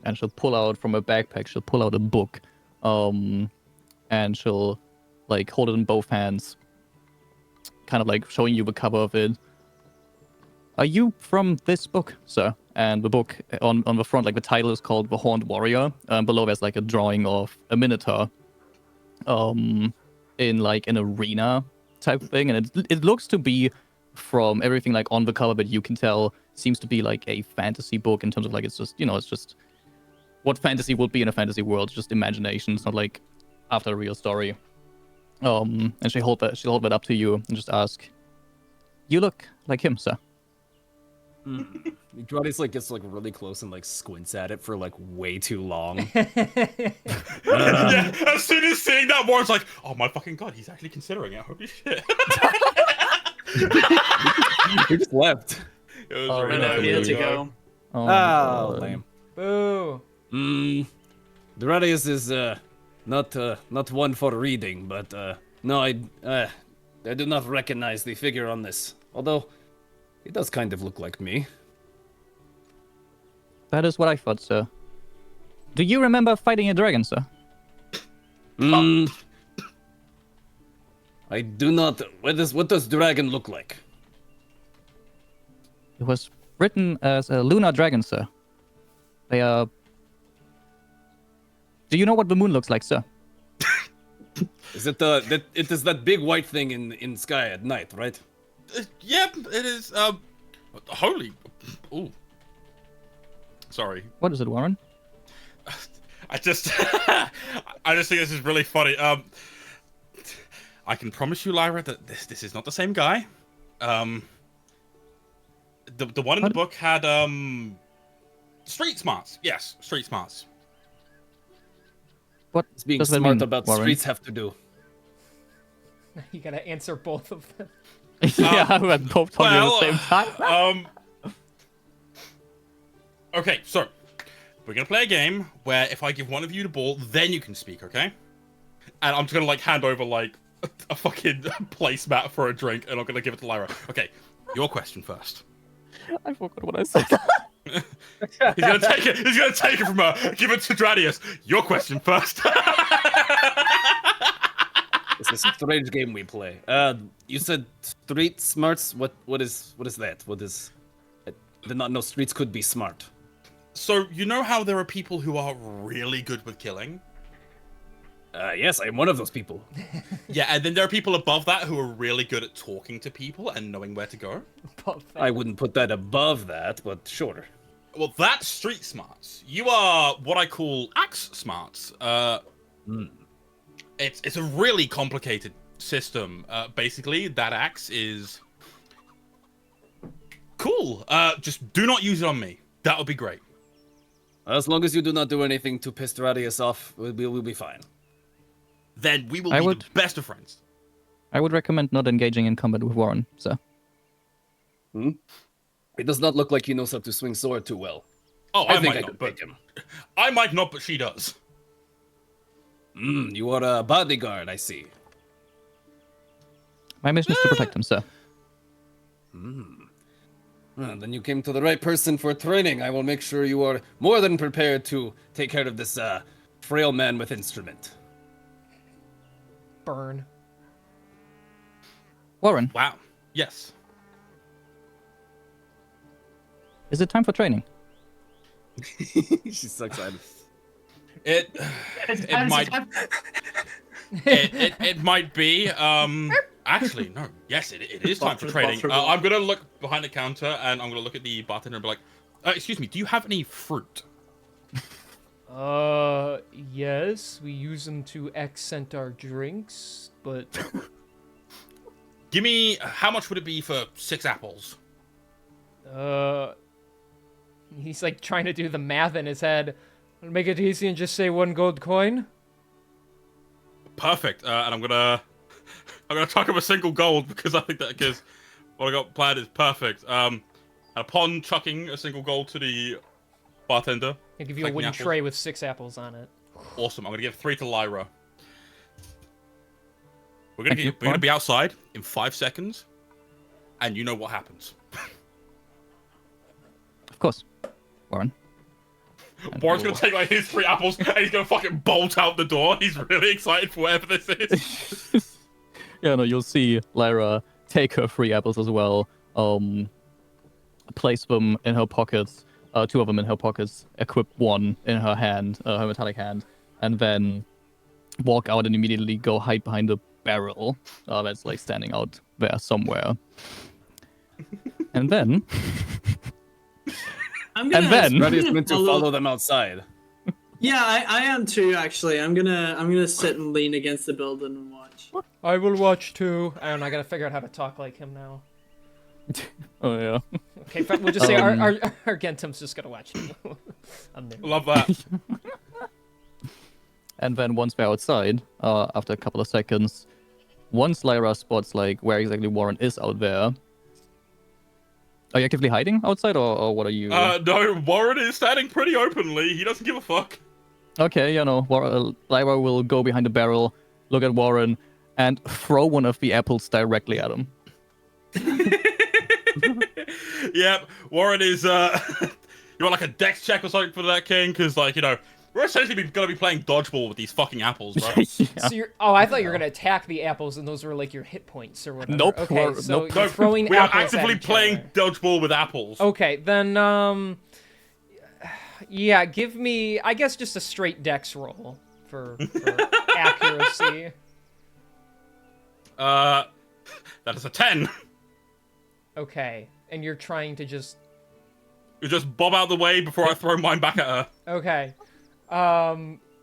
And she'll pull out from her backpack, she'll pull out a book. And she'll like hold it in both hands. Kind of like showing you the cover of it. Are you from this book, sir? And the book on the front, like the title is called The Horned Warrior. Below there's like a drawing of a minotaur. In like an arena type thing. And it looks to be, from everything like on the cover that you can tell, seems to be like a fantasy book in terms of like it's just what fantasy would be in a fantasy world, just imagination. It's not like after a real story. And she'll hold that up to you and just ask, "You look like him, sir." Doradius like gets like really close and like squints at it for like way too long. Yeah, as soon as seeing that, Warren's like, "Oh my fucking god, he's actually considering it. Holy shit!" He just left. It was Oh, very An nice. idea to go. Oh, Oh, lame. Boo. Doradius is not one for reading, but no, I do not recognize the figure on this. Although he does kind of look like me. That is what I thought, sir. Do you remember fighting a dragon, sir? I do not. What does dragon look like? It was written as a lunar dragon, sir. They are... Do you know what the moon looks like, sir? Is it it is that big white thing in sky at night, right? Yep, it is. Holy. Ooh. Sorry. What is it, Warren? I just think this is really funny. I can promise you, Lyra, that this is not the same guy. The one in the book had street smarts. Yes, street smarts. What It's being does that smart mean, about Warren? streets have to do. You gotta answer both of them. Yeah, we had both talking at the same time. Okay, so we're gonna play a game where if I give one of you the ball, then you can speak, okay? And I'm just gonna like hand over like a fucking placemat for a drink, and I'm gonna give it to Lyra. Okay, your question first. I forgot what I said. He's gonna take it. He's gonna take it from her. Give it to Dradius. Your question first. this strange game we play. You said street smarts. What is that? What is? I did not know streets could be smart. So you know how there are people who are really good with killing? Yes, I am one of those people. Yeah, and then there are people above that who are really good at talking to people and knowing where to go. I wouldn't put that above that, but sure. Well, that's street smarts. You are what I call axe smarts. It's a really complicated system. Basically, that axe is cool. Just do not use it on me. That would be great. As long as you do not do anything to piss Radius off, we'll be fine. Then we will be the best of friends. I would recommend not engaging in combat with Warren, so. It does not look like he knows how to swing sword too well. Oh, I I think might I not, could but beat him. I might not, but she does. You are a bodyguard, I see. My mission is to protect him, sir. Well, then you came to the right person for training. I will make sure you are more than prepared to take care of this frail man with instrument. Burn. Warren, Wow. Yes. is it time for training? She's so excited. It might it might be. Actually, no. Yes, it is time for training. I'm gonna look behind the counter and I'm gonna look at the bartender and be like, "Excuse me, do you have any fruit?" Yes, we use them to accent our drinks, but Give me. How much would it be for 6 apples? he's like trying to do the math in his head. Make it easy and just say 1 gold coin. Perfect. And I'm gonna chuck him a single gold because I think that what I got planned is perfect. And upon chucking a single gold to the bartender, I'll give you a wooden tray with 6 apples on it. awesome. I'm gonna give 3 to Lyra. We're gonna be outside in 5 seconds, and you know what happens. Of course. Warren. Warren's gonna take like his 3 apples and he's gonna fucking bolt out the door. He's really excited for whatever this is. Yeah, no, you'll see Lyra take her 3 apples as well, place them in her pockets, 2 of them in her pockets, equip 1 in her hand, her metallic hand, and then walk out and immediately go hide behind a barrel that's like standing out there somewhere. And then... I'm gonna, And then- Radius meant to follow them outside. Yeah, I am too. Actually, I'm gonna sit and lean against the building and watch. I will watch too. I don't know, I gotta figure out how to talk like him now. Oh, yeah. Okay, we'll just say our Gentum's just gonna watch him. I'm there. Love that. And then once we're outside, after a couple of seconds, once Lyra spots like where exactly Warren is out there, are you actively hiding outside, or what are you? No, Warren is standing pretty openly. He doesn't give a fuck. Okay, you know, Lyra will go behind the barrel, look at Warren, and throw one of the apples directly at him. Yep, Warren is. You want like a dex check or something for that, King? Because like we're essentially gonna be playing dodgeball with these fucking apples, bro. So I thought you were gonna attack the apples, and those were like your hit points or whatever. Nope, Okay, so nope. you're throwing We are apples at actively each playing other. dodgeball with apples. Okay, then yeah, give me I guess just a straight dex roll for accuracy. That is a 10. Okay, and you're trying to just You just bob out the way before I throw mine back at her. okay.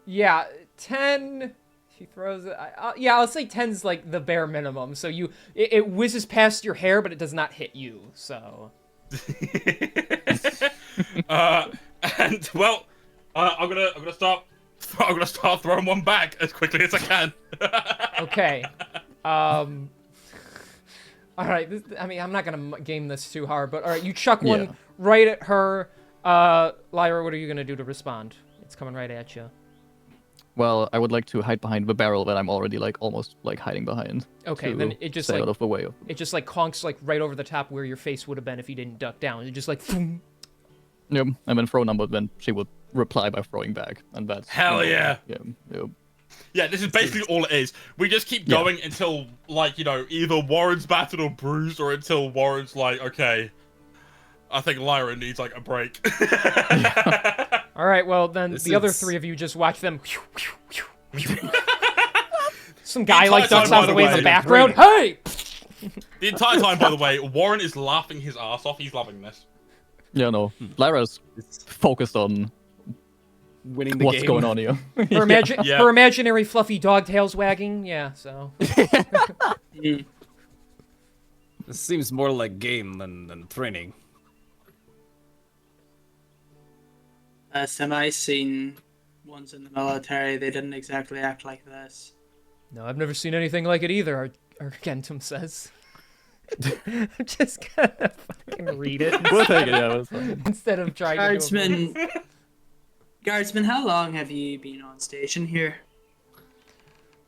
Yeah, 10. She throws it. Yeah, I'll say 10's like the bare minimum. So it whizzes past your hair, but it does not hit you. So. And well, I'm gonna start throwing one back as quickly as I can. Okay. All right. I mean, I'm not gonna game this too hard, but all right. You chuck one Yeah. right at her. Lyra, what are you gonna do to respond? It's coming right at you. Well, I would like to hide behind the barrel that I'm already like almost like hiding behind. Okay, to then it just stay like out of the way. it just like conks like right over the top where your face would have been if you didn't duck down. It just like. Yep, and then throw number, then she would reply by throwing back, and that's Hell yeah. Yeah. Yep. Yeah, this is basically all it is. We just keep going until, like, you know, either Warren's battered or bruised, or until Warren's like, okay, I think Lyra needs, like, a break. All right, well, then This the other is- 3 of you just watch them. Some guy, like, entire ducks time, out by of the the way in way, the background. Hey! The entire time, by the way, Warren is laughing his ass off. He's loving this. Yeah, no. Lyra's focused on Winning the what's game. going on here. Yeah. Her imaginary fluffy dog tails wagging. Yeah, so. This seems more like game than training. Some seen ones in the military. They didn't exactly act like this. No, I've never seen anything like it either, Argentum says. I'm just gonna fucking read it We'll take it, yeah. It's fine. instead of trying to do a Guardsman, how long have you been on station here?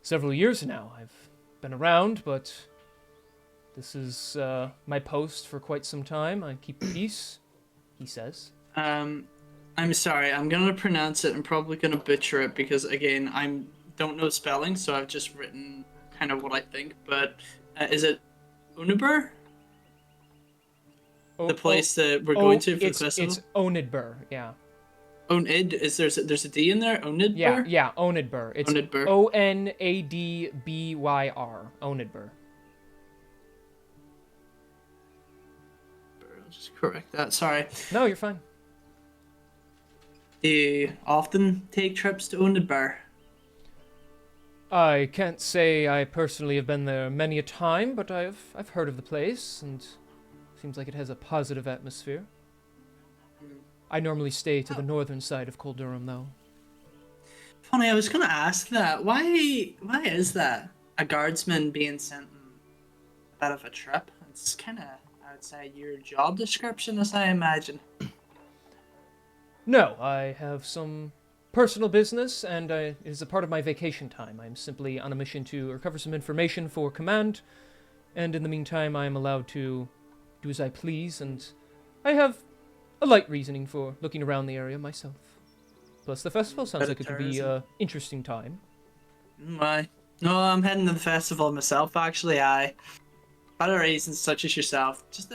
Several years now. I've been around, but this is my post for quite some time. I keep the peace, he says. I'm sorry. I'm gonna pronounce it. I'm probably gonna butcher it because again, don't know spelling, so I've just written kind of what I think. But is it Unibur? The place that we're going to for the festival? It's Onidbur, yeah. Onid? There's a D in there? Onidbur? Yeah, Onidbur. It's Onidbur. Onadbyr. Onidbur. I'll just correct that. Sorry. No, you're fine. Do you often take trips to Onidbur? I can't say I personally have been there many a time, but I've heard of the place, and seems like it has a positive atmosphere. I normally stay to the northern side of Coldurum, though. Funny, I was gonna ask that. Why is that? A guardsman being sent on a bit of a trip? It's kind of, I would say, your job description, as I imagine. No, I have some personal business, and it is a part of my vacation time. I'm simply on a mission to recover some information for command, and in the meantime, I am allowed to do as I please, and I have a light reasoning for looking around the area myself. Plus, the festival sounds like it could be an interesting time. Why? No, I'm heading to the festival myself, actually. Better reasons such as yourself. Just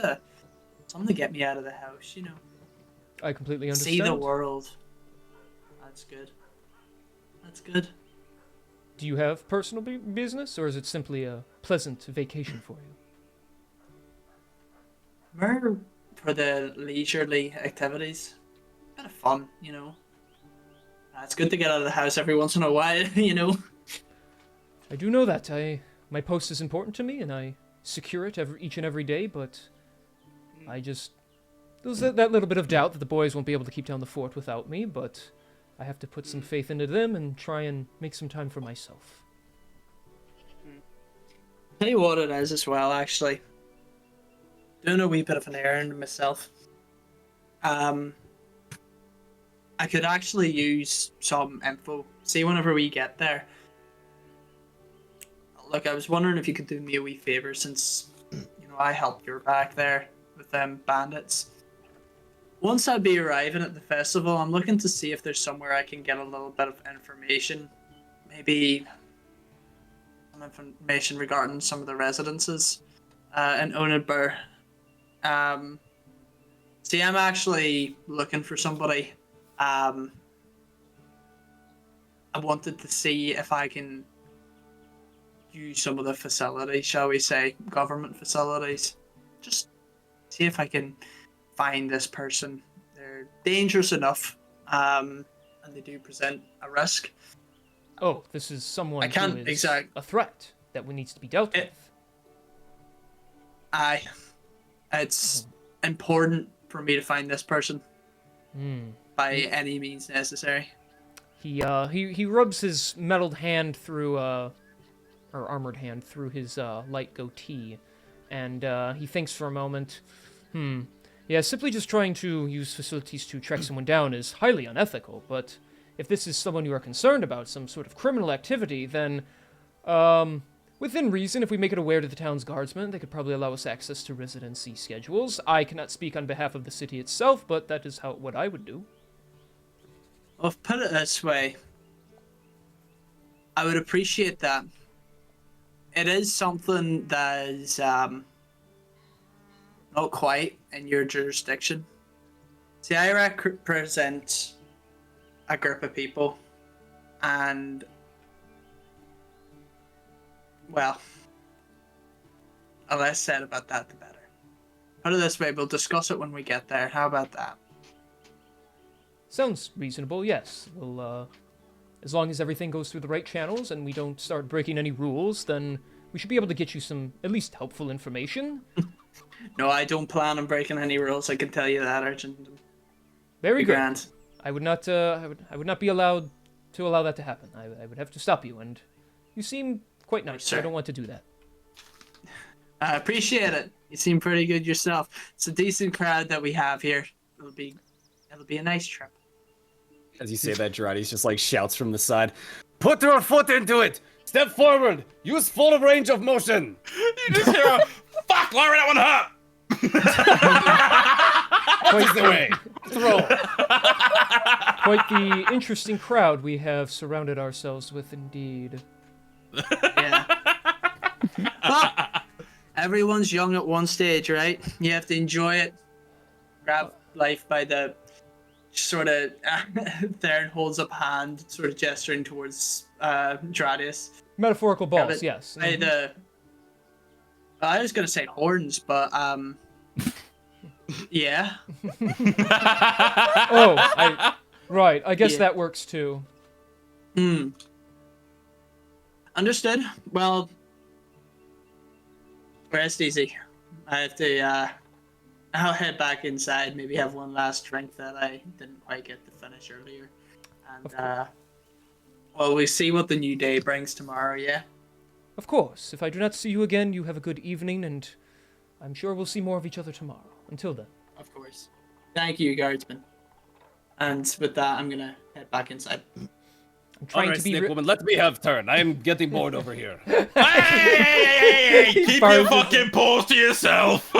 something to get me out of the house, you know. I completely understand. See the world. That's good. That's good. Do you have personal business, or is it simply a pleasant vacation for you? More for the leisurely activities. Bit of fun, you know. It's good to get out of the house every once in a while, you know. I do know that. My post is important to me, and I secure it each and every day, but I just... There's that little bit of doubt that the boys won't be able to keep down the fort without me, but I have to put some faith into them and try and make some time for myself. Tell you what it is as well, actually. Doing a wee bit of an errand myself. I could actually use some info. See, whenever we get there. Look, I was wondering if you could do me a wee favor, since I helped your back there with them bandits. Once I'd be arriving at the festival, I'm looking to see if there's somewhere I can get a little bit of information. Maybe some information regarding some of the residences in Onidbur. See, I'm actually looking for somebody. I wanted to see if I can use some of the facilities, shall we say, government facilities. Just see if I can find this person. They're dangerous enough, and they do present a risk. Oh, this is someone who is a threat that needs to be dealt with. It's important for me to find this person by any means necessary. He rubs his metalled hand through or armored hand through his light goatee, and he thinks for a moment. Yeah, simply just trying to use facilities to track someone down is highly unethical, but if this is someone you are concerned about, some sort of criminal activity, then, within reason, if we make it aware to the town's guardsmen, they could probably allow us access to residency schedules. I cannot speak on behalf of the city itself, but that is what I would do. Well, put it this way. I would appreciate that. It is something that is not quite in your jurisdiction. See, I represent a group of people, and well, the less said about that, the better. Put it this way, we'll discuss it when we get there. How about that? Sounds reasonable, yes. We'll, as long as everything goes through the right channels and we don't start breaking any rules, then we should be able to get you some, at least, helpful information. No, I don't plan on breaking any rules. I can tell you that, Argent. Very good. Grand. I would not, I would not be allowed to allow that to happen. I would have to stop you, and you seem quite nice, so I Sure. don't want to do that. I appreciate it. You seem pretty good yourself. It's a decent crowd that we have here. It'll be a nice trip. As you say that, Girardi's just like shouts from the side. Put your foot into it! Step forward! Use full range of motion! You just hear a, fuck, Lyra, that one hurt! Quite the way. Throw. Quite the interesting crowd we have surrounded ourselves with, indeed. Yeah. Well, everyone's young at one stage, right? You have to enjoy it. Grab life by the sort of Theron holds up a hand, sort of gesturing towards Dradius. Metaphorical balls, but yes. By the I was gonna say horns, but yeah. Oh, right. I guess Yeah. that works too. Understood. Well, rest easy. I have to I'll head back inside, maybe have one last drink that I didn't quite get to finish earlier. And well, we see what the new day brings tomorrow, yeah? Of course. If I do not see you again, you have a good evening, and I'm sure we'll see more of each other tomorrow. Until then. Of course. Thank you, guardsman. And with that, I'm gonna head back inside. I'm trying Alright, to be Snake Woman, let me have turn. I am getting bored over here. Hey! Keep your fucking paws to yourself! For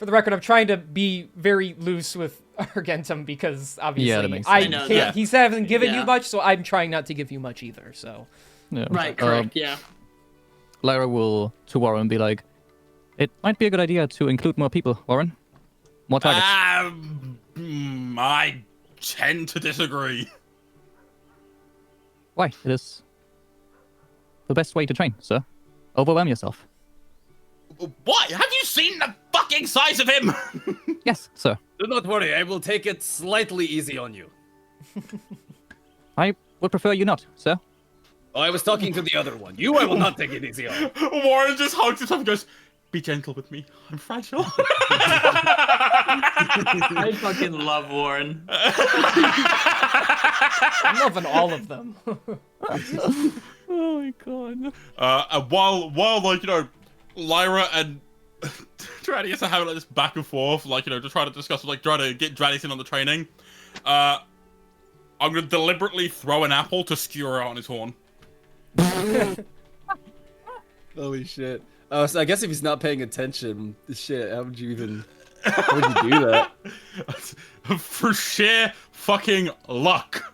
the record, I'm trying to be very loose with Argentum because obviously Yeah, that makes I sense. I know can't. that. He's haven't given Yeah. you much, so I'm trying not to give you much either. So Yeah. Right, correct, yeah. Lyra will, to Warren, be like, it might be a good idea to include more people, Warren. More targets. I tend to disagree. Why? It is the best way to train, sir. Overwhelm yourself. What? Have you seen the fucking size of him? Yes, sir. Do not worry, I will take it slightly easy on you. I would prefer you not, sir. Oh, I was talking to the other one. You, I will not take it easy on. Warren just hugs himself and goes, be gentle with me. I'm fragile. I fucking love Warren. I'm loving all of them. Oh my god. And while like, you know, Lyra and Dradius are having like this back and forth, like, you know, just trying to discuss, like, trying to get Dradius in on the training, I'm gonna deliberately throw an apple to skewer out on his horn. Holy shit. Oh, so I guess if he's not paying attention, shit, how would you do that? For sheer fucking luck.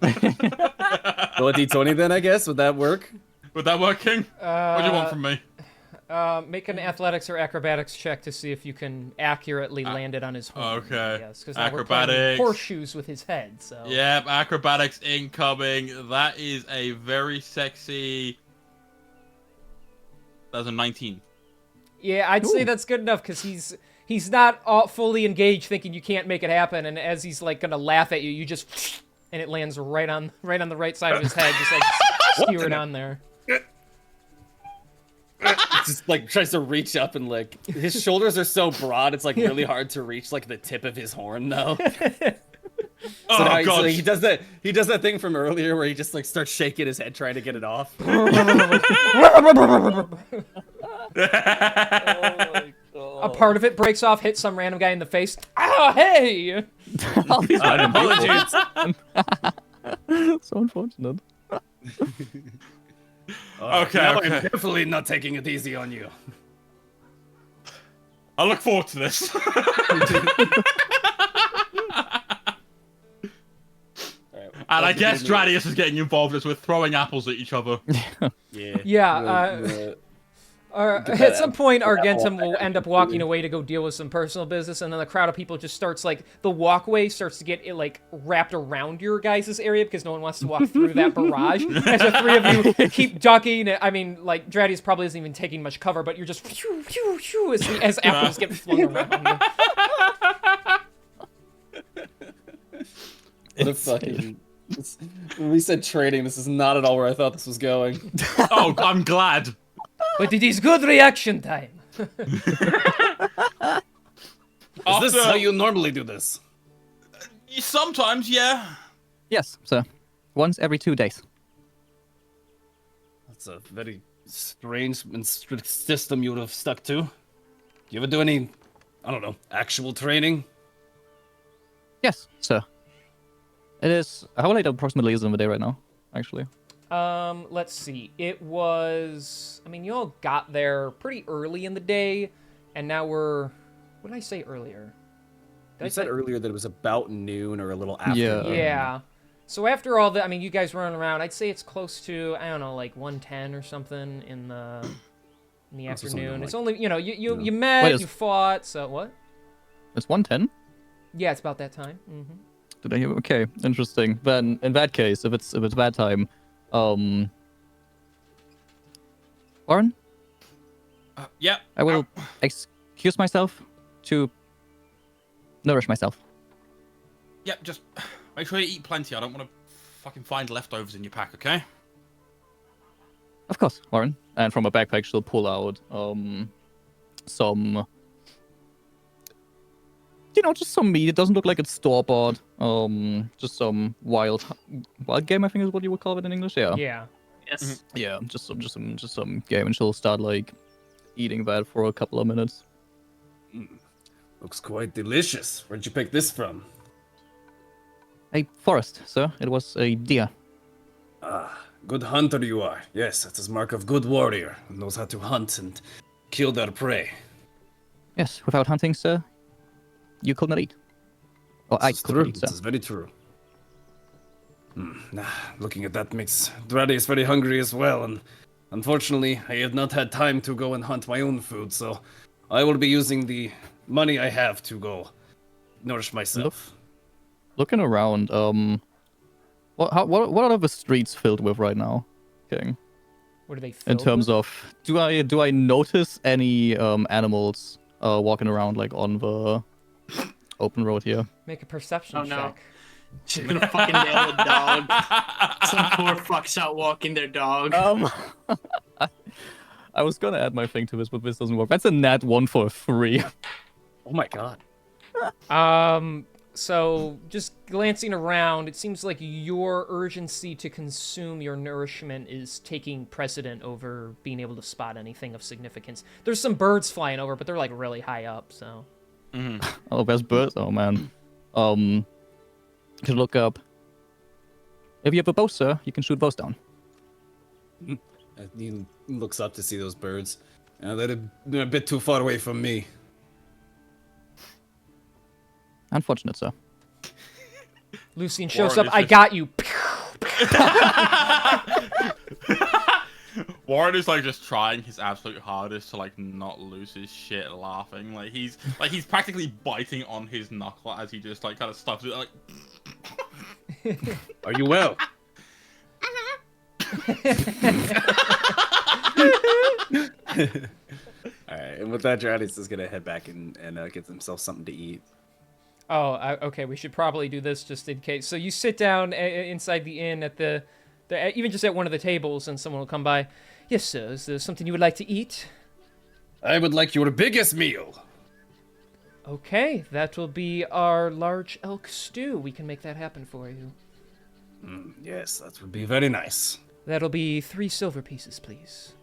Roll a d20 then, I guess? Would that work? Would that work, King? What do you want from me? Make an athletics or acrobatics check to see if you can accurately land it on his horn. Okay. Yes, because Acrobatics. horseshoes with his head. So. Yep, acrobatics incoming. That is a very sexy. That's a 19. Yeah, I'd say that's good enough because he's not all fully engaged, thinking you can't make it happen, and as he's like gonna laugh at you, you just and it lands right on the right side of his head, just like skewer it on there. Just like tries to reach up and like his shoulders are so broad, it's like really hard to reach like the tip of his horn though. Oh So now god! he does that thing from earlier where he just like starts shaking his head trying to get it off. A part of it breaks off, hits some random guy in the face. Ah, hey! Apologies. So unfortunate. Okay, Now okay. I'm definitely not taking it easy on you. I look forward to this. And I guess Dradius is getting involved as we're throwing apples at each other. Yeah. Yeah, Get that at some apple- point, that apple Argentum will back. end up walking away to go deal with some personal business, and then the crowd of people just starts, like, the walkway starts to get, like, wrapped around your guys' area because no one wants to walk through that barrage. As the three of you keep ducking, I mean, like, Dradius probably isn't even taking much cover, but you're just phew, phew, phew, as apples get flung around you. What a fucking... When we said trading, this is not at all where I thought this was going. Oh, I'm glad. But it is good reaction time. Is this how you normally do this? Sometimes, yeah. Yes, sir. Once every 2 days. That's a very strange and strict system you would have stuck to. Do you ever do any, I don't know, actual training? Yes, sir. It is... How late approximately is it in the day right now, actually? Let's see. It was... I mean, you all got there pretty early in the day, and now we're... What did I say earlier? Did I You said say- earlier that it was about noon or a little after. Yeah. Yeah. So after all that, I mean, you guys running around, I'd say it's close to, I don't know, like 1:10 or something in the Oh, so afternoon. something It's like- only, you know, you Yeah. met, Wait, you fought, so what? It's 1:10? Yeah, it's about that time. Did I hear? Okay, interesting. Then, in that case, if it's that time, Warren, Yep. I will excuse myself to nourish myself. Yep, just make sure you eat plenty. I don't want to fucking find leftovers in your pack, okay? Of course, Warren. And from a backpack, she'll pull out some, just some meat. It doesn't look like it's store bought. Just some wild game, I think is what you would call it in English. Yeah. Yeah. Yes. Yeah, just some game, and she'll start like eating that for a couple of minutes. Looks quite delicious. Where'd you pick this from? A forest, sir. It was a deer. Ah, good hunter you are. Yes, that's his mark of good warrior. Who knows how to hunt and kill their prey. Yes, without hunting, sir, you could not eat. Or I This is could true. not eat, sir. This is very true. Looking at that makes Dradius very hungry as well, and unfortunately, I have not had time to go and hunt my own food, so I will be using the money I have to go nourish myself. Looking around, what are the streets filled with right now, King? What are they In filled terms with? of, do I notice any animals walking around like on the open road here? Make a perception Oh, no. check. She's gonna fucking nail a dog. Some poor fuck's out walking their dog. I was gonna add my thing to this, but this doesn't work. That's a nat 1 for a 3. Oh my god. So just glancing around, it seems like your urgency to consume your nourishment is taking precedent over being able to spot anything of significance. There's some birds flying over, but they're like really high up, so. Oh, there's birds. Oh man. You can look up. If you have a bow, sir, you can shoot bows down. He looks up to see those birds. They're a bit too far away from me. Unfortunate, sir. Lucian shows Warren up, is I just- got you. Warren is like just trying his absolute hardest to like not lose his shit laughing. He's practically biting on his knuckle as he just like kind of stuffs it like. Are you well? Alright, and with that, Dradius is gonna head back and get himself something to eat. Oh, okay, we should probably do this just in case. So you sit down inside the inn at the even just at one of the tables, and someone will come by. Yes, sir, is there something you would like to eat? I would like your biggest meal. Okay, that will be our large elk stew. We can make that happen for you. Yes, that would be very nice. That'll be 3 silver pieces, please.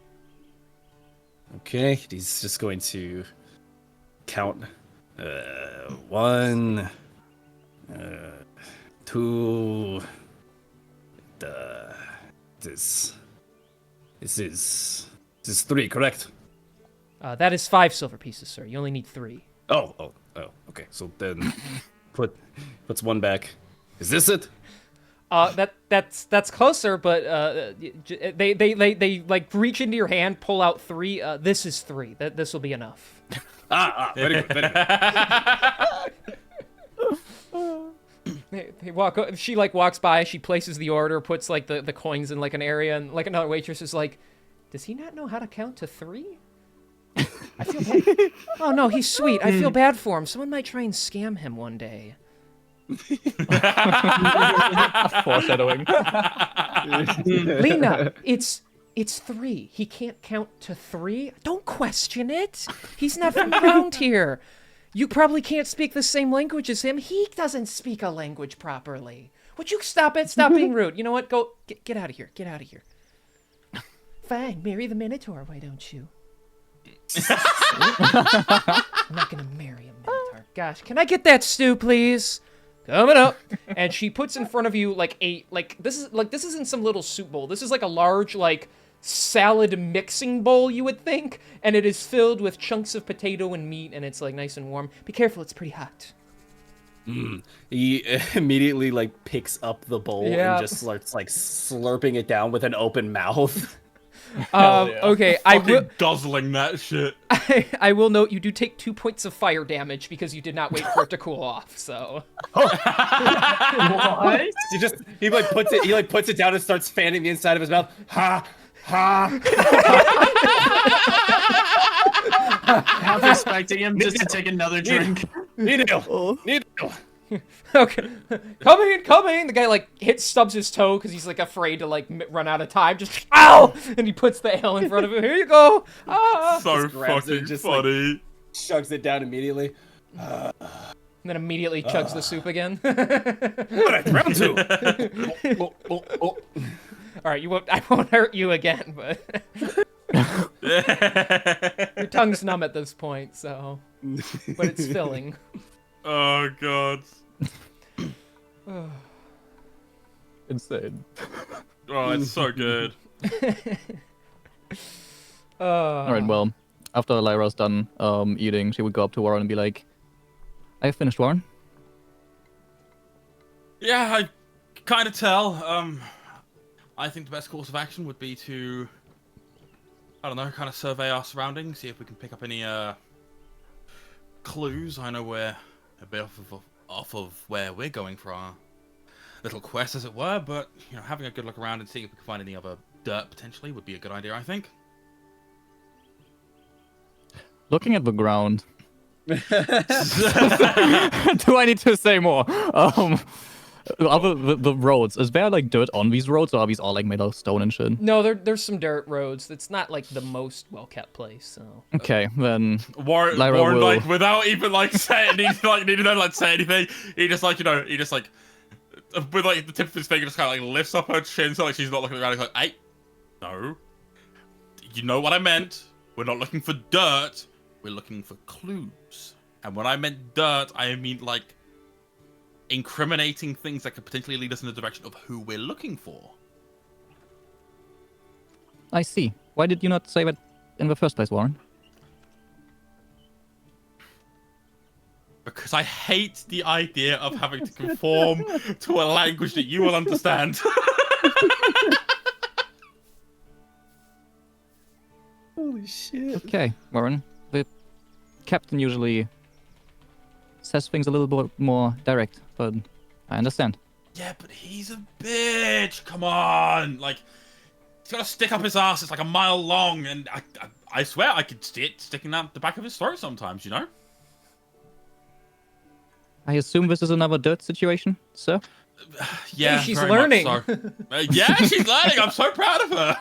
Okay, he's just going to count 1, 2. This is 3, correct? That is 5 silver pieces, sir. You only need 3. Oh, okay. So then puts 1 back. Is this it? That's closer, but they like reach into your hand, pull out 3. This is 3. This will be enough. Very good, very good. They walk. She like walks by. She places the order, puts like the coins in like an area, and like another waitress is like, "Does he not know how to count to 3? I feel bad. Oh no, he's sweet. I feel bad for him. Someone might try and scam him one day." Foreshadowing. Lena, it's 3. He can't count to 3. Don't question it. He's not from around here. You probably can't speak the same language as him. He doesn't speak a language properly. Would you stop it? Stop being rude. You know what? Go get out of here. Get out of here. Fine, marry the Minotaur. Why don't you? I'm not gonna marry a Minotaur. Gosh, can I get that stew, please? Coming up. And she puts in front of you this isn't some little soup bowl. This is like a large salad mixing bowl, you would think, and it is filled with chunks of potato and meat, and it's like nice and warm. Be careful, it's pretty hot. He immediately like picks up the bowl and just starts like slurping it down with an open mouth. Okay, I will guzzling that shit. I will note you do take 2 points of fire damage because you did not wait for it to cool off. So. What? He puts it down and starts fanning the inside of his mouth. Ha ha. Half expecting him just to take another drink. Needle. Okay, coming. The guy stubs his toe because he's afraid to run out of time. Just ow, and he puts the ale in front of him. Here you go. So fucking funny. Chugs it down immediately. And then immediately chugs the soup again. Round 2. All right, I won't hurt you again, but your tongue's numb at this point, so. But it's filling. Oh god. Insane. Oh, it's so good. Alright, well, after Lyra's done eating, she would go up to Warren and be like, "I have finished, Warren." Yeah, I kind of tell. I think the best course of action would be to, I don't know, kind of survey our surroundings, see if we can pick up any clues. I know we're a bit off of where we're going for our little quest, as it were, but having a good look around and seeing if we can find any other dirt potentially would be a good idea, I think. Looking at the ground. Do I need to say more? The roads, is there dirt on these roads, or are these all made of stone and shit? No, there's some dirt roads. It's not the most well kept place. So okay, then Warren will... without even saying needing to say anything, he just with the tip of his finger just kind of lifts up her chin so she's not looking around. He's like, "Hey, no, you know what I meant. We're not looking for dirt. We're looking for clues. And when I meant dirt, I mean incriminating things that could potentially lead us in the direction of who we're looking for." I see. Why did you not say that in the first place, Warren? Because I hate the idea of having to conform to a language that you will understand. Holy shit. Okay, Warren. The captain usually says things a little bit more direct, but I understand. Yeah, but he's a bitch. Come on. He's got to stick up his ass. It's a mile long, and I swear I could see it sticking out the back of his throat sometimes, I assume this is another dirt situation, sir? Yeah, hey, she's very learning. much so. Yeah, she's learning. I'm so proud of her.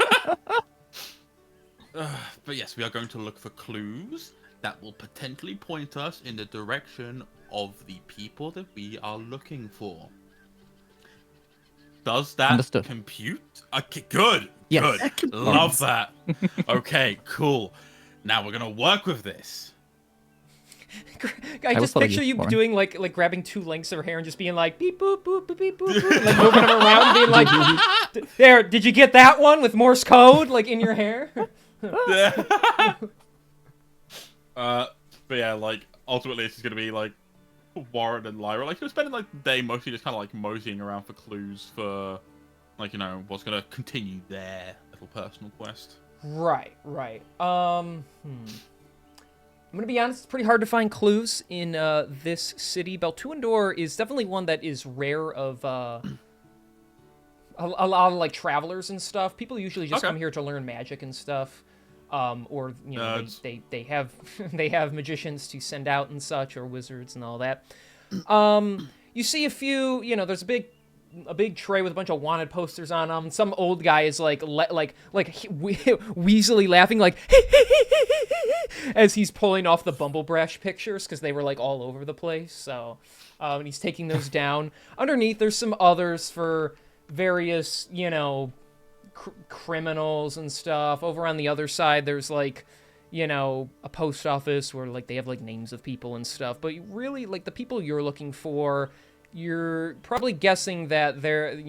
But yes, we are going to look for clues that will potentially point us in the direction of the people that we are looking for. Does that Understood. compute? Okay, good. Yes. Good. Love that. Okay, cool. Now we're gonna work with this. I just follow picture you, you Warren. doing like grabbing 2 lengths of her hair and just being beep boop boop boop beep boop, boop and, moving them around, being there. Did you get that one with Morse code in your hair? But yeah, ultimately it's just gonna be Warren and Lyra, like, you're spending like the day mostly just kind of like moseying around for clues for, like, what's gonna continue their little personal quest. Right. I'm gonna be honest, it's pretty hard to find clues in this city. Beltuendor is definitely one that is rare of a lot of like travelers and stuff. People usually just come here to learn magic and stuff, or they have they have magicians to send out and such, or wizards and all that. You see a few, there's a big tray with a bunch of wanted posters on them. Some old guy is weaselly laughing like as he's pulling off the Bumblebrush pictures because they were like all over the place. So, and he's taking those down. Underneath, there's some others for various, criminals and stuff. Over on the other side, there's like, a post office where like they have like names of people and stuff. But really, like the people you're looking for, you're probably guessing that they're,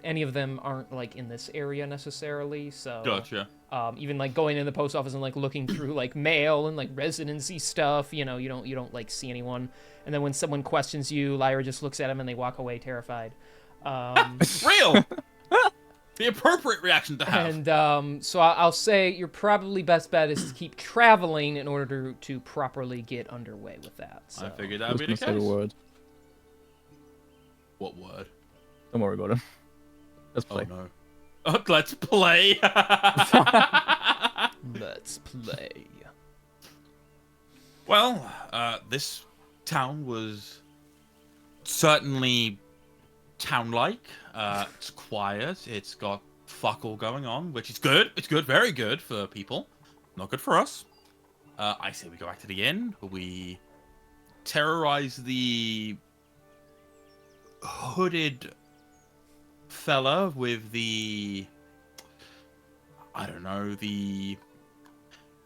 any of them aren't like in this area necessarily. So Gotcha. Even like going in the post office and like looking through like mail and like residency stuff, you don't like see anyone. And then when someone questions you, Lyra just looks at him and they walk away terrified. Real. The appropriate reaction to have. And so I'll say your probably best bet is to keep traveling in order to properly get underway with that. So. I figured that would be the Say the case. word. What word? Don't worry about it. Let's Oh play. no. Let's play. Let's play. Well, this town was certainly town-like. It's quiet. It's got fuck all going on, which is good. It's good, very good for people. Not good for us. I say we go back to the inn. We terrorize the hooded fella with the, I don't know, the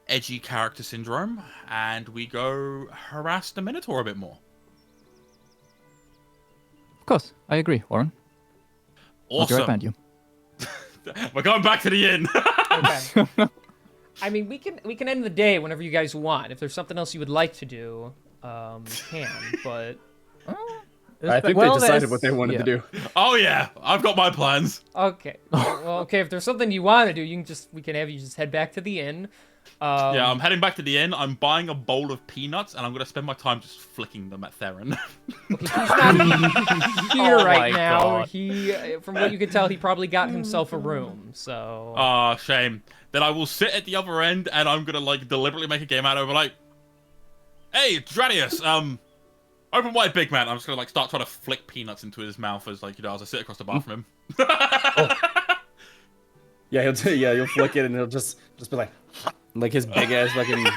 edgy character syndrome, and we go harass the Minotaur a bit more. Of course, I agree, Warren. I'll be Awesome. right behind you. We're going back to the inn. Okay. I mean, we can end the day whenever you guys want. If there's something else you would like to do, we can. But I think they decided what they wanted to do. Oh yeah, I've got my plans. okay. Well, okay. If there's something you want to do, we can have you just head back to the inn. Yeah, I'm heading back to the inn. I'm buying a bowl of peanuts, and I'm gonna spend my time just flicking them at Theron. He's not here Oh right my now. God. He, from what you could tell, he probably got himself a room. So. Ah, shame. Then I will sit at the other end, and I'm gonna like deliberately make a game out of it. Like, hey, Dranius, open wide, big man. I'm just gonna like start trying to flick peanuts into his mouth as like as I sit across the bar from him. Yeah, you'll flick it and it'll just be like his big ass fucking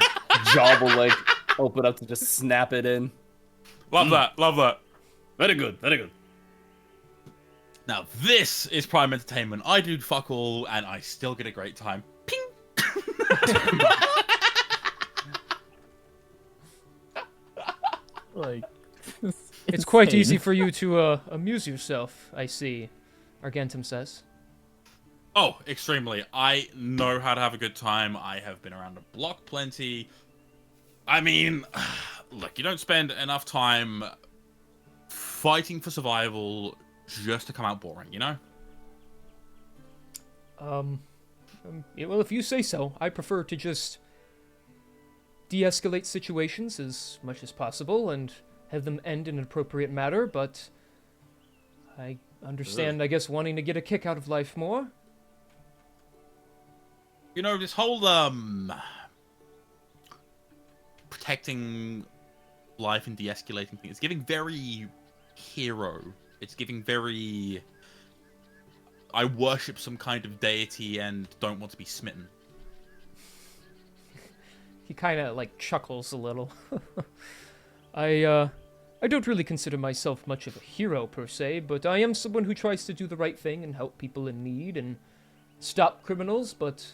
jaw will like open up to just snap it in. Love that. Love that. Very good, very good. Now this is prime entertainment. I do fuck all, and I still get a great time. Ping. Like, It's quite easy for you to amuse yourself, I see, Argentum says. Oh, extremely. I know how to have a good time. I have been around the block plenty. I mean, look, you don't spend enough time fighting for survival just to come out boring, you know? Yeah, well, if you say so. I prefer to just de-escalate situations as much as possible and have them end in an appropriate manner, but I understand, I guess, wanting to get a kick out of life more. You know, this whole, protecting life and de-escalating thing, it's giving very hero. It's giving very, I worship some kind of deity and don't want to be smitten. He kind of, like, chuckles a little. I don't really consider myself much of a hero, per se, but I am someone who tries to do the right thing and help people in need and stop criminals, but...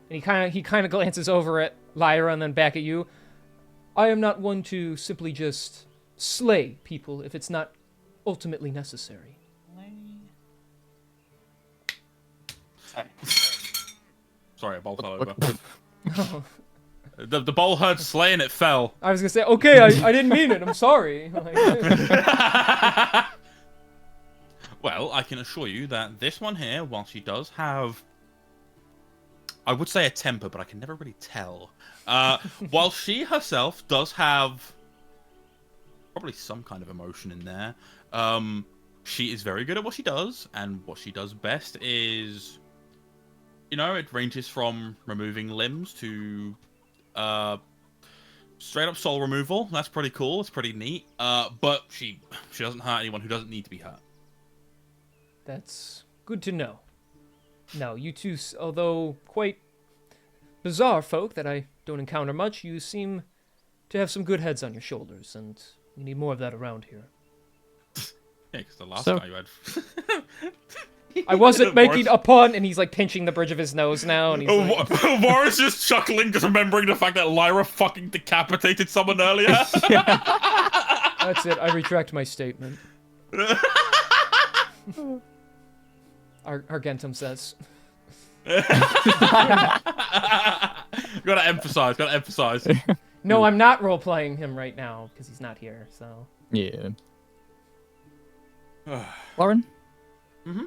And he kind of glances over at Lyra and then back at you. I am not one to simply just slay people if it's not ultimately necessary. Sorry, a bowl fell over. The bowl heard slay and it fell. I was gonna say, okay, I didn't mean it. I'm sorry. Well, I can assure you that this one here, while she does have, I would say a temper, but I can never really tell. While she herself does have probably some kind of emotion in there, she is very good at what she does, and what she does best is, you know, it ranges from removing limbs to straight up soul removal. That's pretty cool. It's pretty neat. But she doesn't hurt anyone who doesn't need to be hurt. That's good to know. No, you two, although quite bizarre folk that I don't encounter much, you seem to have some good heads on your shoulders, and we need more of that around here. Yeah, because the last So- guy you had... I wasn't making a pun, and he's like pinching the bridge of his nose now, and he's like... Warren's just chuckling, just remembering the fact that Lyra fucking decapitated someone earlier. That's it, I retract my statement. Argentum says. Gotta emphasize. No, I'm not role-playing him right now, because he's not here, so... Yeah. Warren? Mm-hmm.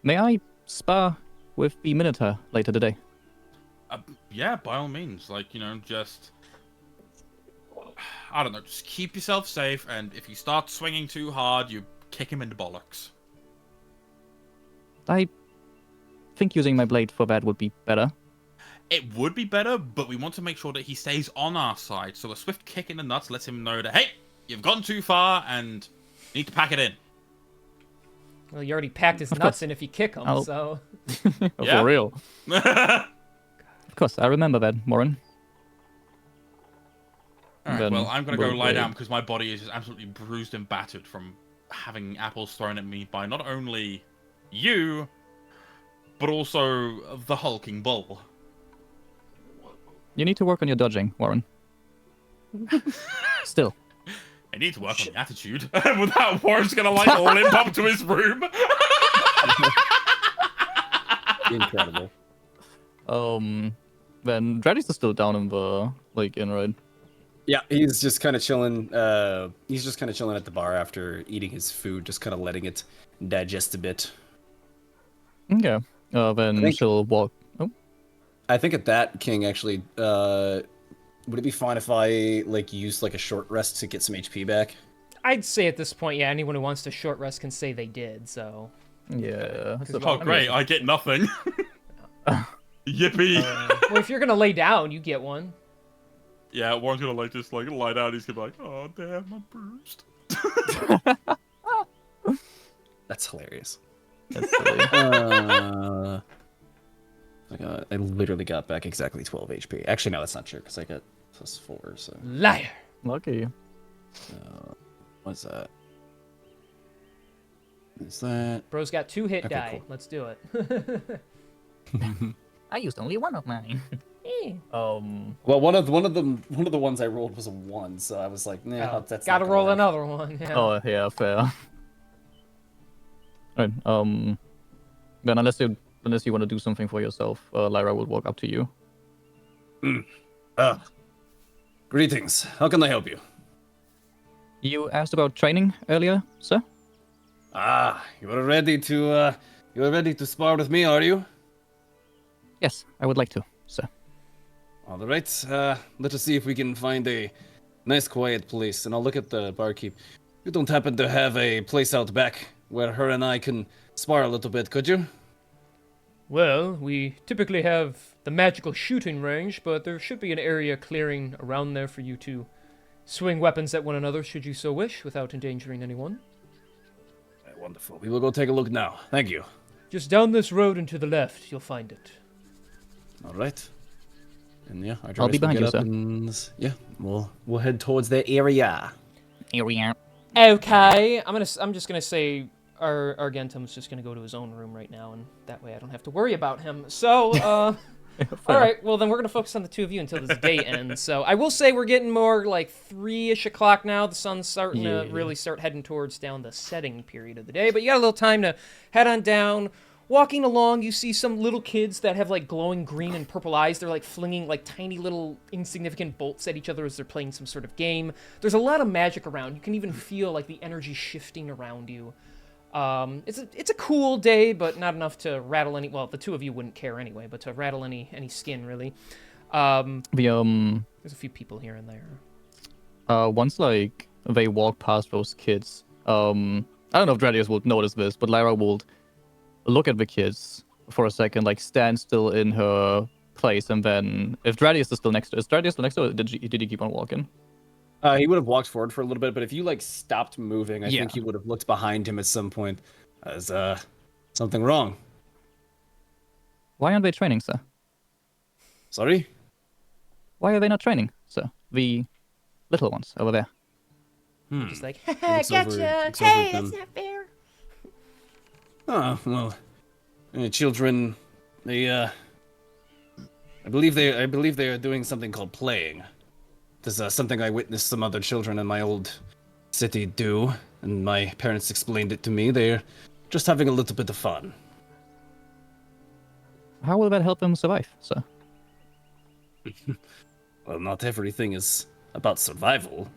May I spar with the Minotaur later today? Yeah, by all means. Like, you know, just... I don't know, just keep yourself safe, and if you start swinging too hard, you kick him in the bollocks. I think using my blade for that would be better. It would be better, but we want to make sure that he stays on our side, so a swift kick in the nuts lets him know that, hey, you've gone too far, and you need to pack it in. Well, you already packed his nuts in if you kick him, so... Yeah. For real. Of course, I remember that, Warren. Alright, Then well, I'm gonna go we'll lie wait. down because my body is just absolutely bruised and battered from having apples thrown at me by not only you, but also the hulking bull. You need to work on your dodging, Warren. Still. I need to work on the attitude. And with that, Warren's gonna like limp up to his room. Incredible. Then Dradis is still down in the inn, right? Yeah, he's just kind of chilling. He's just kind of chilling at the bar after eating his food, just kind of letting it digest a bit. Okay. Then think- she'll walk. Oh, I think at that, King, actually, would it be fine if I used a short rest to get some HP back? I'd say at this point, yeah, anyone who wants to short rest can say they did, so... yeah. Oh, great, I get nothing. Yippee. Well, if you're gonna lay down, you get one. Yeah, Warren's gonna just lie down. He's gonna be like, oh, damn, I'm bruised. That's hilarious. That's silly. I literally got back exactly 12 HP. Actually, no, that's not true, because I got +4, so... Liar! Lucky. What's that? Is that... Bro's got 2 hit Okay, die. cool. Let's do it. I used only one of mine. Well, one of the ones I rolled was a 1, so I was like, nah, that's not gotta gonna roll work. another one. Yeah. Oh, yeah, fair. Right, then unless you want to do something for yourself, Lyra will walk up to you. Greetings. How can I help you? You asked about training earlier, sir? You are ready to spar with me, are you? Yes, I would like to, sir. All right. Let us see if we can find a nice, quiet place, and I'll look at the barkeep. You don't happen to have a place out back where her and I can spar a little bit, could you? Well, we typically have the magical shooting range, but there should be an area clearing around there for you to swing weapons at one another should you so wish, without endangering anyone. Wonderful. We will go take a look now. Thank you. Just down this road and to the left, you'll find it. All right. And yeah, I'll be behind you, sir. Yeah, we'll head towards that area. Here we are. Okay, I'm just gonna say Argentum's just gonna go to his own room right now, and that way I don't have to worry about him. So, all right, well then we're gonna focus on the two of you until this day ends. So I will say we're getting more like 3-ish o'clock now. The sun's starting to really start heading towards down the setting period of the day, but you got a little time to head on down, walking along, you see some little kids that have like glowing green and purple eyes. They're like flinging like tiny little insignificant bolts at each other as they're playing some sort of game. There's a lot of magic around. You can even feel like the energy shifting around you. It's a cool day, but not enough to rattle any. Well, the two of you wouldn't care anyway, but to rattle any skin really. There's a few people here and there. Once like they walk past those kids, I don't know if Dradius would notice this, but Lyra will look at the kids for a second, like stand still in her place, and then if Dradius is still next to, or did he keep on walking? He would have walked forward for a little bit, but if you like stopped moving, I think he would have looked behind him at some point. As something wrong? Why aren't they training, sir? Sorry? Why are they not training, sir? The little ones over there. Just like, haha, gotcha. Hey, that's not fair. Oh, well, children, they, I believe they are doing something called playing. This is something I witnessed some other children in my old city do, and my parents explained it to me. They're just having a little bit of fun. How will that help them survive, sir? Well, not everything is about survival.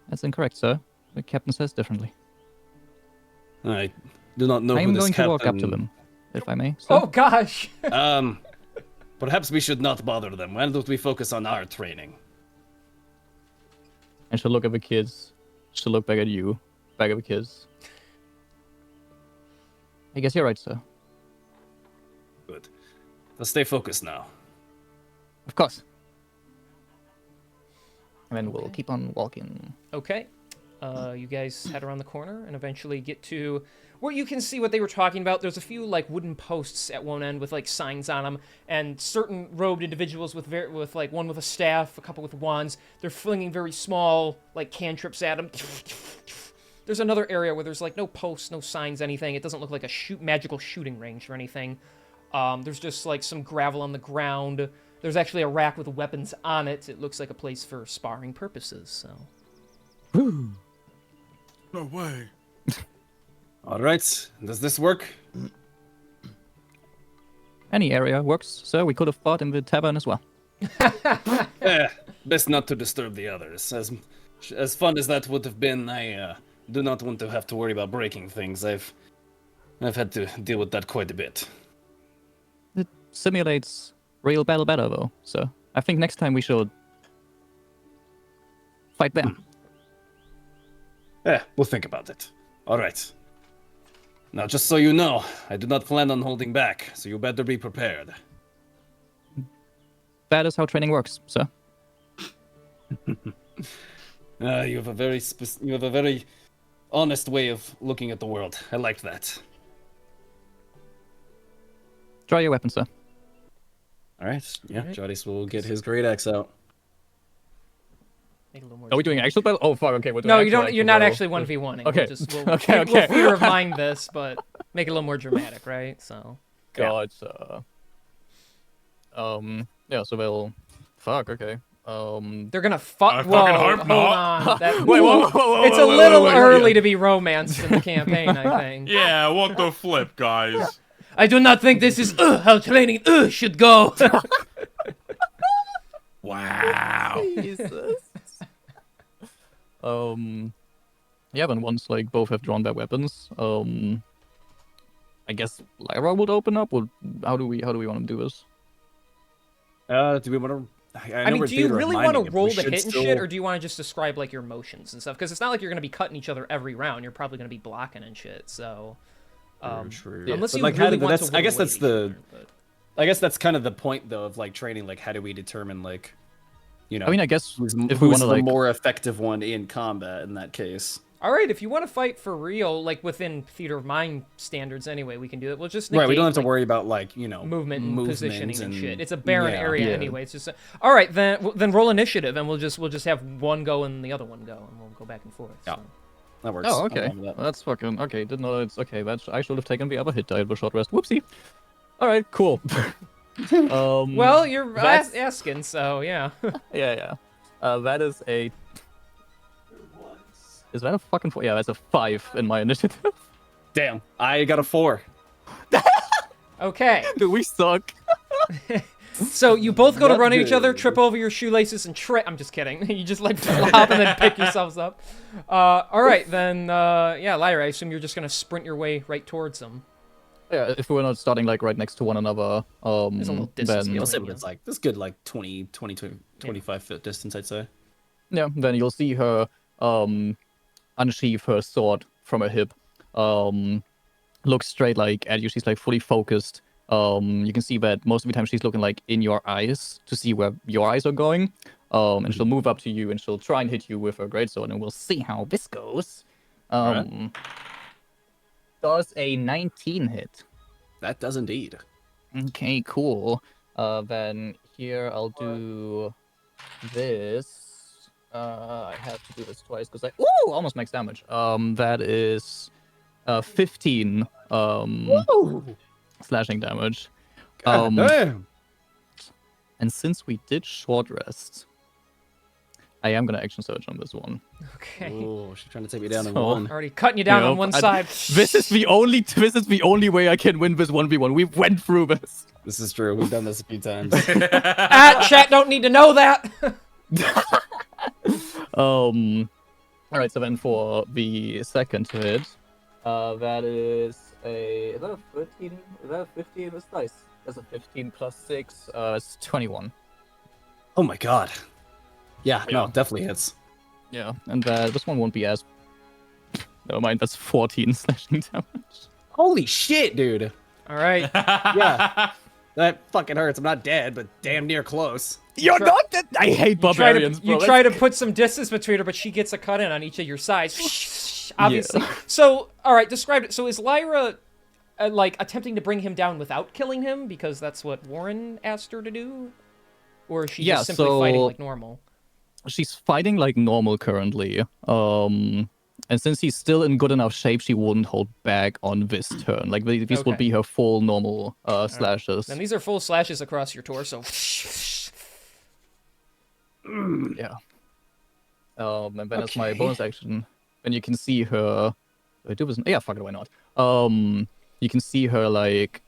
That's incorrect, sir. The captain says differently. I do not know I who am this going captain... to walk up to them, if I may, sir. Oh gosh. Perhaps we should not bother them. Why don't we focus on our training? And she'll look at the kids. She'll look back at you. Back at the kids. I guess you're right, sir. Good. Let's stay focused now. Of course. And then we'll keep on walking. Okay. You guys head around the corner and eventually get to where you can see what they were talking about. There's a few like wooden posts at one end with like signs on them, and certain robed individuals with like one with a staff, a couple with wands. They're flinging very small like cantrips at them. There's another area where there's like no posts, no signs, anything. It doesn't look like a magical shooting range or anything. There's just like some gravel on the ground. There's actually a rack with weapons on it. It looks like a place for sparring purposes. So. No way. All right. Does this work? Any area works, sir. We could have fought in the tavern as well. Best not to disturb the others. As fun as that would have been, I do not want to have to worry about breaking things. I've had to deal with that quite a bit. It simulates real battle better, though. So I think next time we should fight them. We'll think about it. All right. Now, just so you know, I do not plan on holding back, so you better be prepared. That is how training works, sir. You have a very honest way of looking at the world. I liked that. Draw your weapon, sir. All right. Yeah, Alright. Jadis will get his great axe out. Make it a little more Are we doing actual battle? Oh fuck! Okay, we're doing. No, you don't. actual You're not battle. actually 1v1ing. Okay. We'll Okay. We'll fear of mind this, but make it a little more dramatic, right? So. Gotcha. Yeah. So they'll. Fuck. Okay. They're gonna fuck. I Whoa, fucking hope hold not. on. That, Wait, whoa, it's a little early to be romanced in the campaign, I think. Yeah, what the flip, guys? I do not think this is how training should go. Wow. Jesus. Yeah, then once like both have drawn their weapons, I guess Lyra would open up. Or how do we want to do this? Do we want to? I mean, do you really want to roll the hit and shit, or do you want to just describe like your motions and stuff? Because it's not like you're gonna be cutting each other every round. You're probably gonna be blocking and shit. So, True. unless But, you like, really want that's, to, I guess that's the. I guess that's kind of the point, though, of like training. Like, how do we determine, like, you know? I mean, I guess who's if we want to the like. more effective one in combat in that case? All right, if you want to fight for real, like within theater of mind standards, anyway, we can do it. We'll just negate, Right. We don't have to like, worry about like movement and positioning and shit. It's a barren yeah. area Yeah. anyway. It's just all right. Then roll initiative, and we'll just have one go and the other one go, and we'll go back and forth. Yeah. So. That works. Oh, I'm okay. fine with that. Well, that's fucking okay. Didn't know it's okay. That's I should have taken the other hit die with short rest. Whoopsie. All right, cool. Well, you're that's- asking, so yeah. yeah. That is a. Is that a fucking 4? Yeah, that's a 5 in my initiative. Damn, I got a 4. Okay. Do we suck? So you both go to Not run at each other, good. trip over your shoelaces, and trip. I'm just kidding. You just like flop and then pick yourselves up. All right, then. Yeah, Lyra, I assume you're just gonna sprint your way right towards them. Yeah, if we're not starting like right next to one another, There's a little distance then I'll say between it's like this good like 20, 25 foot distance, I'd say. yeah, then you'll see her unsheath her sword from her hip. Look straight like at you. She's like fully focused. You can see that most of the time she's looking like in your eyes to see where your eyes are going. And she'll move up to you and she'll try and hit you with her greatsword, and we'll see how this goes. Alright. Does a 19 hit? That does indeed. Okay, cool. Then here I'll do this. I have to do this twice because I almost max damage. That is 15 slashing damage. God damn. And since we did short rest, I am gonna action surge on this one. Okay. Oh, she's trying to take me down to So- 1. Already cutting you down on Yep, one and side. This is the only way I can win this 1v1. We went through this. This is true. We've done this a few times. Chat don't need to know that. All right, so then for the second hit, that is is that a 13? Is that a 15? This dice. That's a 15 plus 6. It's 21. Oh my god. Yeah, no, definitely hits. Yeah, and this one won't be as. Never mind. That's 14 slashing damage. Holy shit, dude. All right. Yeah. That fucking hurts. I'm not dead, but damn near close. You're not dead. I hate barbarians, bro. You try to put some distance between her, but she gets a cut in on each of your sides. Obviously. Yeah. So, all right, describe it. So is Lyra like attempting to bring him down without killing him because that's what Warren asked her to do, or is she just simply fighting like normal? She's fighting like normal currently. And since he's still in good enough shape, she wouldn't hold back on this turn. Like these would Okay. be her full normal slashes. And these are full slashes across your torso. Yeah. And then as my bonus action, and you can see her. Do I do this? Yeah, fuck it, why not? You can see her like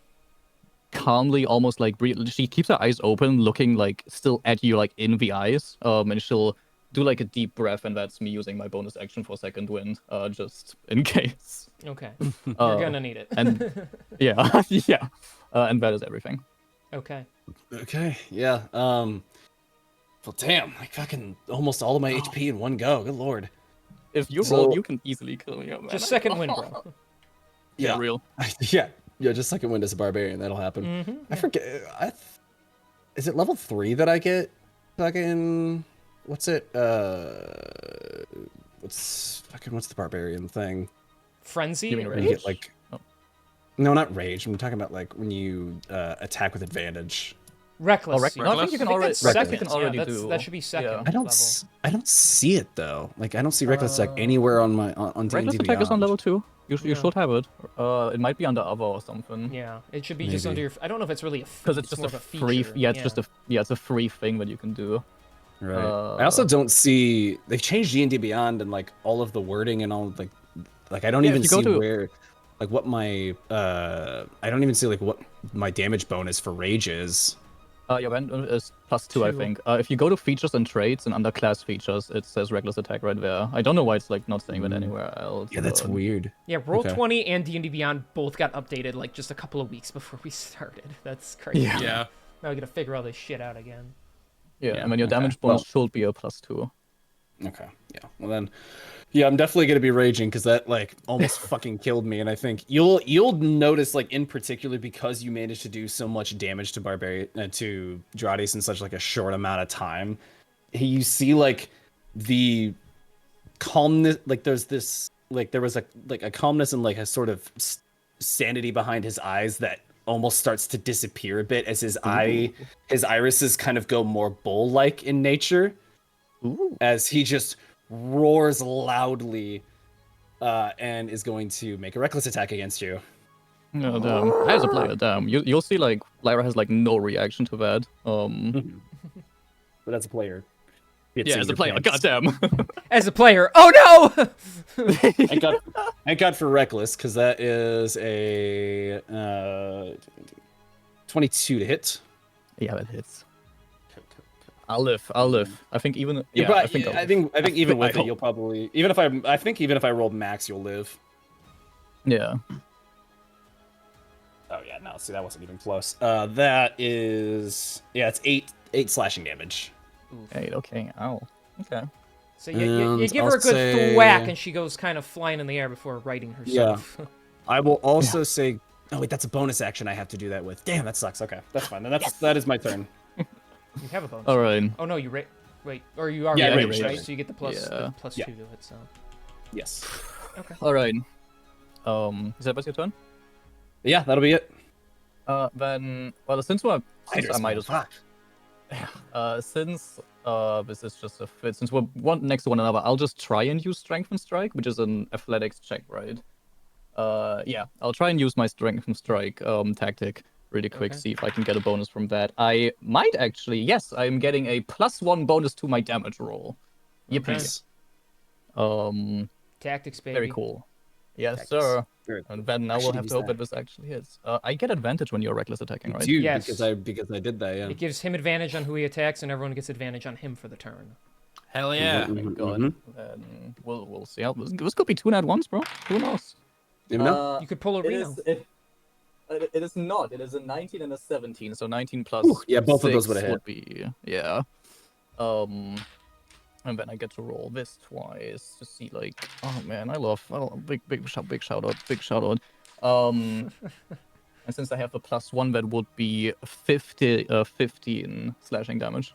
calmly, almost like breathe. She keeps her eyes open, looking like still at you, like in the eyes. And she'll do like a deep breath, and that's me using my bonus action for second wind, just in case. Okay. You're gonna need it. And yeah, yeah. And that is everything. Okay. Okay, yeah. Well, damn, like fucking almost all of my HP in one go. Good lord. If you So- roll, you can easily kill me. Man. Just second wind, bro. Yeah, real. Yeah, just second wind as a barbarian. That'll happen. Mm-hmm. I forget. Is it level 3 that I get? Fucking. What's it? What's the barbarian thing? Frenzy. You mean Where rage? you get like. Oh. No, not rage. I'm talking about like when you attack with advantage. Reckless. Oh, no, I think you can already. that's Reckless second. you can already yeah, do. that should be second. Yeah. I don't. level. I don't see it though. Like I don't see reckless attack anywhere on my on D&D Reckless attack is on Beyond. level 2. You Yeah. should have it. It might be under other or something. Yeah, it should be just Maybe. under your. I don't know if it's really a. Because it's just more a of free. feature. Yeah, it's just a. Yeah, it's a free thing that you can do. Right. I also don't see they've changed D&D Beyond and like all of the wording and all like I don't Yeah, even if you go see to- where like what my I don't even see like what my damage bonus for rage is. Your band is +2, I 2. think. If you go to features and traits and under class features, it says reckless attack right there. I don't know why it's like not saying that anywhere else. Yeah, that's but- weird. Yeah, Roll20 Okay. and D&D Beyond both got updated like just a couple of weeks before we started. That's crazy. Yeah. Yeah. Now we gotta figure all this shit out again. Yeah, Yeah, I mean your okay. damage bonus should be a +2. Okay. Yeah. Well then yeah, I'm definitely gonna be raging because that like almost fucking killed me, and I think you'll notice like in particular because you managed to do so much damage to barbarian to Drades in such like a short amount of time. You see like the calmness, like there's this like there was a calmness and like a sort of sanity behind his eyes that almost starts to disappear a bit as his irises kind of go more bull-like in nature. Ooh. As he just roars loudly and is going to make a reckless attack against you. No, damn. As a player, damn. You'll see like Lyra has like no reaction to that. But as a player. Yeah, as a player, goddamn. As a player, oh no! Thank God for reckless, because that is a 22 to hit. Yeah, that hits. I'll live. I think even I I think even with it, hope. you'll probably even if I roll max, you'll live. Yeah. Oh yeah, no, see that wasn't even close. That is it's 8 slashing damage. 8, okay. Ow. Okay. So you And give I'll her a good say- thwack, and she goes kind of flying in the air before righting herself. I will also say, oh wait, that's a bonus action I have to do that with. Damn, that sucks. Okay, that's fine. Then that is my turn. You have a bonus. All right. Oh no, you wait, or you are Yeah, raged, raged. right? So you get the plus Yeah. the plus Yeah. 2 to it. So Yes. okay. All right. Is that your turn? Yeah, that'll be it. Then since I might as well. Fuck. Since this is just a fit, since we're one next to one another, I'll just try and use Strength and Strike, which is an athletics check, right? Yeah, I'll try and use my Strength and Strike tactic really quick, Okay. see if I can get a bonus from that. I might actually, yes, I'm getting a +1 bonus to my damage roll. Yippee. Tactics, baby. Very cool. Yes, Tactics. sir. Very And then I will should have use to hope that. that this actually hits. I get advantage when you're reckless attacking, right? Dude, Yes. because I did that, yeah. It gives him advantage on who he attacks, and everyone gets advantage on him for the turn. Hell yeah. Mhm, God. mhm. Then we'll see how this could be 2 nat ones, bro. Who knows? You know? You could pull a It Reno. is, it is not. It is a 19 and a 17, so 19 plus Ooh, yeah, both of those 6 would've hit. would be, yeah. And then I get to roll this twice to see, like, oh man, I love big shout out. And since I have a +1, that would be 15 slashing damage.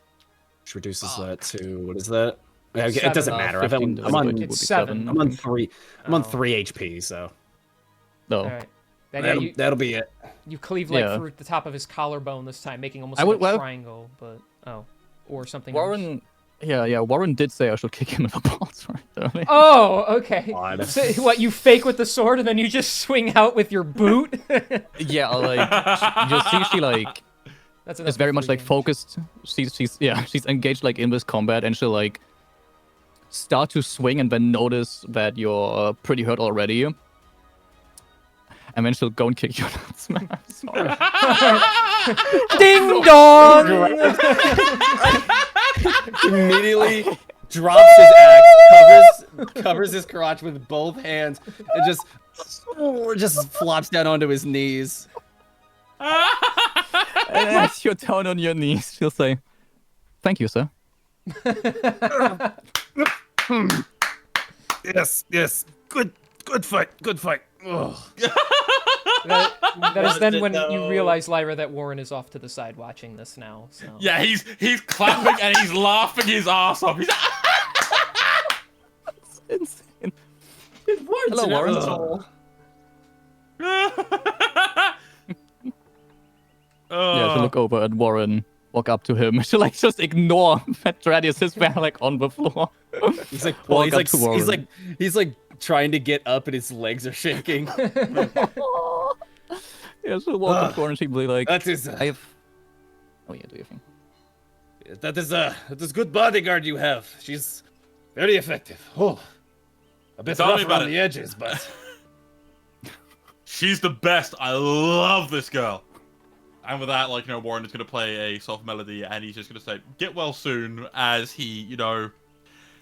Which reduces that to what is that? Yeah, it 7. doesn't matter. 15 I'm divided on by 2 It's would be 7. I'm on I think. 3. I'm on Oh. 3 HP, so No. All right. Then, yeah, that'll be it. you cleave like Yeah. through the top of his collarbone this time, making almost I like would- a well- triangle, but or something else. Warren, yeah, Warren did say I should kick him in the balls, right? Early. Oh, okay. God. So, what, you fake with the sword and then you just swing out with your boot? Yeah, like you see, she like That's is very much like focused. She's engaged like in this combat, and she'll like start to swing, and then notice that you're pretty hurt already, and then she'll go and kick you. I'm sorry. Ding dong! Immediately drops his axe, covers his crotch with both hands, and just flops down onto his knees. And as you're down on your knees, she'll say, "Thank you, sir." Yes. Good fight. Ugh. That is then when No. you realize, Lyra, that Warren is off to the side watching this now. So. Yeah, he's clapping and he's laughing his ass off. He's It's insane. His words Hello, and Warren. asshole. Yeah, she'll look over at Warren, walk up to him. She'll like just ignore that Dradius is there like on the floor. He's like, Walk up to Warren. he's like trying to get up, and his legs are shaking. Yeah, she'll walk up to Warren and she'll be like, That is, I have. Oh yeah, do you think? that is good bodyguard you have. She's very effective. Oh, a bit Tell me rough about around it. the edges, but She's the best. I love this girl. And with that, like, Warren is going to play a soft melody, and he's just going to say, "Get well soon," as he,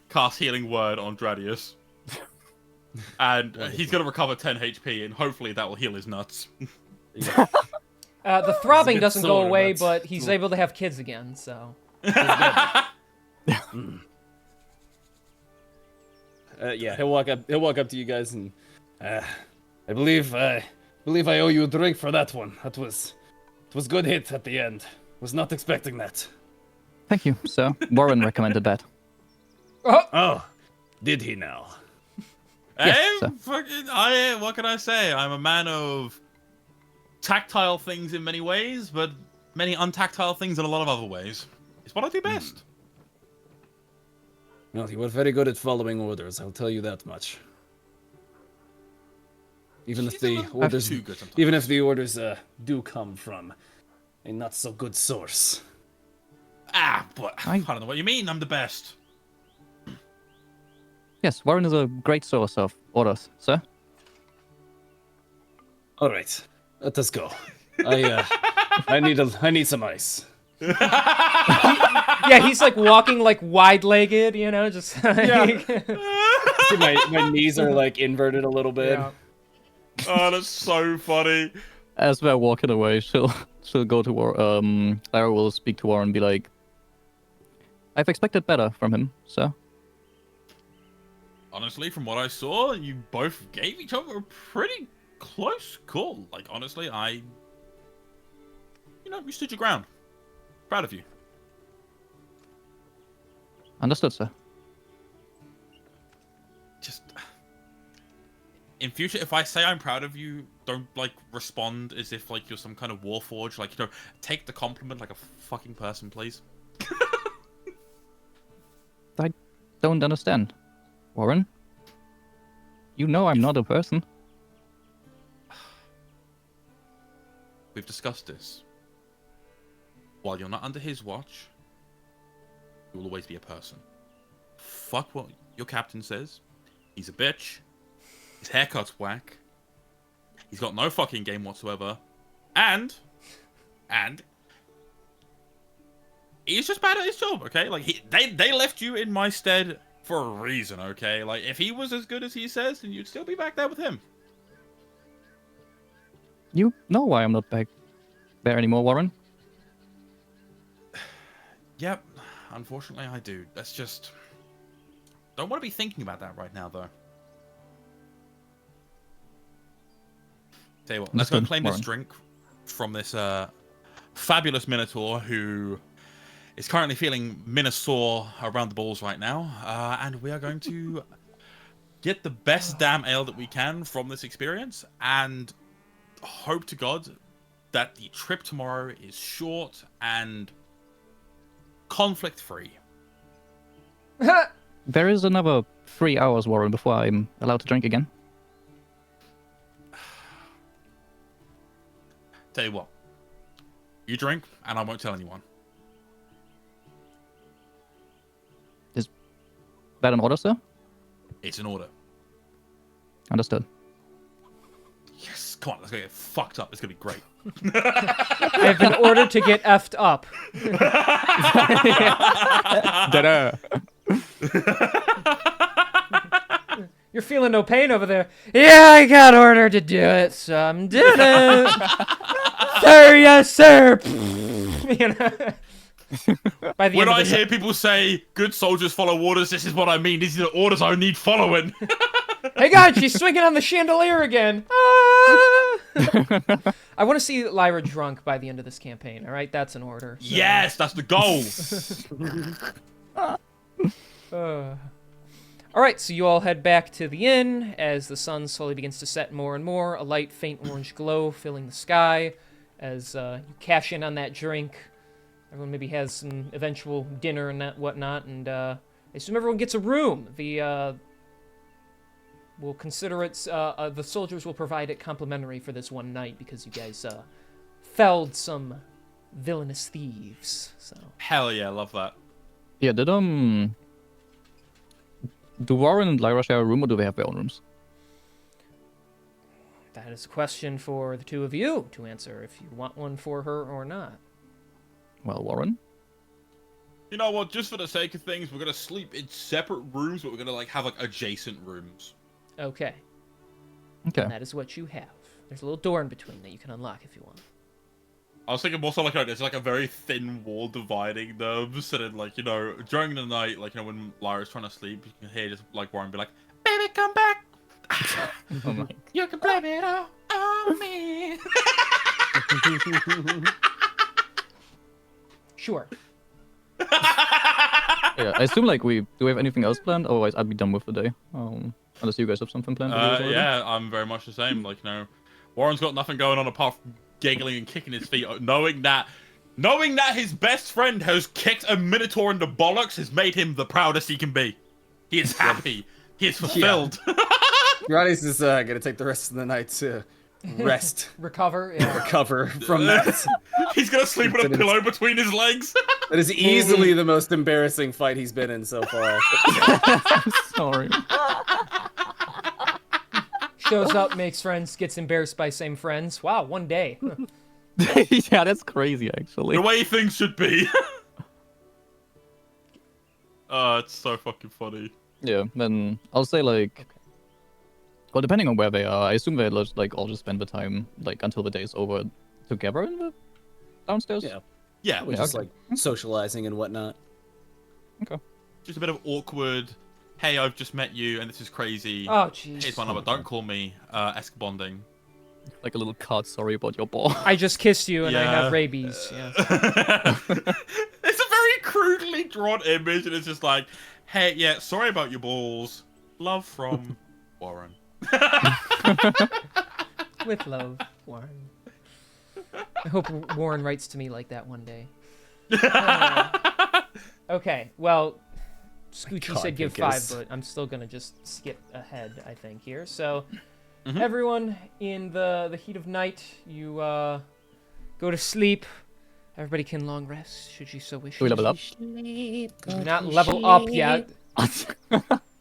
casts Healing Word on Dradius. And he's going to recover 10 HP, and hopefully that will heal his nuts. The throbbing bit doesn't go sore, away, but- but he's able to have kids again. So. yeah, he'll walk up to you guys, and I believe I owe you a drink for that one. It was good hit at the end. Was not expecting that. Thank you, sir. Warren recommended that. Oh, did he now? Yes, sir. What can I say? I'm a man of tactile things in many ways, but many untactile things in a lot of other ways. It's what I do best. Well, you were very good at following orders. I'll tell you that much. Even if the orders, too good sometimes. even if the orders do come from a not so good source. But I don't know what you mean. I'm the best. Yes, Warren is a great source of orders, sir. All right, let us go. I need some ice. Yeah, he's like walking like wide-legged, you know, just like... See, my knees are like inverted a little bit. Yeah. Oh, that's so funny. As they're walking away, she'll go to Warren. Lara will speak to Warren and be like, I've expected better from him, sir. Honestly, from what I saw, you both gave each other a pretty close call. Like, honestly, you stood your ground. Proud of you. Understood, sir. Just in future, if I say I'm proud of you, don't like respond as if like you're some kind of warforged. Like, take the compliment like a fucking person, please. I don't understand. Warren? You know I'm not a person. We've discussed this. While you're not under his watch, you will always be a person. Fuck what your captain says. He's a bitch. His haircut's whack. He's got no fucking game whatsoever. And he's just bad at his job, okay? Like, they left you in my stead for a reason, okay? Like, if he was as good as he says, then you'd still be back there with him. You know why I'm not back there anymore, Warren? Yep, unfortunately I do. That's just... Don't want to be thinking about that right now, though. Tell you what, let's go claim this drink from this fabulous Minotaur who is currently feeling Minosaur around the balls right now. And we are going to get the best damn ale that we can from this experience and hope to God that the trip tomorrow is short and conflict-free. There is another 3 hours, Warren, before I'm allowed to drink again. Tell you what, you drink, and I won't tell anyone. Is that an order, sir? It's an order. Understood. Yes, come on, let's go get fucked up. It's gonna be great. I've been ordered to get effed up. Ta-da! You're feeling no pain over there. Yeah, I got ordered to do it, so I'm doing it. Sir, yes, sir. You know? By the When end I of the hear people say good soldiers follow orders, this is what I mean. These are the orders I need following. Hey God, she's swinging on the chandelier again. Ah! I want to see Lyra drunk by the end of this campaign. All right, that's an order. So. Yes, that's the goal. All right, so you all head back to the inn as the sun slowly begins to set more and more. A light, faint orange glow filling the sky as you cash in on that drink. Everyone maybe has some eventual dinner and that whatnot, and I assume everyone gets a room. We'll consider it. The soldiers will provide it complimentary for this one night because you guys felled some villainous thieves. So Hell yeah, love that. Yeah, do Warren and Lyra share a room, or do they have their own rooms? that is a question for the two of you to answer if you want one for her or not. Well, Warren? You know what? Just for the sake of things, we're gonna sleep in separate rooms, but we're gonna like have like adjacent rooms. Okay. Okay. And that is what you have. There's a little door in between that you can unlock if you want. I was thinking more so like there's like a very thin wall dividing them, so then like, you know, during the night, like, you know, when Lyra's trying to sleep, you can hear just like Warren be like, "Baby, come back! Oh my. You can blame it all on me." Sure. Yeah, I assume like do we have anything else planned? Otherwise, I'd be done with the day. Unless you guys have something planned. Yeah, I'm very much the same. Like, you know, Warren's got nothing going on apart from giggling and kicking his feet, knowing that his best friend has kicked a Minotaur in the bollocks has made him the proudest he can be. He is happy. He is fulfilled. Ronnie's is gonna take the rest of the night to rest, Recover, yeah. recover from that. He's gonna sleep with a pillow between his legs. That is easily the most embarrassing fight he's been in so far. I'm sorry. Shows up, makes friends, gets embarrassed by same friends. Wow, one day. Huh. Yeah, that's crazy, actually. The way things should be. It's so fucking funny. Yeah, then I'll say like, well, depending on where they are, I assume they like all just spend the time like until the day's over together in the downstairs. Yeah. Yeah, We're just like socializing and whatnot. Okay. just a bit of awkward. Hey, I've just met you, and this is crazy. Oh, jeez. Here's my number. Don't call me. Esque bonding. Like a little card, sorry about your ball. I just kissed you and I Yeah. have rabies. Yeah. It's a very crudely drawn image, and it's just like, hey, yeah, sorry about your balls. Love from Warren. With love, Warren. I hope Warren writes to me like that one day. Okay, well, Scoochie God, said give Pincus. 5, but I'm still gonna just skip ahead, I think, here. So, everyone, in the heat of night, you go to sleep. Everybody can long rest, should you so wish. Should we level up? Do not level up yet.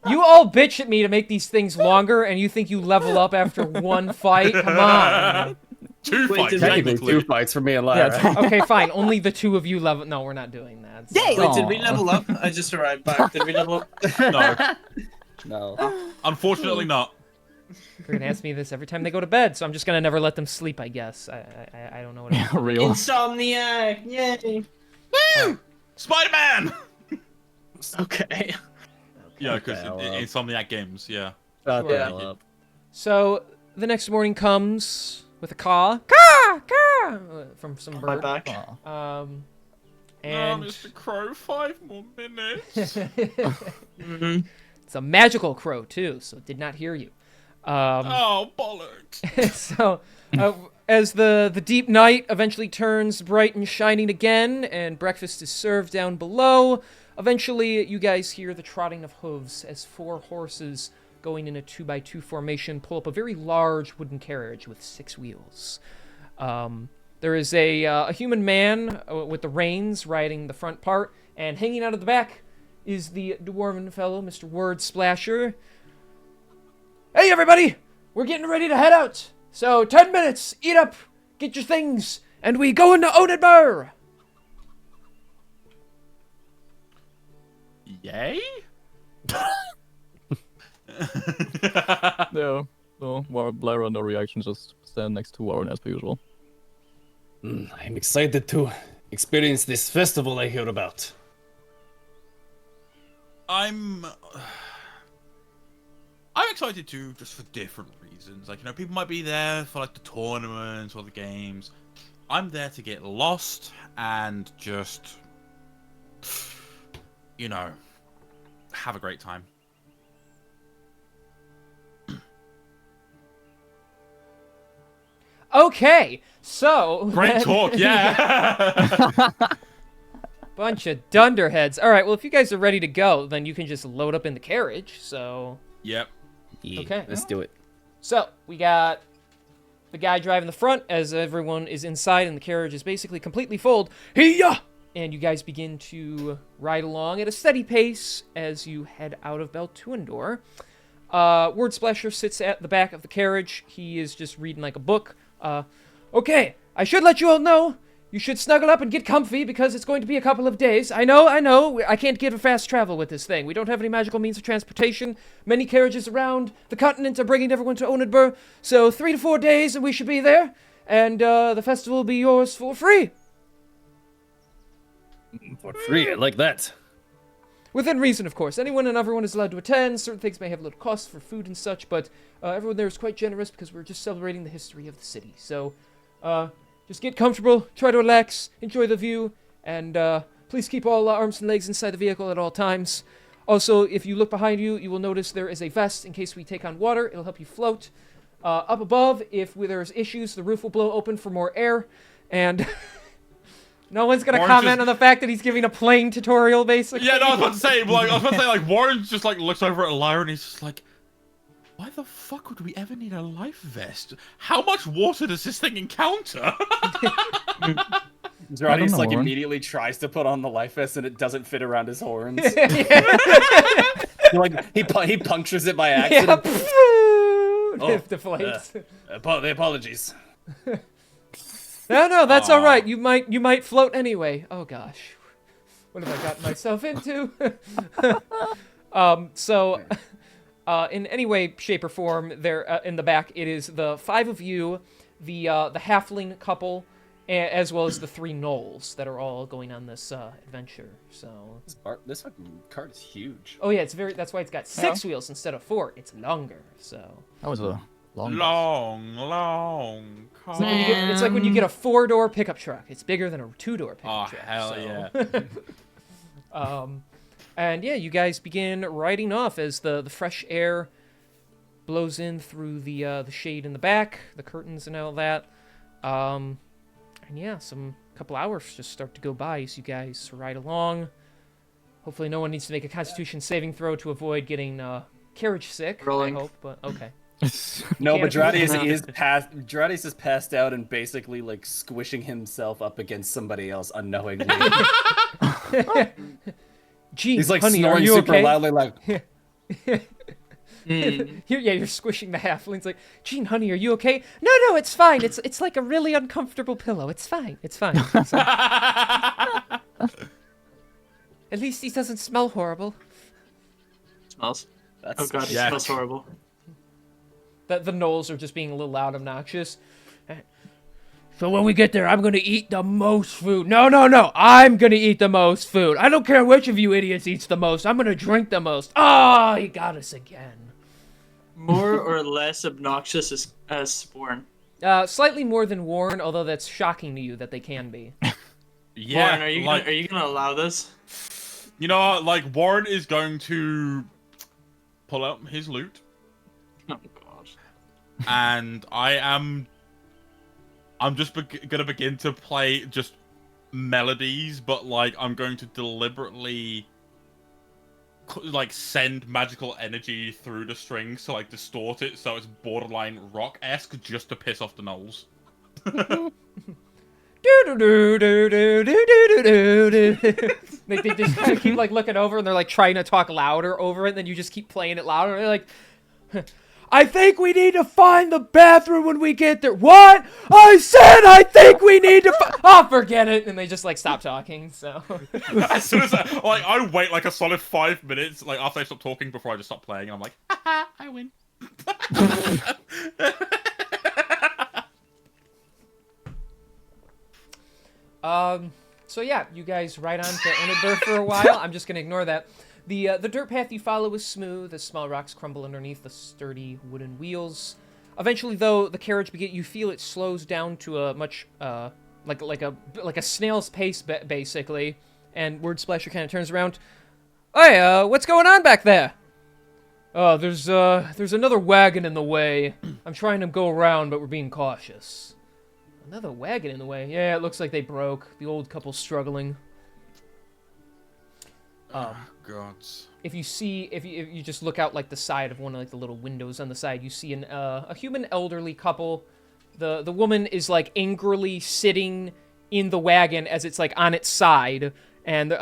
You all bitch at me to make these things longer, and you think you level up after one fight? Come on. Two Wait, fights, did we- Technically, technically. 2 fights for me and Lyra. Yeah, Okay, fine. Only the 2 of you level. No, we're not doing that. Wait, did we Aw. level up? I just arrived back. Did we level up? No, No. unfortunately not. They're gonna ask me this every time they go to bed, so I'm just gonna never let them sleep, I guess. I don't know what I'm Real. Insomniac! Yay! Woo! Spider-Man! Okay. Yeah, because hell up. Insomniac Games, yeah. Shut the Sure. hell up. So, the next morning comes with a caw, from some My bird. back. Aw. And Mr. Crow, 5 more minutes. it's a magical crow, too, so it did not hear you. Oh, bollocks. So, as the deep night eventually turns bright and shining again, and breakfast is served down below, eventually you guys hear the trotting of hooves as 4 horses going in a 2x2 formation pull up a very large wooden carriage with 6 wheels. There is a human man with the reins riding the front part, and hanging out of the back is the dwarven fellow, Mr. Word Splasher. Hey, everybody! We're getting ready to head out. So, 10 minutes, eat up, get your things, and we go into Onedbur! Yay? Yeah. So, Lyra, no reaction, just stand next to Warren as per usual. I'm excited to experience this festival I hear about. I'm excited too, just for different reasons. Like, you know, people might be there for like the tournaments or the games. I'm there to get lost and just, you know, have a great time. Okay, so... Great talk, yeah. Bunch of dunderheads. Alright, well, if you guys are ready to go, then you can just load up in the carriage, so... Yep. Yeah, Okay. let's do it. So, we got the guy driving the front as everyone is inside and the carriage is basically completely full. Hiya! And you guys begin to ride along at a steady pace as you head out of Beltuendor. Word Splasher sits at the back of the carriage. He is just reading like a book. Okay, I should let you all know. You should snuggle up and get comfy because it's going to be a couple of days. I know. I can't get a fast travel with this thing. We don't have any magical means of transportation. Many carriages around the continent are bringing everyone to Onedbur. So 3 to 4 days and we should be there. And the festival will be yours for free. For free, I like that. Within reason, of course. Anyone and everyone is allowed to attend. Certain things may have little costs for food and such, but everyone there is quite generous because we're just celebrating the history of the city. So, just get comfortable, try to relax, enjoy the view, and please keep all arms and legs inside the vehicle at all times. Also, if you look behind you, you will notice there is a vest in case we take on water. It'll help you float. Up above, if there's issues, the roof will blow open for more air, and... No one's gonna Warren's comment just- on the fact that he's giving a plane tutorial, basically. Yeah, no, I was about to say, like, Warren just like looks over at Lyra and he's just like, why the fuck would we ever need a life vest? How much water does this thing encounter? Zeratius know, like Warren. immediately tries to put on the life vest and it doesn't fit around his horns. he punctures it by accident. It deflates. The apologies. No, that's all Aw. right. You might float anyway. Oh gosh, what have I gotten myself into? In any way, shape, or form, there in the back, it is the 5 of you, the halfling couple, as well as the 3 gnolls that are all going on this adventure. So. This fucking cart is huge. Oh yeah, that's why it's got 6 wheels instead of 4. It's longer. So. That was a long. Long car. It's like when you get a 4-door pickup truck. It's bigger than a 2-door pickup Oh, truck. hell so. yeah. And yeah, you guys begin riding off as the fresh air blows in through the shade in the back, the curtains and all that. And yeah, couple hours just start to go by as you guys ride along. Hopefully no one needs to make a Constitution saving throw to avoid getting carriage sick. Rolling. I hope, but okay. No, but Can't- Dradius is passed out and basically like squishing himself up against somebody else unknowingly. Gee, He's like honey, are snoring you super okay? loudly, like. You're squishing the halflings like, Gene, honey, are you okay? No, it's fine. It's like a really uncomfortable pillow. It's fine. It's fine. At least he doesn't smell horrible. Smells. That's Oh god, it Yeah. smells horrible. The gnolls are just being a little loud, obnoxious. So when we get there, I'm gonna eat the most food. No. I'm gonna eat the most food. I don't care which of you idiots eats the most. I'm gonna drink the most. Oh, he got us again. More or less obnoxious as Sporn. Slightly more than Warren, although that's shocking to you that they can be. Yeah, Warren, are you like, gonna allow this? you know what, like, Warren is going to pull out his loot, Oh god. and I'm just gonna begin to play just melodies, but, like, I'm going to deliberately, like, send magical energy through the strings to, like, distort it so it's borderline rock-esque just to piss off the gnolls. They just kind of keep like looking over and they're like trying to talk louder over it, and then you just keep playing it louder. They're like, I think we need to find the bathroom when we get there. What? I said I think we need to oh, forget it. And they just like stop talking, so. As soon as I wait like a solid 5 minutes, like, after I stop talking before I just stop playing, and I'm like, haha, I win. So yeah, you guys ride on to Enidburg for a while. I'm just gonna ignore that. The dirt path you follow is smooth as small rocks crumble underneath the sturdy wooden wheels. Eventually, though, the carriage you feel it slows down to a much like a snail's pace basically. And Word Splasher kind of turns around. Hey, what's going on back there? Oh, there's another wagon in the way. I'm trying to go around, but we're being cautious. Another wagon in the way. Yeah, it looks like they broke. The old couple's struggling. God. If you just look out like the side of one of like the little windows on the side, you see a human elderly couple. The woman is like angrily sitting in the wagon as it's like on its side, and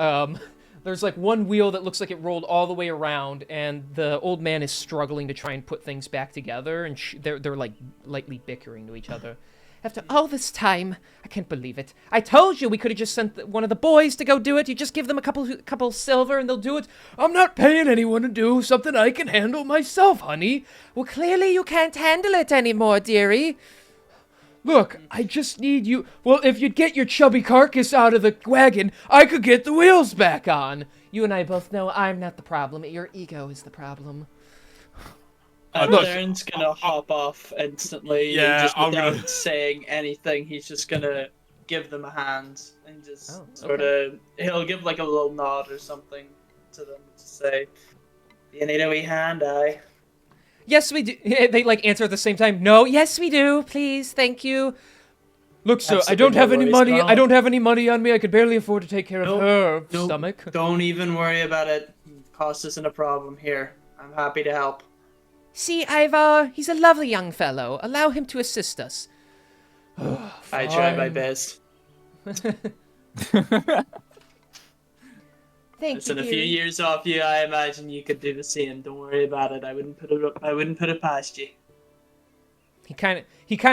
there's like one wheel that looks like it rolled all the way around, and the old man is struggling to try and put things back together, and they're like lightly bickering to each other. After all this time, I can't believe it. I told you we could have just sent one of the boys to go do it. You just give them a couple silver and they'll do it. I'm not paying anyone to do something I can handle myself, honey. Well, clearly you can't handle it anymore, dearie. Look, I just need you. Well, if you'd get your chubby carcass out of the wagon, I could get the wheels back on. You and I both know I'm not the problem. Your ego is the problem. Look, Darren's gonna hop off instantly. Yeah, and just I'm without gonna- saying anything, he's just gonna give them a hand and just Oh, sort of. He'll give like a little nod or something to them to say, "You need a wee hand, aye." Yes, we do. They like answer at the same time. No, yes, we do. Please, thank you. Look, sir, I Absolutely don't have no any worries, money. Donald. I don't have any money on me. I could barely afford to take care of Nope, her nope. stomach. Don't even worry about it. Cost isn't a problem here. I'm happy to help. See, he's a lovely young fellow. Allow him to assist us. I try my best. Thank Listen, you, a few dearie. years off you, I imagine you could do the same. Don't worry about it. I wouldn't put it past you. He kind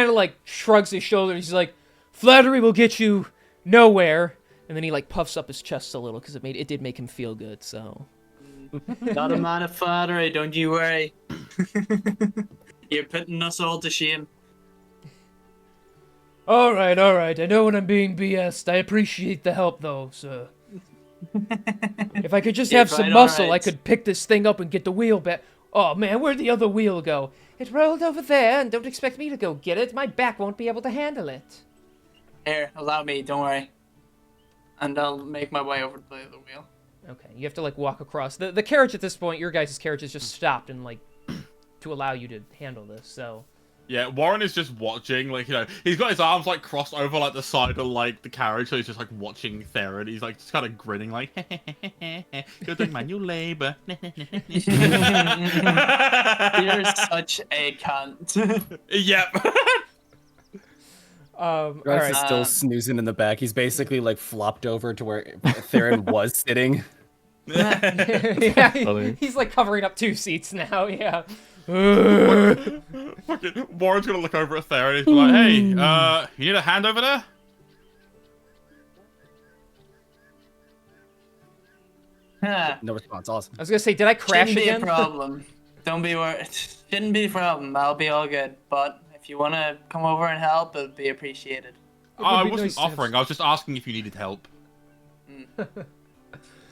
of like shrugs his shoulders. He's like, flattery will get you nowhere. And then he like puffs up his chest a little because it did make him feel good. So Not a man of flattery, don't you worry. You're putting us all to shame. all right. I know when I'm being BS'd. I appreciate the help though, sir. If I could just You're have some quite muscle, alright. I could pick this thing up and get the wheel back. Oh man, where'd the other wheel go? It rolled over there, and don't expect me to go get it. My back won't be able to handle it. Here, allow me, don't worry. And I'll make my way over to the wheel. Okay, you have to like walk across. The carriage at this point, your guys' carriage is just stopped and like to allow you to handle this. So Yeah, Warren is just watching, like, you know, he's got his arms, like, crossed over, like, the side of, like, the carriage, so he's just, like, watching Theron. He's, like, just kind of grinning, like, you're doing manual labor. You're such a cunt. Yep. all Drax right. is still snoozing in the back. He's basically like flopped over to where Theron was sitting. Yeah, Funny. he's like covering up 2 seats now. Yeah. Fucking Warren's gonna look over at Theron and he's like, hey, you need a hand over there? No response. Awesome. I was gonna say, did I crash Shouldn't be again? a problem. Don't be worried. Shouldn't be a problem. I'll be all good. But if you want to come over and help, it'd be appreciated. I be wasn't nice to have offering, I was just asking if you needed help.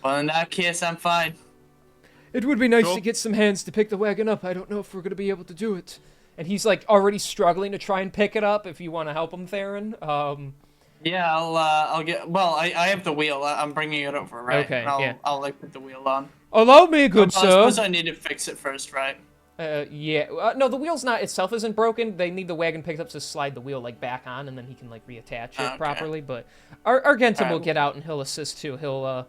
Well, in that case, I'm fine. It would be nice Cool. to get some hands to pick the wagon up. I don't know if we're gonna be able to do it. And he's like already struggling to try and pick it up. If you want to help him, Theron. Yeah, I'll get. Well, I have the wheel. I'm bringing it over, right? Okay, And yeah. I'll like put the wheel on. Allow me, good I sir. suppose I need to fix it first, right? Yeah. No, the wheel's not itself isn't broken. They need the wagon picked up to slide the wheel like back on, and then he can like reattach it Okay. properly. But Argentum will Alright. get out and he'll assist too. He'll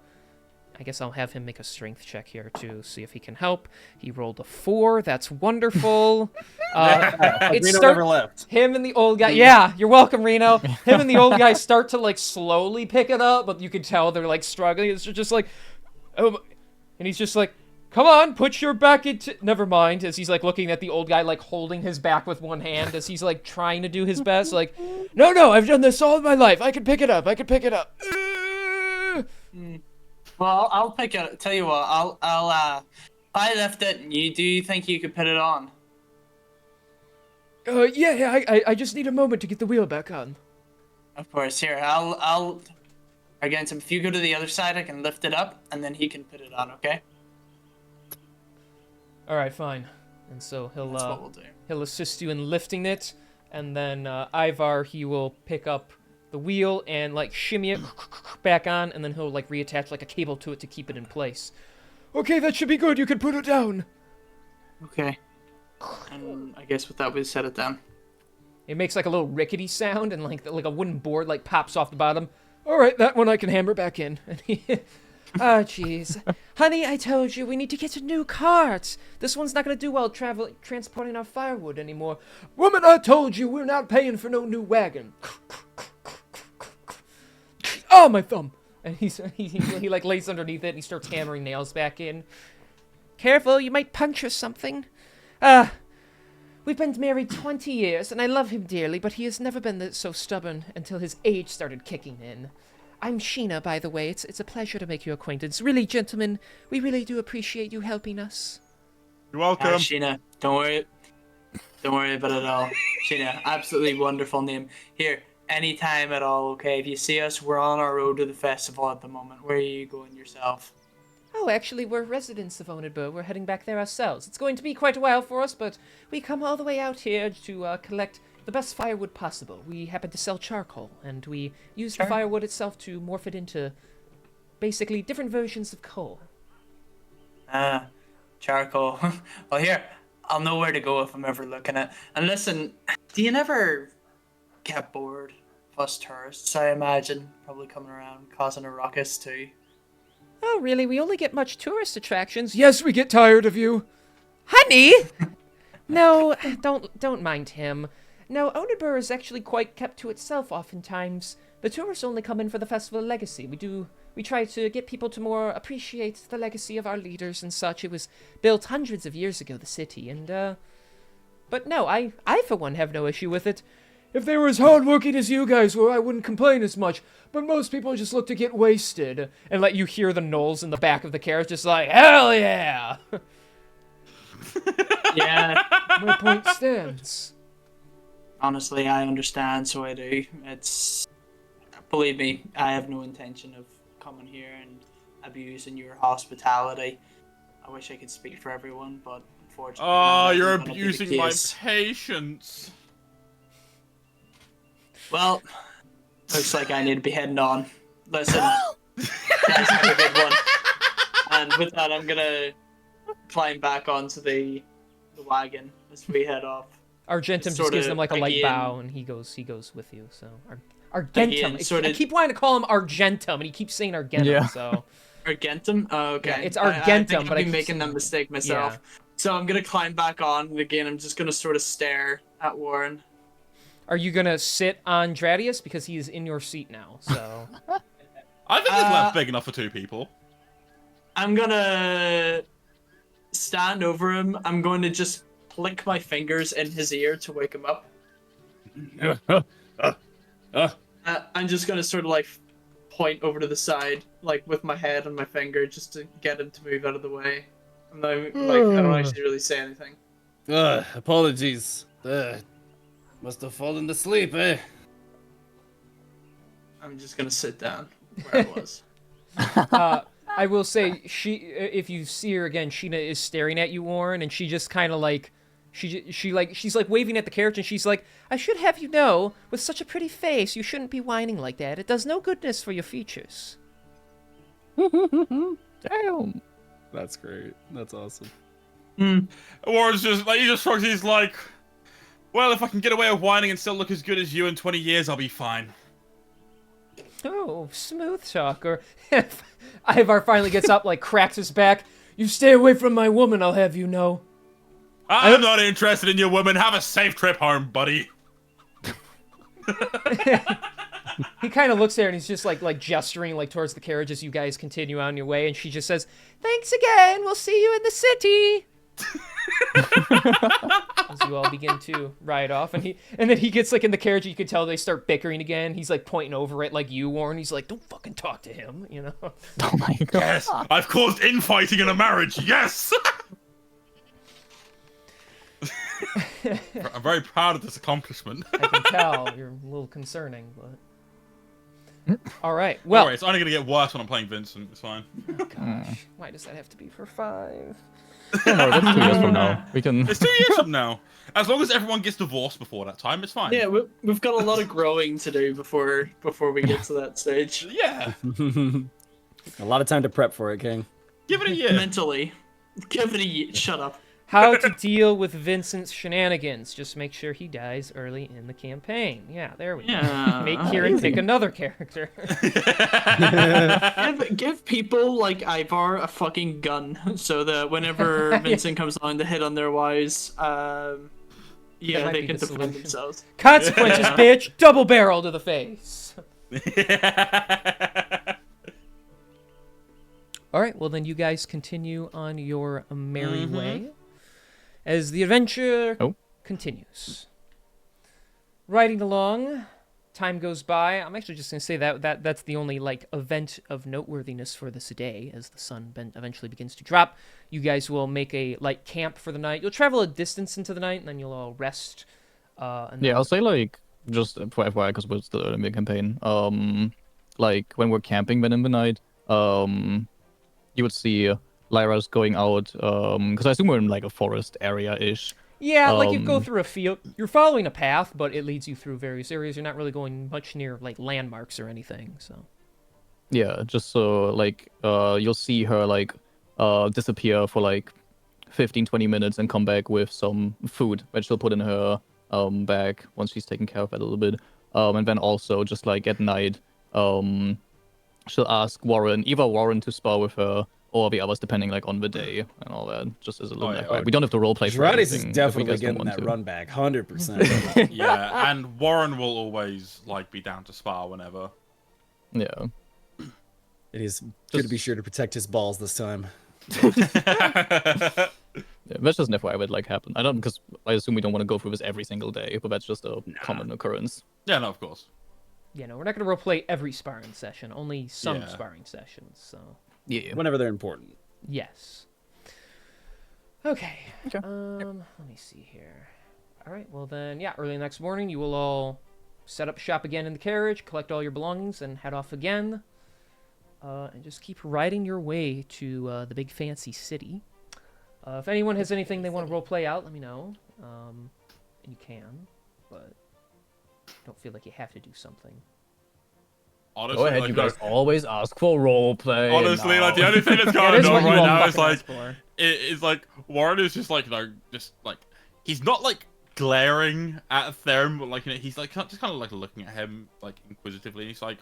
I guess I'll have him make a strength check here to see if he can help. He rolled a 4. That's wonderful. It Reno start- never left. Him and the old guy. Yeah, you're welcome, Reno. Him and the old guy start to like slowly pick it up, but you can tell they're like struggling. It's just like, oh, and he's just like, come on, put your back into. Never mind. As he's like looking at the old guy, like holding his back with one hand, as he's like trying to do his best. Like, no, I've done this all my life. I can pick it up. I can pick it up. Well, I'll pick it. Tell you what, I'll I left it. And do you think you could put it on? Yeah. I just need a moment to get the wheel back on. Of course. Here, I'll. Again, so if you go to the other side, I can lift it up, and then he can put it on. Okay. All right, fine. And so he'll That's what we'll do. he'll assist you in lifting it, and then Ivar, he will pick up the wheel and like shimmy it back on, and then he'll like reattach like a cable to it to keep it in place. Okay, that should be good. You can put it down. Okay. And I guess with that, we set it down. It makes like a little rickety sound, and like a wooden board like pops off the bottom. All right, that one I can hammer back in. Ah, jeez. Honey, I told you we need to get a new cart. This one's not gonna do well transporting our firewood anymore. Woman, I told you we're not paying for no new wagon. Oh, my thumb. And he like lays underneath it and he starts hammering nails back in. Careful, you might puncture something. We've been married 20 years, and I love him dearly, but he has never been so stubborn until his age started kicking in. I'm Sheena, by the way. It's a pleasure to make your acquaintance. Really, gentlemen, we really do appreciate you helping us. You're welcome. Sheena, don't worry. Don't worry about it at all. Sheena, absolutely wonderful name. Here, anytime at all, okay? If you see us, we're on our road to the festival at the moment. Where are you going yourself? Oh, actually, we're residents of Onedburg. We're heading back there ourselves. It's going to be quite a while for us, but we come all the way out here to collect the best firewood possible. We happen to sell charcoal, and we use the firewood itself to morph it into basically different versions of coal. Charcoal. Well, here, I'll know where to go if I'm ever looking at. And listen, do you never get bored? Plus tourists, I imagine, probably coming around causing a ruckus too. Oh, really? We only get much tourist attractions. Yes, we get tired of you. Honey! No, don't mind him. No, Onedburg is actually quite kept to itself oftentimes. the tourists only come in for the Festival of Legacy. We try to get people to more appreciate the legacy of our leaders and such. It was built hundreds of years ago, the city, and, but no, I for one have no issue with it. If they were as hardworking as you guys were, I wouldn't complain as much. But most people just look to get wasted. And let you hear the gnolls in the back of the carriage just like, hell yeah! Yeah, My point stands. honestly, I understand, so I do. It's... Believe me, I have no intention of coming here and abusing your hospitality. I wish I could speak for everyone, but unfortunately... Oh, that you're isn't gonna be the abusing my case. patience. Well, looks like I need to be heading on. Listen, guys, have a good one. And with that, I'm gonna climb back onto the wagon as we head off. Argentum just Sorta gives them like a light again- bow, and he goes with you. So Argentum. Again, sorta- I keep wanting to call him Argentum, and he keeps saying Argentum. Yeah. So Argentum? Oh, okay. Yeah, it's I think Argentum, I've but I been keep making saying that Argentum. mistake myself. Yeah. So I'm gonna climb back on, and again, I'm just gonna sort of stare at Warren. are you gonna sit on Dradius because he is in your seat now? So I think it's left big enough for 2 people. I'm gonna stand over him. I'm going to just flick my fingers in his ear to wake him up. I'm just gonna sort of like point over to the side, like with my head and my finger, just to get him to move out of the way. And then, like, I don't actually really say anything. Apologies. Must have fallen asleep, eh? I'm just gonna sit down where I was. I will say if you see her again, Sheena is staring at you, Warren, and she just kind of like she's like waving at the carriage, and she's like, I should have you know, with such a pretty face, you shouldn't be whining like that. It does no goodness for your features. Damn. That's great. That's awesome. Warren's just like, he just shrugs. He's like, well, if I can get away with whining and still look as good as you in 20 years, I'll be fine. Oh, smooth talk. Or if Ivar finally gets up, like cracks his back. You stay away from my woman, I'll have you know. I'm not interested in your woman. Have a safe trip home, buddy. He kind of looks there and he's just like gesturing like towards the carriage as you guys continue on your way, and she just says, "Thanks again. We'll see you in the city." As you all begin to ride off, and then he gets like in the carriage, and you can tell they start bickering again. He's like pointing over it like you, Warren. He's like, "Don't fucking talk to him," you know. Oh my god. Yes, I've caused infighting in a marriage. Yes. I'm very proud of this accomplishment. I can tell you're a little concerning, but all right. Well, Alright, it's only gonna get worse when I'm playing Vincent. It's fine. oh, gosh, why does that have to be for 5? No, that's 2 years from now. We can. It's 2 years from now. As long as everyone gets divorced before that time, it's fine. Yeah, we've got a lot of growing to do before we get to that stage. Yeah. A lot of time to prep for it, King. Give it a year. Mentally, give it a year. Shut up. How to deal with Vincent's shenanigans. Just make sure he dies early in the campaign. Yeah, there we go. Yeah. Make Kieran pick another character. Give people like Ivar a fucking gun so that whenever Vincent comes along to hit on their wives, might they be can the defend solution. themselves. Consequences, bitch! Double barrel to the face. All right, well then you guys continue on your merry way as the adventure continues. Riding along, time goes by. I'm actually just gonna say that's the only like event of noteworthiness for this day, as the sun eventually begins to drop. You guys will make a light camp for the night. You'll travel a distance into the night, and then you'll all rest. And Yeah, I'll say like just for FYI because we're still in the campaign. Like when we're camping then in the night, you would see Lyra's going out. Because I assume we're in like a forest area-ish. Yeah, like you go through a field. You're following a path, but it leads you through various areas. You're not really going much near like landmarks or anything. So Yeah, just so like you'll see her like disappear for like 15-20 minutes and come back with some food that she'll put in her bag once she's taken care of it a little bit. And then also just like at night, she'll ask Warren, either Warren to spar with her or the others, depending like on the day and all that. Just as a little yeah. FYI. We don't have to roleplay for Girardi's is anything if we definitely guys don't getting want that to. run back, 100%. Yeah, and Warren will always like be down to spar whenever. Yeah. And he's going to be sure to protect his balls this time. Yeah, that's just an FYI would like happen. I don't, because I assume we don't want to go through this every single day, but that's just a common occurrence. Yeah, no, of course. Yeah, no, we're not going to roleplay every sparring session, only some Yeah. sparring sessions, so... Yeah. Whenever they're important. Yes. Okay. Okay. Let me see here. All right, well then, yeah, early next morning, you will all set up shop again in the carriage, collect all your belongings, and head off again. And just keep riding your way to the big fancy city. If anyone has anything they want to roleplay out, let me know. You can, but don't feel like you have to do something. Honestly, Go ahead, like, you guys always ask for roleplay. honestly, like the only thing that's That going is what on you right all now is fucking like asked for. it's like Warren is just like, you know, just like he's not like glaring at Theron, but like, you know, he's like just kind of like looking at him like inquisitively. He's like,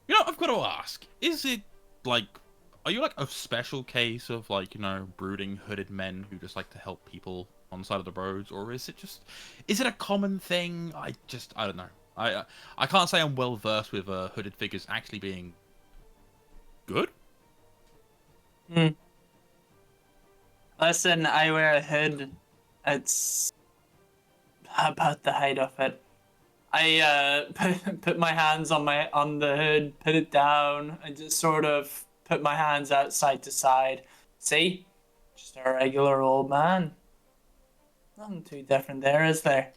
you know, I've got to ask, is it like, are you like a special case of like, you know, brooding hooded men who just like to help people on the side of the roads, or is it a common thing? I don't know. I can't say I'm well versed with hooded figures actually being good. Listen, I wear a hood. It's about the height of it. I put my hands on the hood, put it down, and just sort of put my hands out side to side. See? Just a regular old man. Nothing too different there, is there?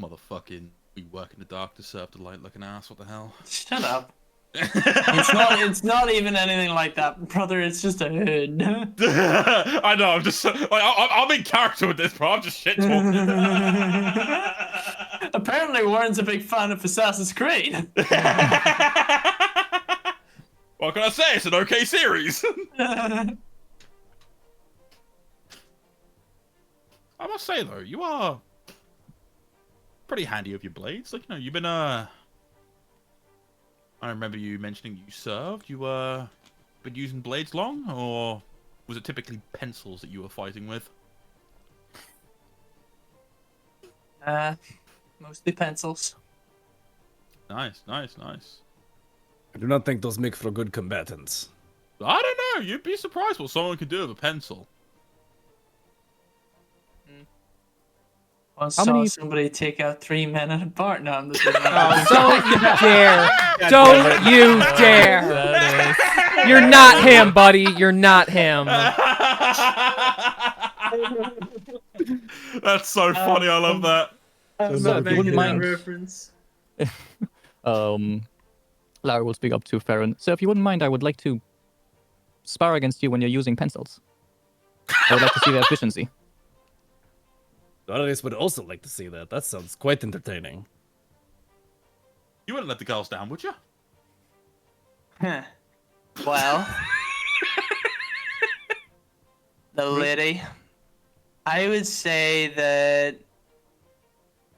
Motherfucking, we work in the dark to serve the light like an ass. What the hell? Shut up. It's not even anything like that, brother. It's just a hood. I know. I'm just like I'm in character with this, bro. I'm just shit talking. Apparently, Warren's a big fan of Assassin's Creed. What can I say? It's an okay series. I must say though, you are pretty handy with your blades. Like, you know, you've been I remember you mentioning you served. You been using blades long, or was it typically pencils that you were fighting with? Mostly pencils. Nice. I do not think those make for good combatants. I don't know. You'd be surprised what someone could do with a pencil. Once How saw many- somebody take out 3 men at a bar. No, I'm just kidding. Oh, don't you dare! Don't you dare! You're not him, buddy. You're not him. That's so funny. I love that. I'm So not if you wouldn't making that mind- reference. Lara will speak up to Farron. So if you wouldn't mind, I would like to spar against you when you're using pencils. I would like to see the efficiency. Doris would also like to see that. That sounds quite entertaining. You wouldn't let the girls down, would you? Well, the lady. I would say that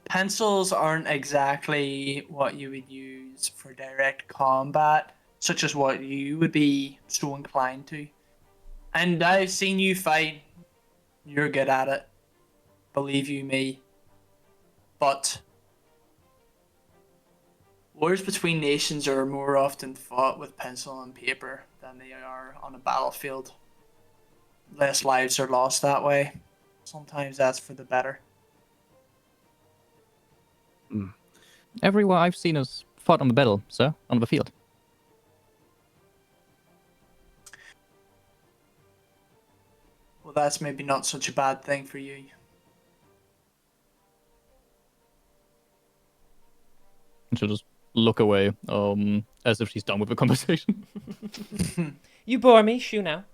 pencils aren't exactly what you would use for direct combat, such as what you would be so inclined to. And I've seen you fight. You're good at it. Believe you me. But wars between nations are more often fought with pencil and paper than they are on a battlefield. Less lives are lost that way. Sometimes that's for the better. Everywhere I've seen is fought on the battle, sir, on the field. Well, that's maybe not such a bad thing for you. And she'll just look away, as if she's done with the conversation. You bore me. Shoo now.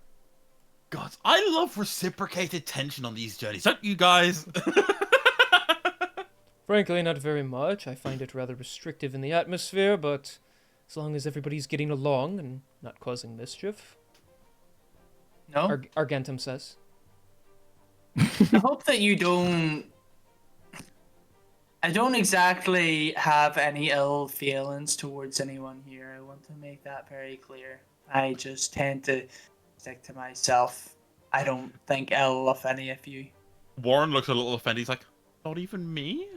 God, I love reciprocated tension on these journeys, don't you guys? Frankly, not very much. I find it rather restrictive in the atmosphere, but as long as everybody's getting along and not causing mischief, No? Argentum says. I hope that you don't I don't exactly have any ill feelings towards anyone here. I want to make that very clear. I just tend to stick to myself. I don't think ill of any of you. Warren looks a little offended. He's like, not even me?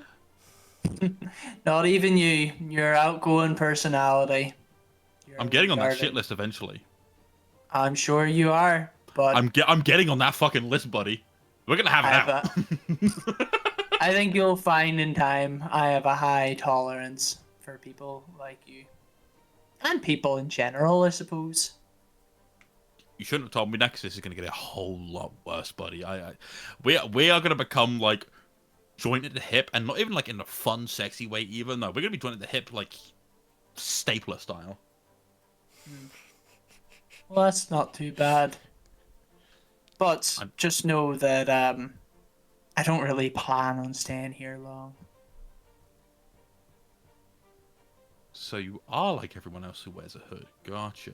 Not even you. Your outgoing personality. I'm getting on that shit list eventually. I'm sure you are, but I'm getting on that fucking list, buddy. We're gonna have it out. I think you'll find in time I have a high tolerance for people like you. And people in general, I suppose. You shouldn't have told me that, because this is gonna get a whole lot worse, buddy. We are gonna become like joined at the hip, and not even like in a fun, sexy way. Even though we're gonna be joined at the hip, like stapler style. Well, that's not too bad. But just know that I don't really plan on staying here long. So you are like everyone else who wears a hood. Gotcha.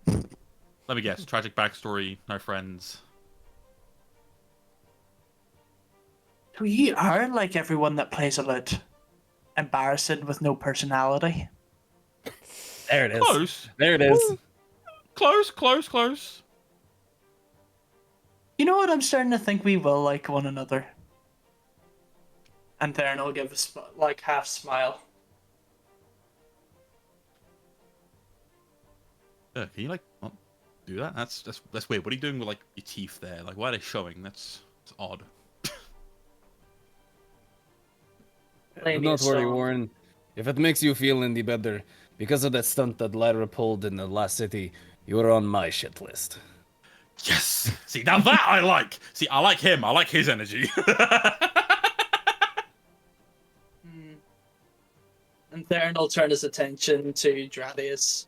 Let me guess. Tragic backstory, no friends. So you are like everyone that plays a lute. Embarrassing with no personality. There it is. Close. There it is. Close. You know what? I'm starting to think we will like one another. And Theron will give a half smile. Can you like not do that? That's weird. What are you doing with like your teeth there? Like, why are they showing? That's odd. Do not worry, Warren. If it makes you feel any better, because of that stunt that Lyra pulled in the last city, you are on my shit list. Yes. See, now that I like. See, I like him. I like his energy. And Theron will turn his attention to Dradius.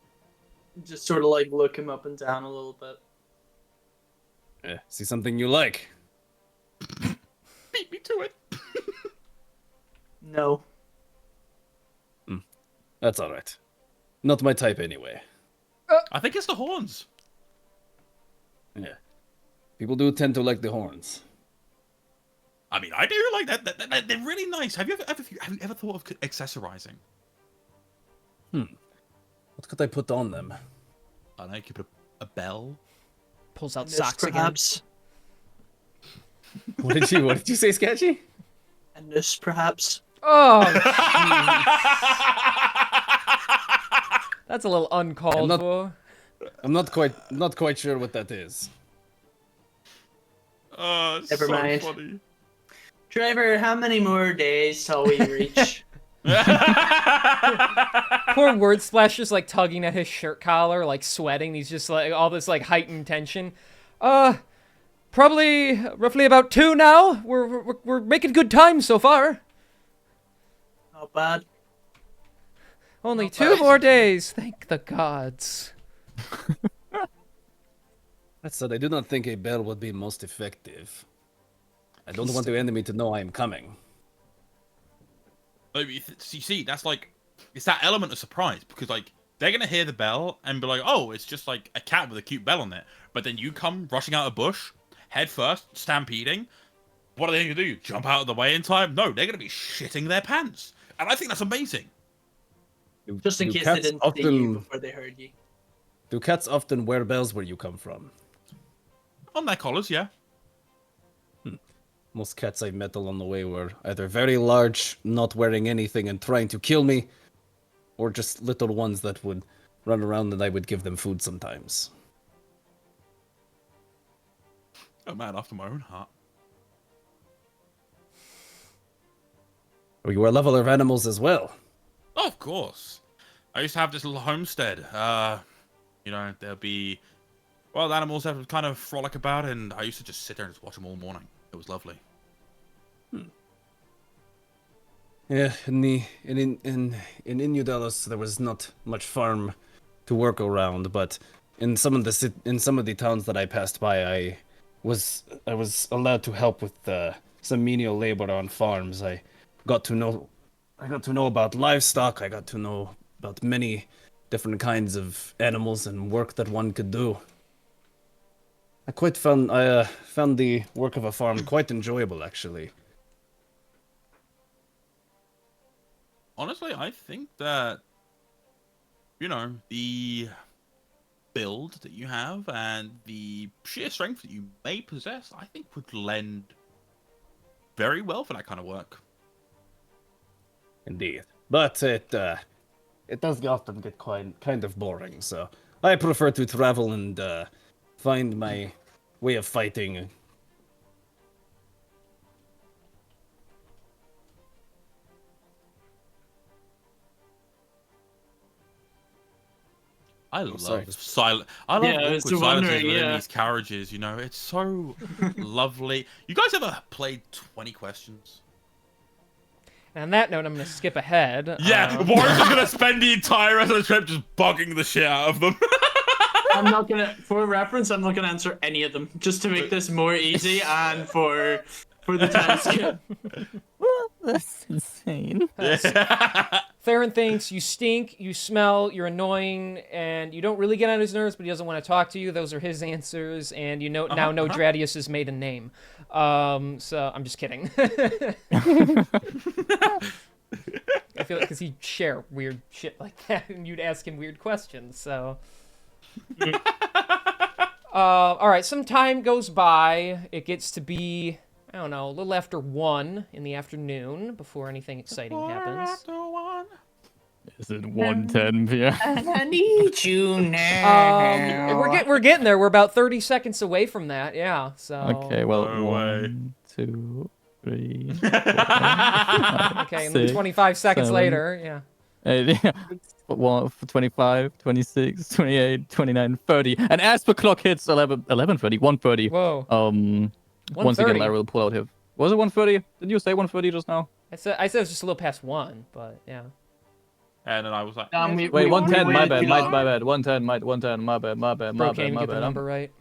Just sort of like look him up and down a little bit. See something you like? Beat me to it. No. That's alright. Not my type anyway. I think it's the horns. Yeah. People do tend to like the horns. I mean, I do like that. They're really nice. Have you ever thought of accessorizing? What could I put on them? I don't know. You could put a bell. Pulls out This, socks again. perhaps. What did you say, Sketchy? And this, perhaps. Oh, that's a little uncalled for. I'm not quite sure what that is. Never so mind. Funny. Driver, how many more days till we reach? Poor Word Splash just like tugging at his shirt collar, like sweating. He's just like all this like heightened tension. Probably roughly about 2 now. We're making good time so far. Not bad. Only Not 2 bad. more days. Thank the gods. That said, I do not think a bell would be most effective. I don't want the enemy to know I am coming. You see, that's like, it's that element of surprise, because like they're gonna hear the bell and be like, oh, it's just like a cat with a cute bell on it. But then you come rushing out of bush, head first, stampeding. What are they gonna do? Jump out of the way in time? No, they're gonna be shitting their pants, and I think that's amazing. Just in Do case they cats didn't see you often- before they heard you. Do cats often wear bells where you come from? On their collars, yeah. Most cats I've met along the way were either very large, not wearing anything and trying to kill me, or just little ones that would run around and I would give them food sometimes. A man after my own heart. Oh, you are a lover of animals as well. Oh, of course. I used to have this little homestead. You know, there'd be wild animals that would kind of frolic about, and I used to just sit there and just watch them all morning. It was lovely. Yeah, in Inudalos there was not much farm to work around, but in some of the towns that I passed by, I was allowed to help with some menial labor on farms. I got to know about livestock. I got to know about many different kinds of animals and work that one could do. I found the work of a farm quite enjoyable, actually. honestly, I think that, you know, the build that you have and the sheer strength that you may possess, I think would lend very well for that kind of work. Indeed. But it does often get kind of boring, so I prefer to travel and find my way of fighting. I sorry. love silent. I love Yeah, I was awkward silences wondering, within yeah. these carriages. You know, it's so lovely. You guys ever played 20 questions? And on that note, I'm going to skip ahead. Yeah, Warren's just gonna spend the entire rest of the trip just bugging the shit out of them. I'm not gonna, for reference, I'm not gonna answer any of them, just to make this more easy and for the time skip. Well, that's insane. Theron thinks you stink, you smell, you're annoying, and you don't really get on his nerves, but he doesn't want to talk to you. Those are his answers, and you know now know Dradius's maiden name. So I'm just kidding. I feel like because he'd share weird shit like that, and you'd ask him weird questions. So, all right. Some time goes by. It gets to be, I don't know, a little after 1 in the afternoon before anything exciting happens. Is it 1:10 p.m.? I need you now. We're getting there. We're about 30 seconds away from that. Yeah. So. Okay, well, No way. 1, 2, 3. Okay, and then 25 seconds 7, later, yeah. 25, 26, 28, 29, 30. And as the clock hits 11:30, 1:30. Whoa. Once again, 1:30. Larry will pull out his. Was it 1:30? Did you say 1:30 just now? I said it was just a little past 1, but yeah. And then I was like, Wait, 1:10. My bad. My bad. 1:10. 1:10. My bad. My bad. Bro My can't bad. even My get the bad. number right.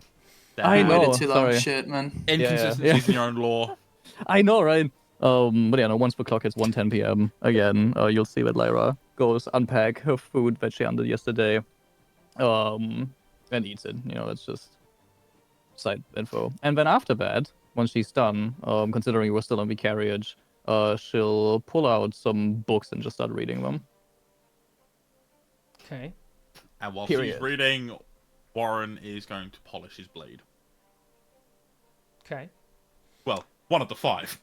I know. Waited too long. Sorry. Shit, man. inconsistencies in your own law. I know, right? But yeah, no, once the clock hits 1:10 p.m. again, you'll see that Lyra goes unpack her food that she undid yesterday, and eats it. You know, it's just side info. And then after that, when she's done, considering we're still in the carriage, she'll pull out some books and just start reading them. Okay. And while Period. she's reading, Warren is going to polish his blade. Okay. Well, one of the 5.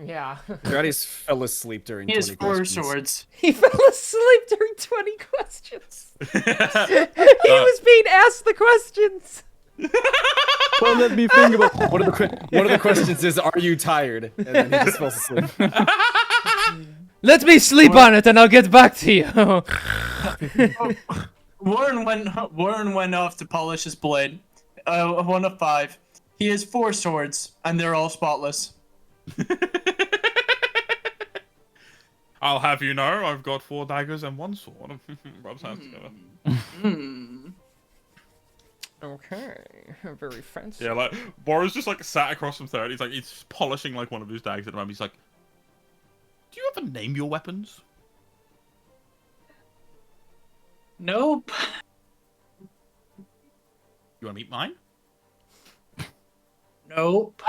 Yeah. Gradius fell asleep during He has 20 4 questions. swords. He fell asleep during 20 questions. He was being asked the questions. Well, let me think about. One of the questions is, "Are you tired?" And then he just falls asleep. Let me sleep on it, and I'll get back to you. Warren went off to polish his blade. 1 of 5. He has 4 swords, and they're all spotless. I'll have you know, I've got 4 daggers and 1 sword. Rubs hands together. Okay. Very fancy. Yeah, like, Warren's just like sat across from 30. He's polishing like one of his daggers at the moment. He's like, do you ever name your weapons? Nope. You want to meet mine? Nope.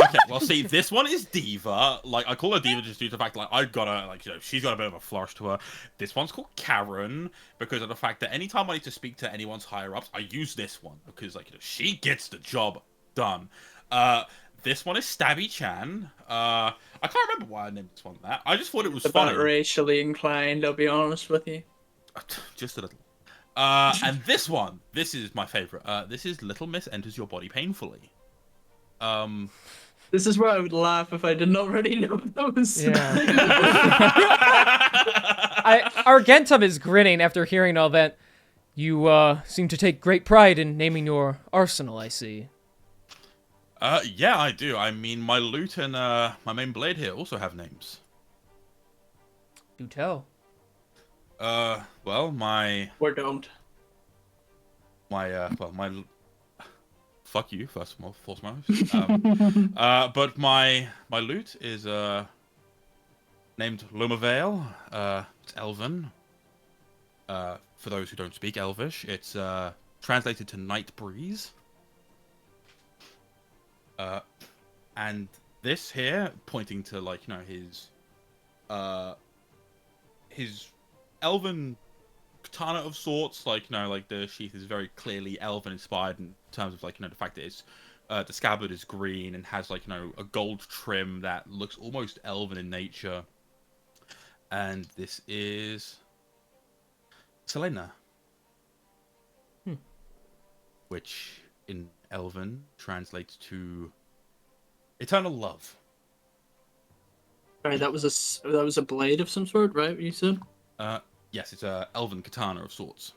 Okay, well, see, this one is Diva. Like, I call her Diva just due to the fact, like, I've got a, like, you know, she's got a bit of a flourish to her. This one's called Karen because of the fact that anytime I need to speak to anyone's higher ups, I use this one because, like, you know, she gets the job done. This one is Stabby Chan. I can't remember why I named this one that. I just thought it was It's about funny. racially inclined, I'll be honest with you. Just a little. And this one, this is my favorite. This is Little Miss Enters Your Body Painfully. This is where I would laugh if I didn't already know those. Yeah. Argentum is grinning after hearing all that. You seem to take great pride in naming your arsenal, I see. Yeah, I do. I mean, my loot and my main blade here also have names. Do tell. Well, my Or don't. fuck you, first and foremost. But my loot is named Lumavale. It's Elven. For those who don't speak Elvish, it's translated to Night Breeze. And this here, pointing to, like, you know, his his elven katana of sorts, like, like the sheath is very clearly elven inspired in terms of, like, the fact that it's the scabbard is green and has, like, a gold trim that looks almost elven in nature. And this is Selena, which in elven translates to eternal love. Sorry, that was a blade of some sort, right? What you said? Yes, it's a elven katana of sorts.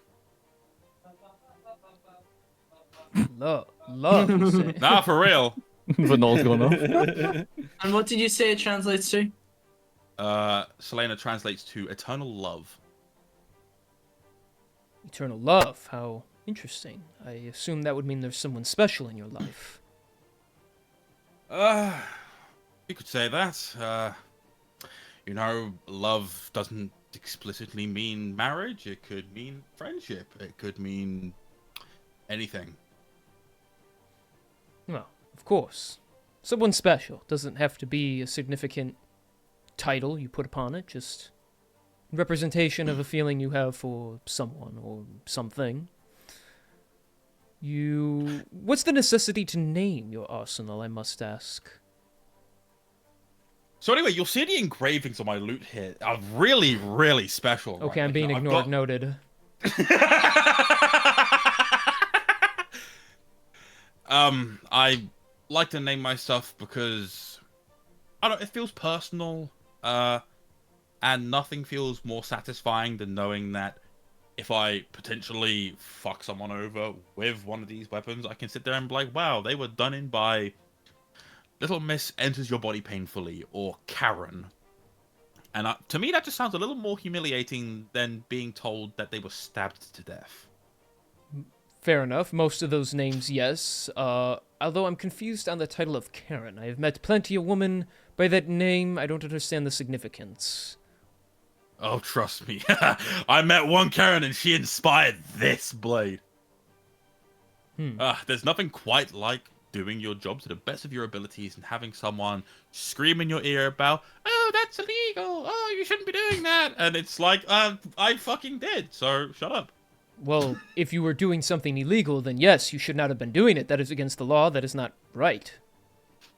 Love, you say. Nah, for real. Vinol's gone off. And what did you say it translates to? Selena translates to eternal love. Eternal love, how interesting. I assume that would mean there's someone special in your life. You could say that. Love doesn't explicitly mean marriage. It could mean friendship. It could mean anything. Well, of course. Someone special. Doesn't have to be a significant title you put upon it, just representation of a feeling you have for someone or something. What's the necessity to name your arsenal, I must ask? So anyway, you'll see the engravings on my loot here are really, really special. Okay, right? I'm being ignored. Noted. I like to name my stuff because it feels personal, and nothing feels more satisfying than knowing that if I potentially fuck someone over with one of these weapons, I can sit there and be like, wow, they were done in by Little Miss Enters Your Body Painfully, or Karen. And to me, that just sounds a little more humiliating than being told that they were stabbed to death. Fair enough. Most of those names, yes. Although I'm confused on the title of Karen. I have met plenty of women by that name. I don't understand the significance. Oh, trust me. I met one Karen and she inspired this blade. There's nothing quite like doing your job to the best of your abilities and having someone scream in your ear about, oh, that's illegal. Oh, you shouldn't be doing that. And it's like, I fucking did. So shut up. Well, if you were doing something illegal, then yes, you should not have been doing it. That is against the law. That is not right.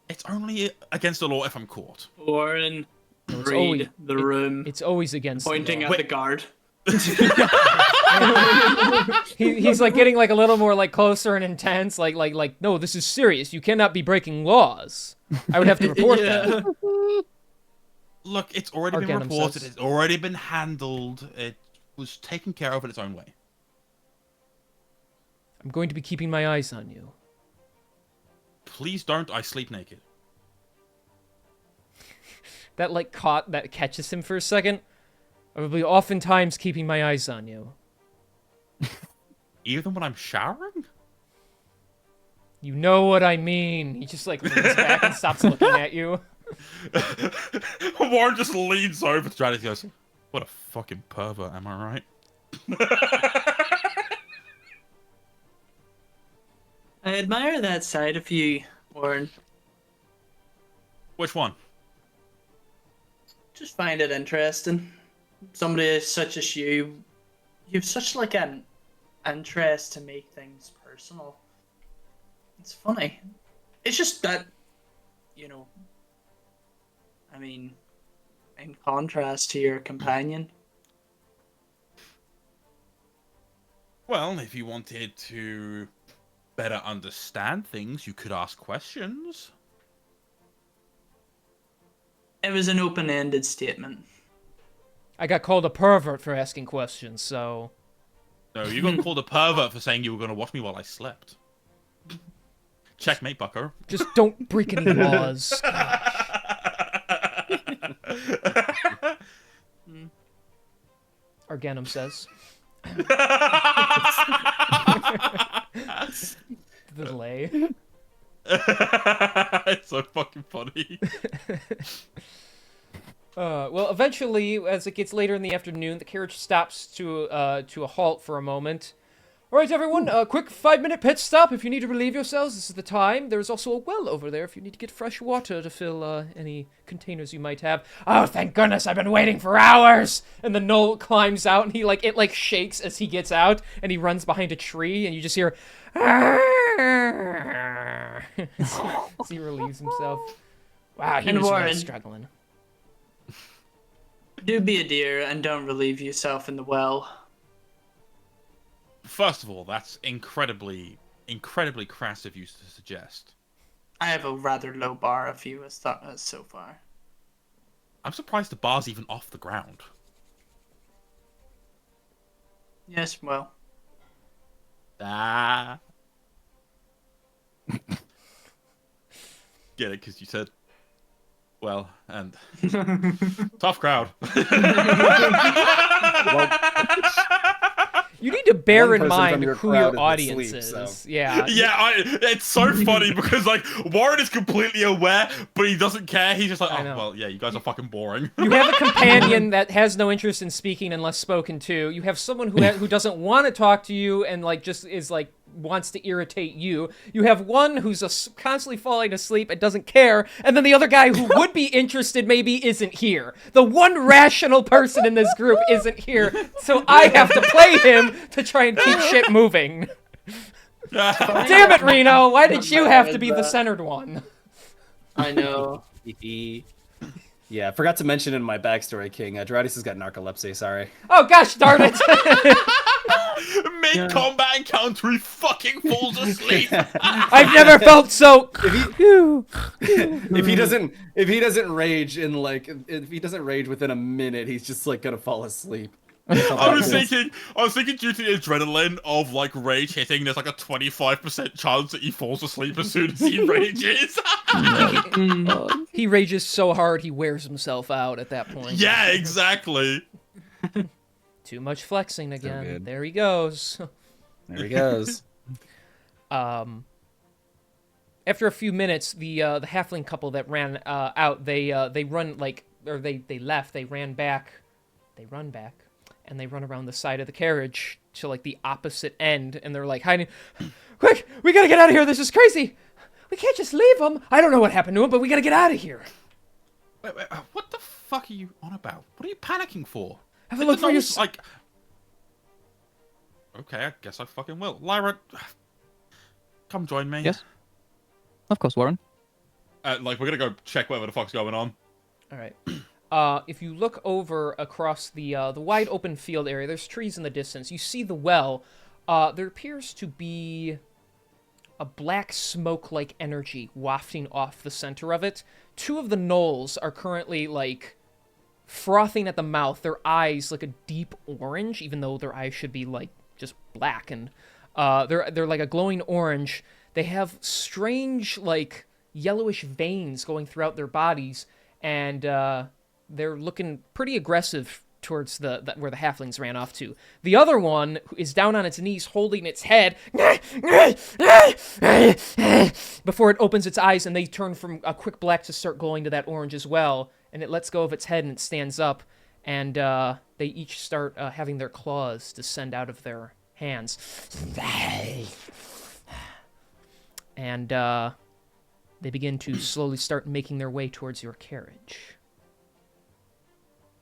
It's only against the law if I'm caught. Warren, it's read always- the room, It's always against pointing the at law. the guard. He's like getting like a little more like closer and intense. Like, no, this is serious. You cannot be breaking laws. I would have to report that. Look, it's already been Arcanum reported. says. It's already been handled. It was taken care of in its own way. I'm going to be keeping my eyes on you. Please don't. I sleep naked. That catches him for a second. I will be oftentimes keeping my eyes on you. Even when I'm showering? You know what I mean. He just like leans back and stops looking at you. Warren just leans over to Stratus and goes, what a fucking pervert, am I right? I admire that side of you, Warren. Which one? Just find it interesting. Somebody such as you have such like an interest to make things personal. It's funny. It's just that, I mean, in contrast to your companion. Well, if you wanted to better understand things, you could ask questions. It was an open-ended statement. I got called a pervert for asking questions, so... No, you got called a pervert for saying you were going to watch me while I slept. Checkmate, bucko. Just don't break any laws. Arganum says. The delay. It's so fucking funny. Well, eventually, as it gets later in the afternoon, the carriage stops to a halt for a moment. All right, everyone, a quick 5-minute pit stop if you need to relieve yourselves. This is the time. There's also a well over there if you need to get fresh water to fill any containers you might have. Oh, thank goodness, I've been waiting for hours! And the gnoll climbs out, and it shakes as he gets out, and he runs behind a tree, and you just hear... as he relieves himself. Wow, he was really struggling. Do be a dear and don't relieve yourself in the well. First of all, that's incredibly crass of you to suggest. I have a rather low bar of you as so far. I'm surprised the bar's even off the ground. Yes, well. Ah. Get it, because you said, well, and tough crowd. You need to bear One in person mind from your who crowd your is audience asleep, is. so. Yeah. Yeah, it's so funny because like Warren is completely aware, but he doesn't care. He's just like, oh well, yeah, you guys are fucking boring. You have a companion that has no interest in speaking unless spoken to. You have someone who doesn't want to talk to you and just is wants to irritate you. You have one who's constantly falling asleep and doesn't care, and then the other guy who would be interested maybe isn't here. The one rational person in this group isn't here, so I have to play him to try and keep shit moving. Damn it, Reno! Why did you have to be the centered one? I know. Yeah, I forgot to mention in my backstory, King. Dradis has got narcolepsy, sorry. Oh gosh darn it! Mid-combat encounter, he fucking falls asleep. I've never felt so... If he doesn't rage if he doesn't rage within a minute, he's just gonna fall asleep. I was thinking due to the adrenaline of rage hitting, there's a 25% chance that he falls asleep as soon as he rages. He rages so hard he wears himself out at that point. Yeah, exactly. Too much flexing again. There he goes. There he goes. After a few minutes, the halfling couple that ran out, they run they left. They ran back. They run back, and they run around the side of the carriage to the opposite end, and they're hiding. Quick, we gotta get out of here. This is crazy. We can't just leave him. I don't know what happened to him, but we gotta get out of here. Wait, what the fuck are you on about? What are you panicking for? Have a look for your... Okay, I guess I fucking will. Lyra, come join me. Yes. Of course, Warren. We're gonna go check whatever the fuck's going on. All right. If you look over across the wide open field area, there's trees in the distance. You see the well. There appears to be a black smoke-like energy wafting off the center of it. Two of the gnolls are currently frothing at the mouth, their eyes a deep orange, even though their eyes should be just black, and they're a glowing orange. They have strange yellowish veins going throughout their bodies, and they're looking pretty aggressive towards where the halflings ran off to. The other one is down on its knees holding its head before it opens its eyes, and they turn from a quick black to start glowing to that orange as well. And it lets go of its head and it stands up, and they each start having their claws descend out of their hands. And they begin to slowly start making their way towards your carriage.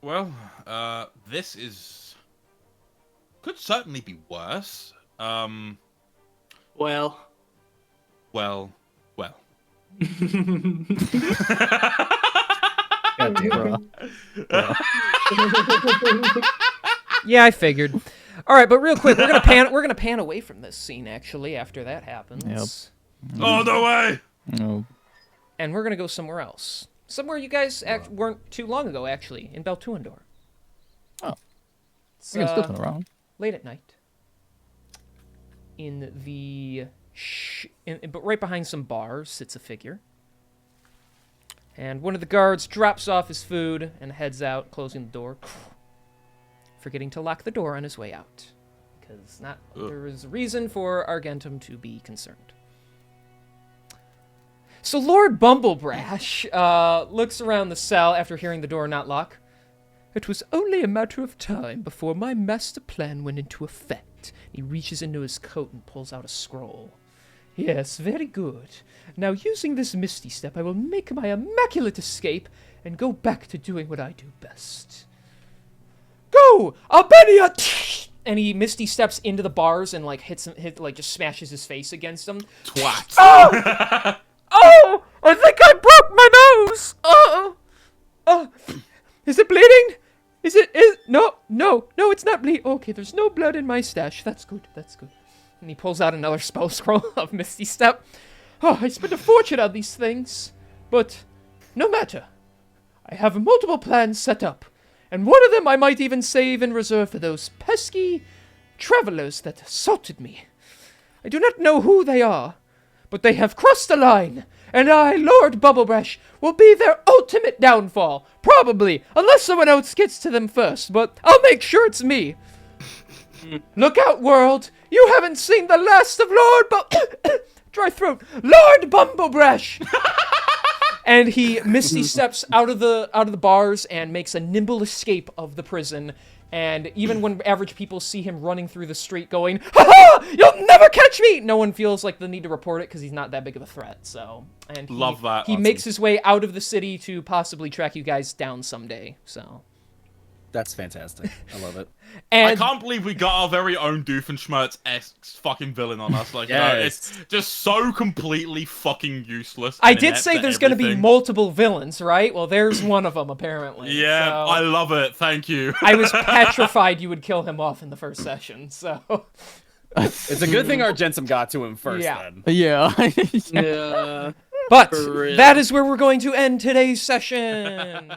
Well, this could certainly be worse. Well. Yeah, I figured. All right, but real quick, we're gonna pan away from this scene actually after that happens. Yep. Oh, no way! No. And we're gonna go somewhere else. Somewhere you guys weren't too long ago, actually, in Beltuendor. Oh. It's, We can still turn around. late at night. But right behind some bars sits a figure. And one of the guards drops off his food and heads out, closing the door, forgetting to lock the door on his way out. Because there is reason for Argentum to be concerned. So Lord Bumblebrash looks around the cell after hearing the door not lock. It was only a matter of time before my master plan went into effect. He reaches into his coat and pulls out a scroll. Yes, very good. Now, using this Misty Step, I will make my immaculate escape and go back to doing what I do best. Go, Albania! And he Misty Steps into the bars and like just smashes his face against them. Twat. Oh! Oh! I think I broke my nose! Is it bleeding? No, it's not bleeding. Okay, there's no blood in my stash. That's good. And he pulls out another spell scroll of Misty Step. Oh, I spent a fortune on these things. But no matter. I have multiple plans set up. And one of them I might even save in reserve for those pesky travelers that assaulted me. I do not know who they are, but they have crossed the line, and I, Lord Bubblebrush, will be their ultimate downfall. Probably, unless someone else gets to them first, but I'll make sure it's me. Look out, world! You haven't seen the last of Dry throat. Lord Bumblebrush! And he Misty Steps out of the bars and makes a nimble escape of the prison. And even when average people see him running through the street going, "Ha-ha! You'll never catch me!" no one feels like the need to report it because he's not that big of a threat. So, and Love that. He makes his way out of the city to possibly track you guys down someday. So. That's fantastic. I love it. And I can't believe we got our very own Doofenshmirtz-esque fucking villain on us. Like, you know, it's just so completely fucking useless. I did say there's going to be multiple villains, right? Well, there's one of them, apparently. Yeah, so I love it. Thank you. I was petrified you would kill him off in the first session, so... It's a good thing our Jensum got to him first, then. Yeah. Yeah. But For real. that is where we're going to end today's session.